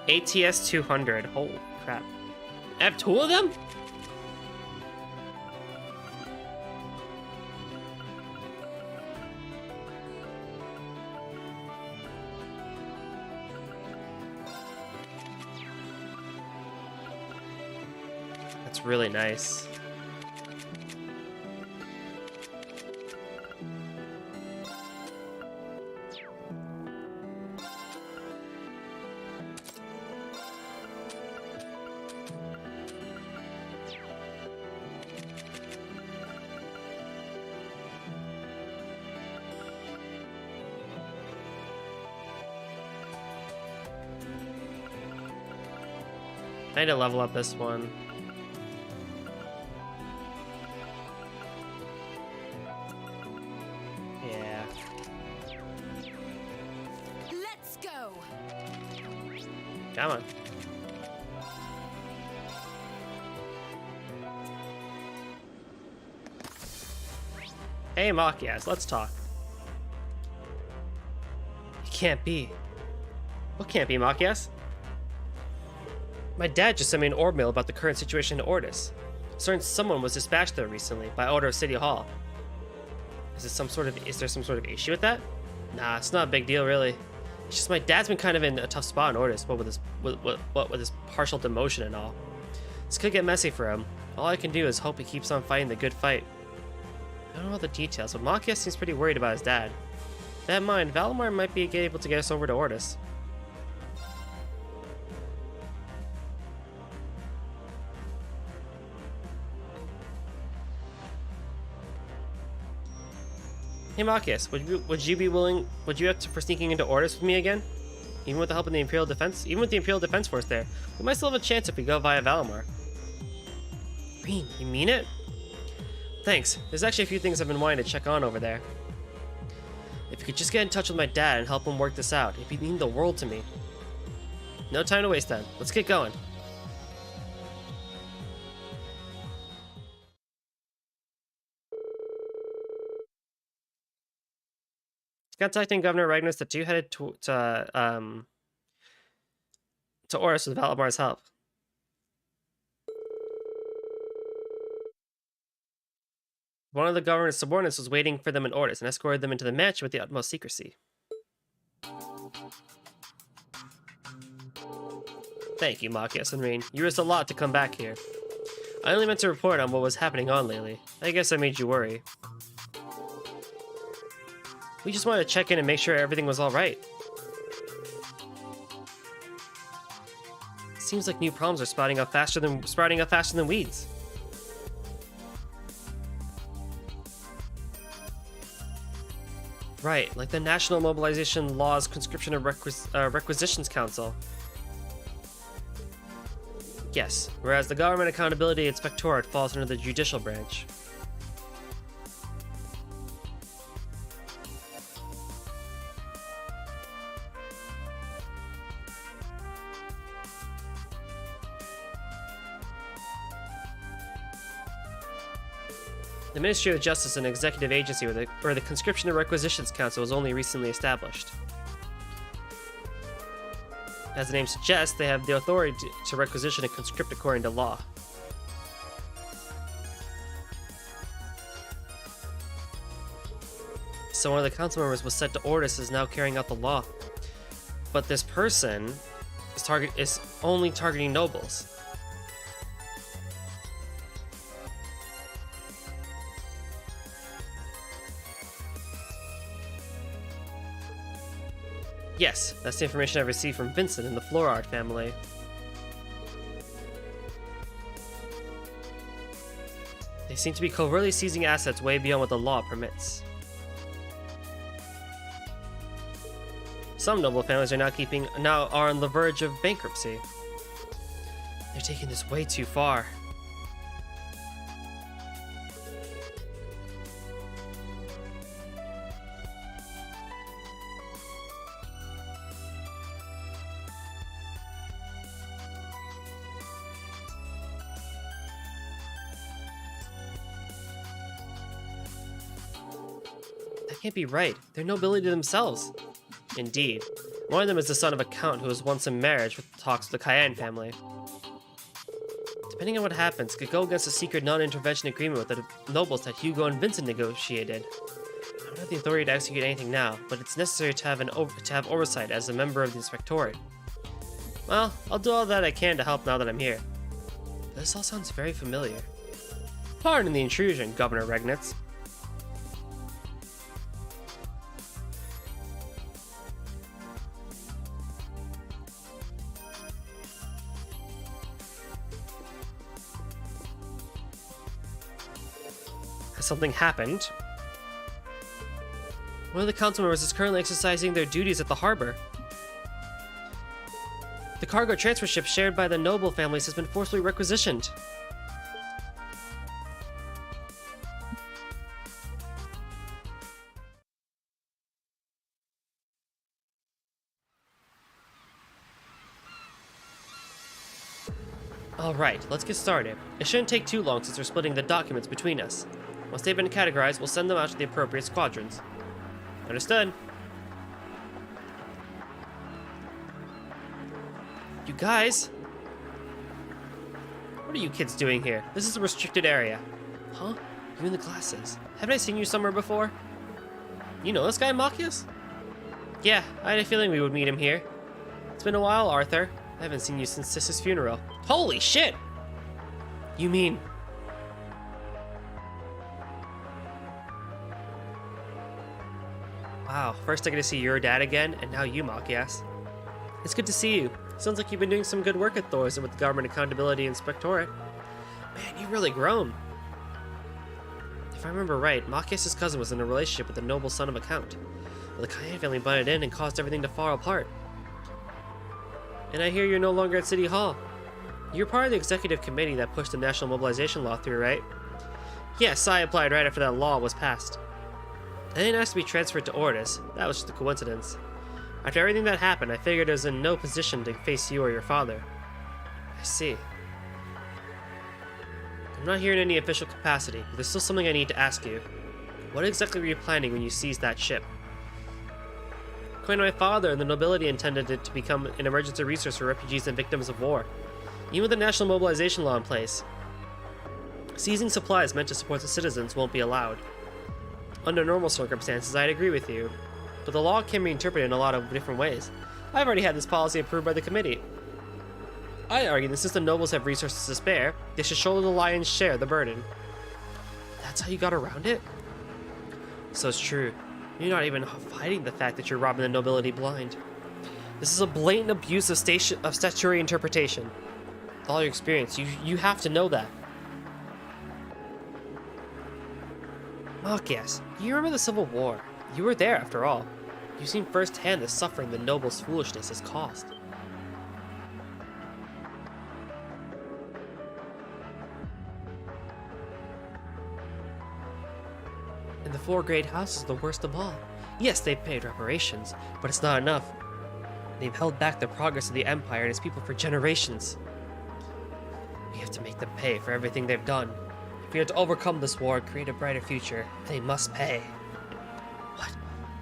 ATS 200. Holy crap. I have 2 of them? That's really nice. I need to level up this one. Yeah. Let's go. Come on. Hey, Machias, let's talk. It can't be. What can't be, Machias? My dad just sent me an orb mail about the current situation in Ordis. Certain someone was dispatched there recently by order of City Hall. Is there some sort of issue with that? Nah, it's not a big deal really. It's just my dad's been kind of in a tough spot in Ordis, what with his partial demotion and all. This could get messy for him. All I can do is hope he keeps on fighting the good fight. I don't know all the details, but Machias seems pretty worried about his dad. With that in mind, Valimar might be able to get us over to Ordis. Hey Machias, would you be up for sneaking into Ordis with me again? Even with the help of the Imperial Defense? Even with the Imperial Defense Force there, we might still have a chance if we go via Valimar. Green, you mean it? Thanks. There's actually a few things I've been wanting to check on over there. If you could just get in touch with my dad and help him work this out, it'd mean the world to me. No time to waste then. Let's get going. Contacting Governor Reagan, the two headed to Ordis with Valimar's help. One of the governor's subordinates was waiting for them in Ordis and escorted them into the mansion with the utmost secrecy. Thank you, Machias and Rean. You risked a lot to come back here. I only meant to report on what was happening on lately. I guess I made you worry. We just wanted to check in and make sure everything was alright. Seems like new problems are sprouting up faster than weeds. Right, like the National Mobilization Laws Conscription and Requisitions Council. Yes, whereas the Government Accountability Inspectorate falls under the Judicial Branch. The Ministry of Justice is an executive agency where the Conscription and Requisitions Council was only recently established. As the name suggests, they have the authority to requisition and conscript according to law. So one of the council members was sent to Ordis is now carrying out the law. But this person is only targeting nobles. Yes, that's the information I received from Vincent and the Florard family. They seem to be covertly seizing assets way beyond what the law permits. Some noble families are now on the verge of bankruptcy. They're taking this way too far. That can't be right. They're nobility themselves. Indeed. One of them is the son of a count who was once in marriage with talks with the Cayenne family. Depending on what happens, it could go against a secret non-intervention agreement with the nobles that Hugo and Vincent negotiated. I don't have the authority to execute anything now, but it's necessary to have oversight as a member of the Inspectorate. Well, I'll do all that I can to help now that I'm here. But this all sounds very familiar. Pardon the intrusion, Governor Regnitz. Something happened. One of the council members is currently exercising their duties at the harbor. The cargo transfer ship shared by the noble families has been forcibly requisitioned. Alright, let's get started. It shouldn't take too long since we're splitting the documents between us. Once they've been categorized, we'll send them out to the appropriate squadrons. Understood? You guys? What are you kids doing here? This is a restricted area. Huh? You in the glasses. Haven't I seen you somewhere before? You know this guy, Machias? Yeah, I had a feeling we would meet him here. It's been a while, Arthur. I haven't seen you since Sis's funeral. Holy shit! You mean... Wow, first I get to see your dad again, and now you, Machias. It's good to see you. Sounds like you've been doing some good work at Thor's and with the Government Accountability Inspectorate. Man, you've really grown. If I remember right, Machias' cousin was in a relationship with the noble son of a count. Well, the Cayenne family butted in and caused everything to fall apart. And I hear you're no longer at City Hall. You're part of the executive committee that pushed the national mobilization law through, right? Yes, I applied right after that law was passed. I didn't ask to be transferred to Ordis. That was just a coincidence. After everything that happened, I figured I was in no position to face you or your father. I see. I'm not here in any official capacity, but there's still something I need to ask you. What exactly were you planning when you seized that ship? According to my father, the nobility intended it to become an emergency resource for refugees and victims of war. Even with the national mobilization law in place, seizing supplies meant to support the citizens won't be allowed. Under normal circumstances, I'd agree with you, but the law can be interpreted in a lot of different ways. I've already had this policy approved by the committee. I argue that since the nobles have resources to spare, they should shoulder the lion's share of the burden. That's how you got around it? So it's true. You're not even hiding the fact that you're robbing the nobility blind. This is a blatant abuse of statutory interpretation. With all your experience, you have to know that. Machias, you remember the Civil War. You were there after all. You've seen firsthand the suffering the nobles' foolishness has caused. And the 4 great houses are the worst of all. Yes, they've paid reparations, but it's not enough. They've held back the progress of the Empire and its people for generations. We have to make them pay for everything they've done. If we are to overcome this war and create a brighter future, they must pay. What?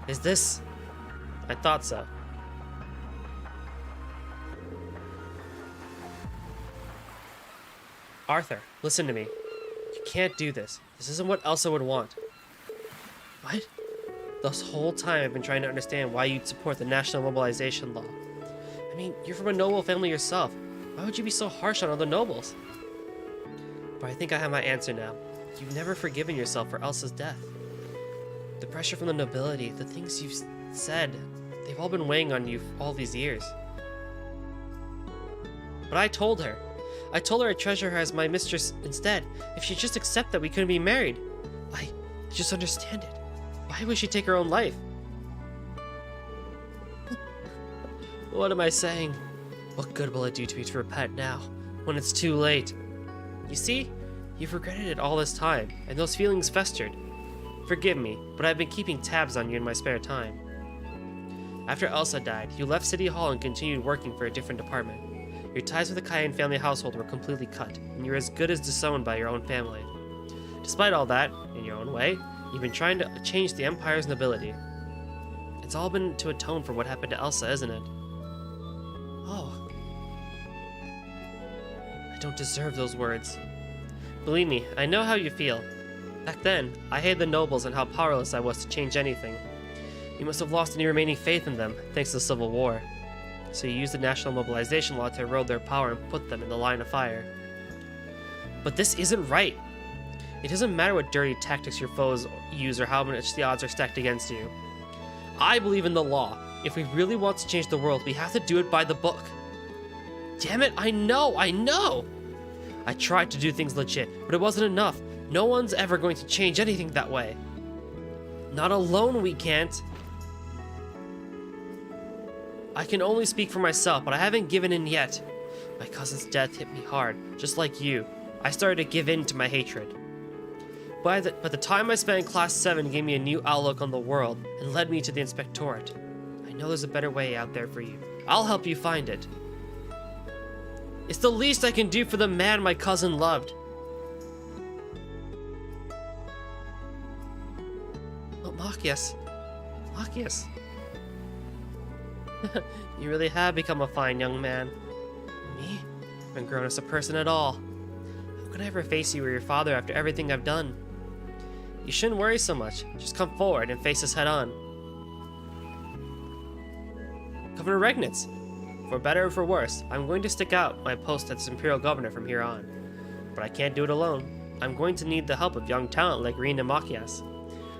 Is this? I thought so. Arthur, listen to me. You can't do this. This isn't what Elsa would want. What? This whole time I've been trying to understand why you'd support the national mobilization law. I mean, you're from a noble family yourself. Why would you be so harsh on other nobles? But I think I have my answer now. You've never forgiven yourself for Elsa's death. The pressure from the nobility, the things you've said, they've all been weighing on you all these years. But I told her I treasure her as my mistress instead. If she'd just accept that we couldn't be married. I just understand it. Why would she take her own life? What am I saying? What good will it do to me to repent now, when it's too late? You see, you've regretted it all this time, and those feelings festered. Forgive me, but I've been keeping tabs on you in my spare time. After Elsa died, you left City Hall and continued working for a different department. Your ties with the Cayenne family household were completely cut, and you're as good as disowned by your own family. Despite all that, in your own way, you've been trying to change the Empire's nobility. It's all been to atone for what happened to Elsa, isn't it? Oh. I don't deserve those words. Believe me, I know how you feel. Back then, I hated the nobles and how powerless I was to change anything. You must have lost any remaining faith in them, thanks to the Civil War. So you used the national mobilization law to erode their power and put them in the line of fire. But this isn't right. It doesn't matter what dirty tactics your foes use or how much the odds are stacked against you. I believe in the law. If we really want to change the world, we have to do it by the book. Damn it, I know! I tried to do things legit, but it wasn't enough. No one's ever going to change anything that way. Not alone we can't. I can only speak for myself, but I haven't given in yet. My cousin's death hit me hard, just like you. I started to give in to my hatred. But the time I spent in Class 7 gave me a new outlook on the world and led me to the Inspectorate. I know there's a better way out there for you. I'll help you find it. It's the least I can do for the man my cousin loved. Oh, Machias. Machias. You really have become a fine young man. Me? I haven't grown as a person at all. How could I ever face you or your father after everything I've done? You shouldn't worry so much. Just come forward and face us head on. Governor Regnitz, for better or for worse, I'm going to stick out my post as Imperial Governor from here on. But I can't do it alone. I'm going to need the help of young talent like Reagan and Machias.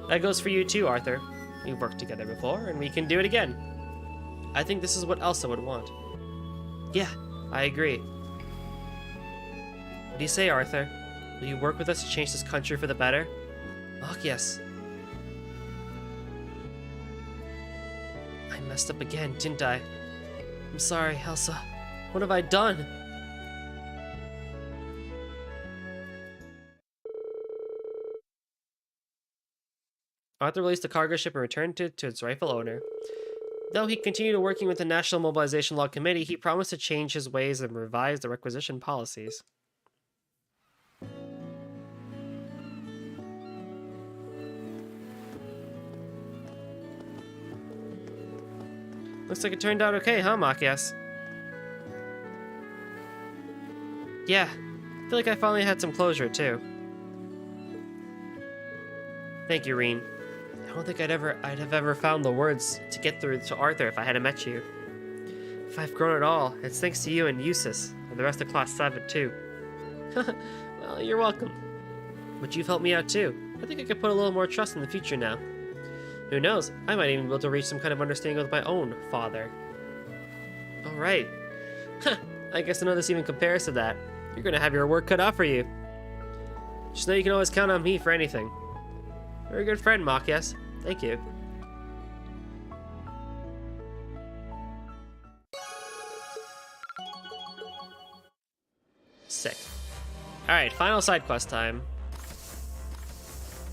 That goes for you too, Arthur. We've worked together before, and we can do it again. I think this is what Elsa would want. Yeah, I agree. What do you say, Arthur? Will you work with us to change this country for the better? Machias. I messed up again, didn't I? I'm sorry, Elsa. What have I done? Arthur released the cargo ship and returned it to its rightful owner. Though he continued working with the National Mobilization Law Committee, he promised to change his ways and revise the requisition policies. Looks like it turned out okay, huh, Machias? Yeah, I feel like I finally had some closure, too. Thank you, Reen. I don't think I'd have ever found the words to get through to Arthur if I hadn't met you. If I've grown at all, it's thanks to you and Eustace, and the rest of Class 7, too. Well, you're welcome. But you've helped me out, too. I think I could put a little more trust in the future now. Who knows, I might even be able to reach some kind of understanding with my own father. Alright. I guess none of this even compares to that. You're gonna have your work cut out for you. Just know you can always count on me for anything. You're a good friend, Machias. Thank you. Sick. Alright, final side quest time.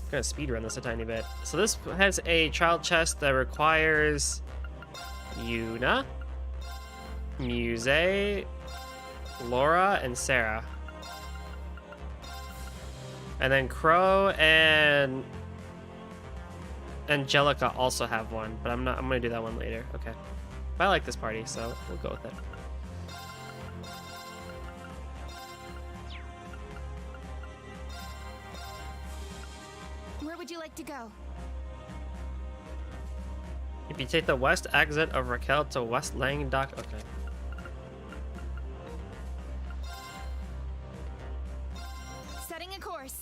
I'm gonna speedrun this a tiny bit. So this has a child chest that requires Yuna, Muse, Laura, and Sarah. And then Crow and Angelica also have one, but I'm gonna do that one later. Okay. But I like this party, so we'll go with it. Where would you like to go? If you take the west exit of Raquel to West Lang Dock, okay. Setting a course.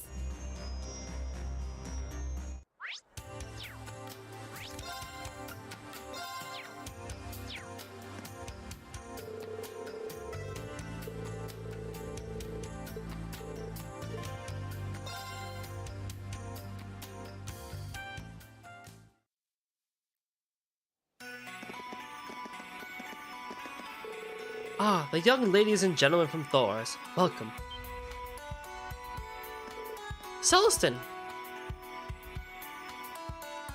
Ah, the young ladies and gentlemen from Thor's. Welcome. Celestine!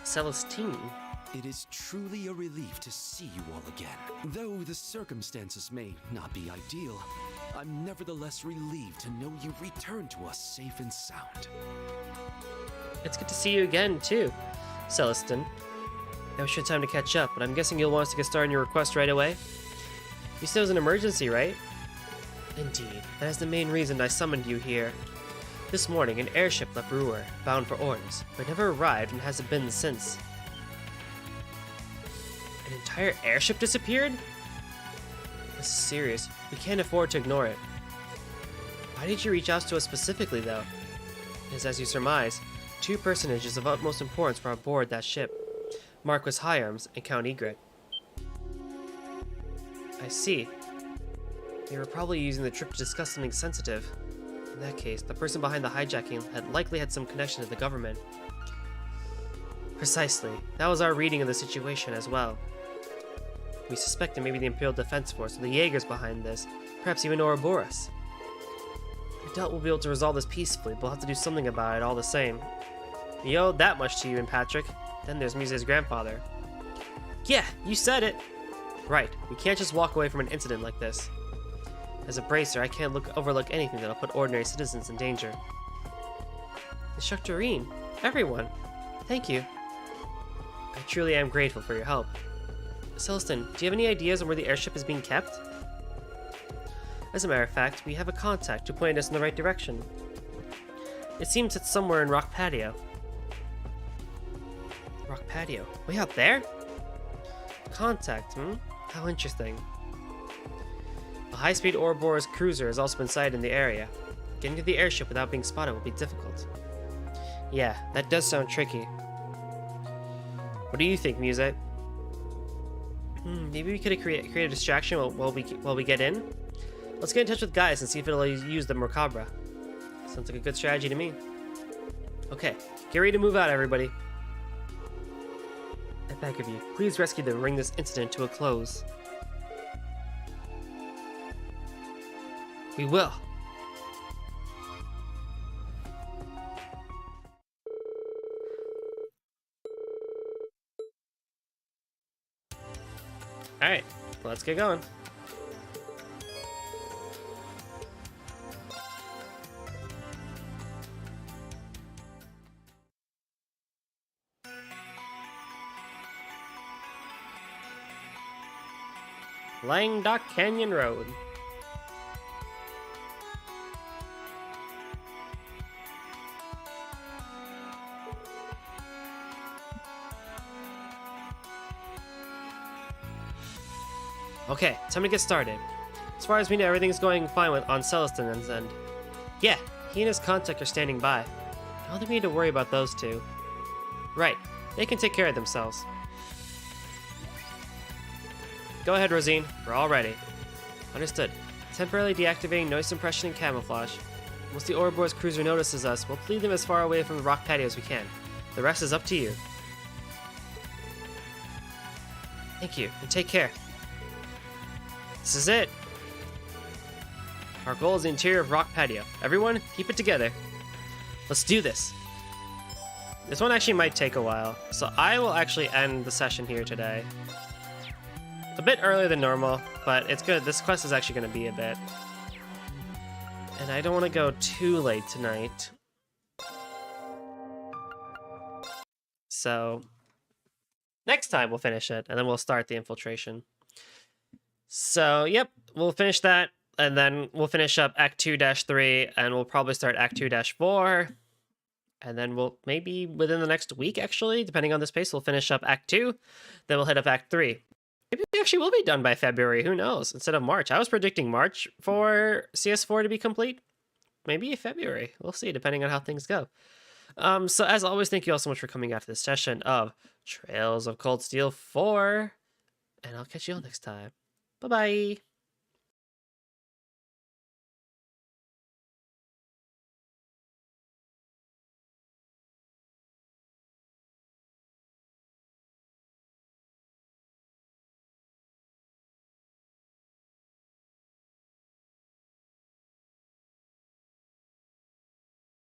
Celestine? It is truly a relief to see you all again. Though the circumstances may not be ideal, I'm nevertheless relieved to know you returned to us safe and sound. It's good to see you again, too, Celestine. I wish you had time to catch up, but I'm guessing you'll want us to get started on your request right away? You said it was an emergency, right? Indeed. That is the main reason I summoned you here. This morning, an airship left Ruhr, bound for Orns, but never arrived and hasn't been since. An entire airship disappeared? This is serious. We can't afford to ignore it. Why did you reach out to us specifically, though? It is as you surmise. Two personages of utmost importance were aboard that ship. Marquis Hyarms and Count Egret. I see. They were probably using the trip to discuss something sensitive. In that case, the person behind the hijacking had likely had some connection to the government. Precisely. That was our reading of the situation as well. We suspect it may be the Imperial Defense Force or the Jaegers behind this, perhaps even Ouroboros. I doubt we'll be able to resolve this peacefully, but we'll have to do something about it all the same. We owe that much to you and Patrick. Then there's Muse's grandfather. Yeah, you said it! Right, we can't just walk away from an incident like this. As a bracer, I can't overlook anything that'll put ordinary citizens in danger. Instructor Rean, everyone, thank you. I truly am grateful for your help. Celestin, do you have any ideas on where the airship is being kept? As a matter of fact, we have a contact who pointed us in the right direction. It seems it's somewhere in Rock Patio. Rock Patio? Way out there? Contact, How interesting. A high-speed Ouroboros cruiser has also been sighted in the area. Getting to the airship without being spotted will be difficult. Yeah, that does sound tricky. What do you think, Muse? Maybe we could create a distraction while we get in? Let's get in touch with Guys and see if it'll use the Mercabra. Sounds like a good strategy to me. Okay, get ready to move out, everybody. I beg of you, please rescue them and bring this incident to a close. We will. Alright, let's get going. Langdock Canyon Road. Okay, time to get started. As far as we know, everything's going fine on Celestin's end. Yeah, he and his contact are standing by. I don't think we need to worry about those two. Right, they can take care of themselves. Go ahead, Rosine. We're all ready. Understood. Temporarily deactivating noise suppression and camouflage. Once the Ouroboros cruiser notices us, we'll lead them as far away from the rock patio as we can. The rest is up to you. Thank you, and take care. This is it. Our goal is the interior of Rock Patio. Everyone, keep it together. Let's do this. This one actually might take a while, so I will actually end the session here today. A bit earlier than normal, but it's good. This quest is actually going to be a bit. And I don't want to go too late tonight. So, next time we'll finish it, and then we'll start the infiltration. So, yep, we'll finish that, and then we'll finish up Act 2-3, and we'll probably start Act 2-4. And then we'll, maybe within the next week, actually, depending on this pace, we'll finish up Act 2. Then we'll hit up Act 3. Maybe we actually will be done by February, who knows, instead of March. I was predicting March for CS4 to be complete. Maybe February. We'll see, depending on how things go. So as always, thank you all so much for coming out to this session of Trails of Cold Steel 4. And I'll catch you all next time. Bye-bye.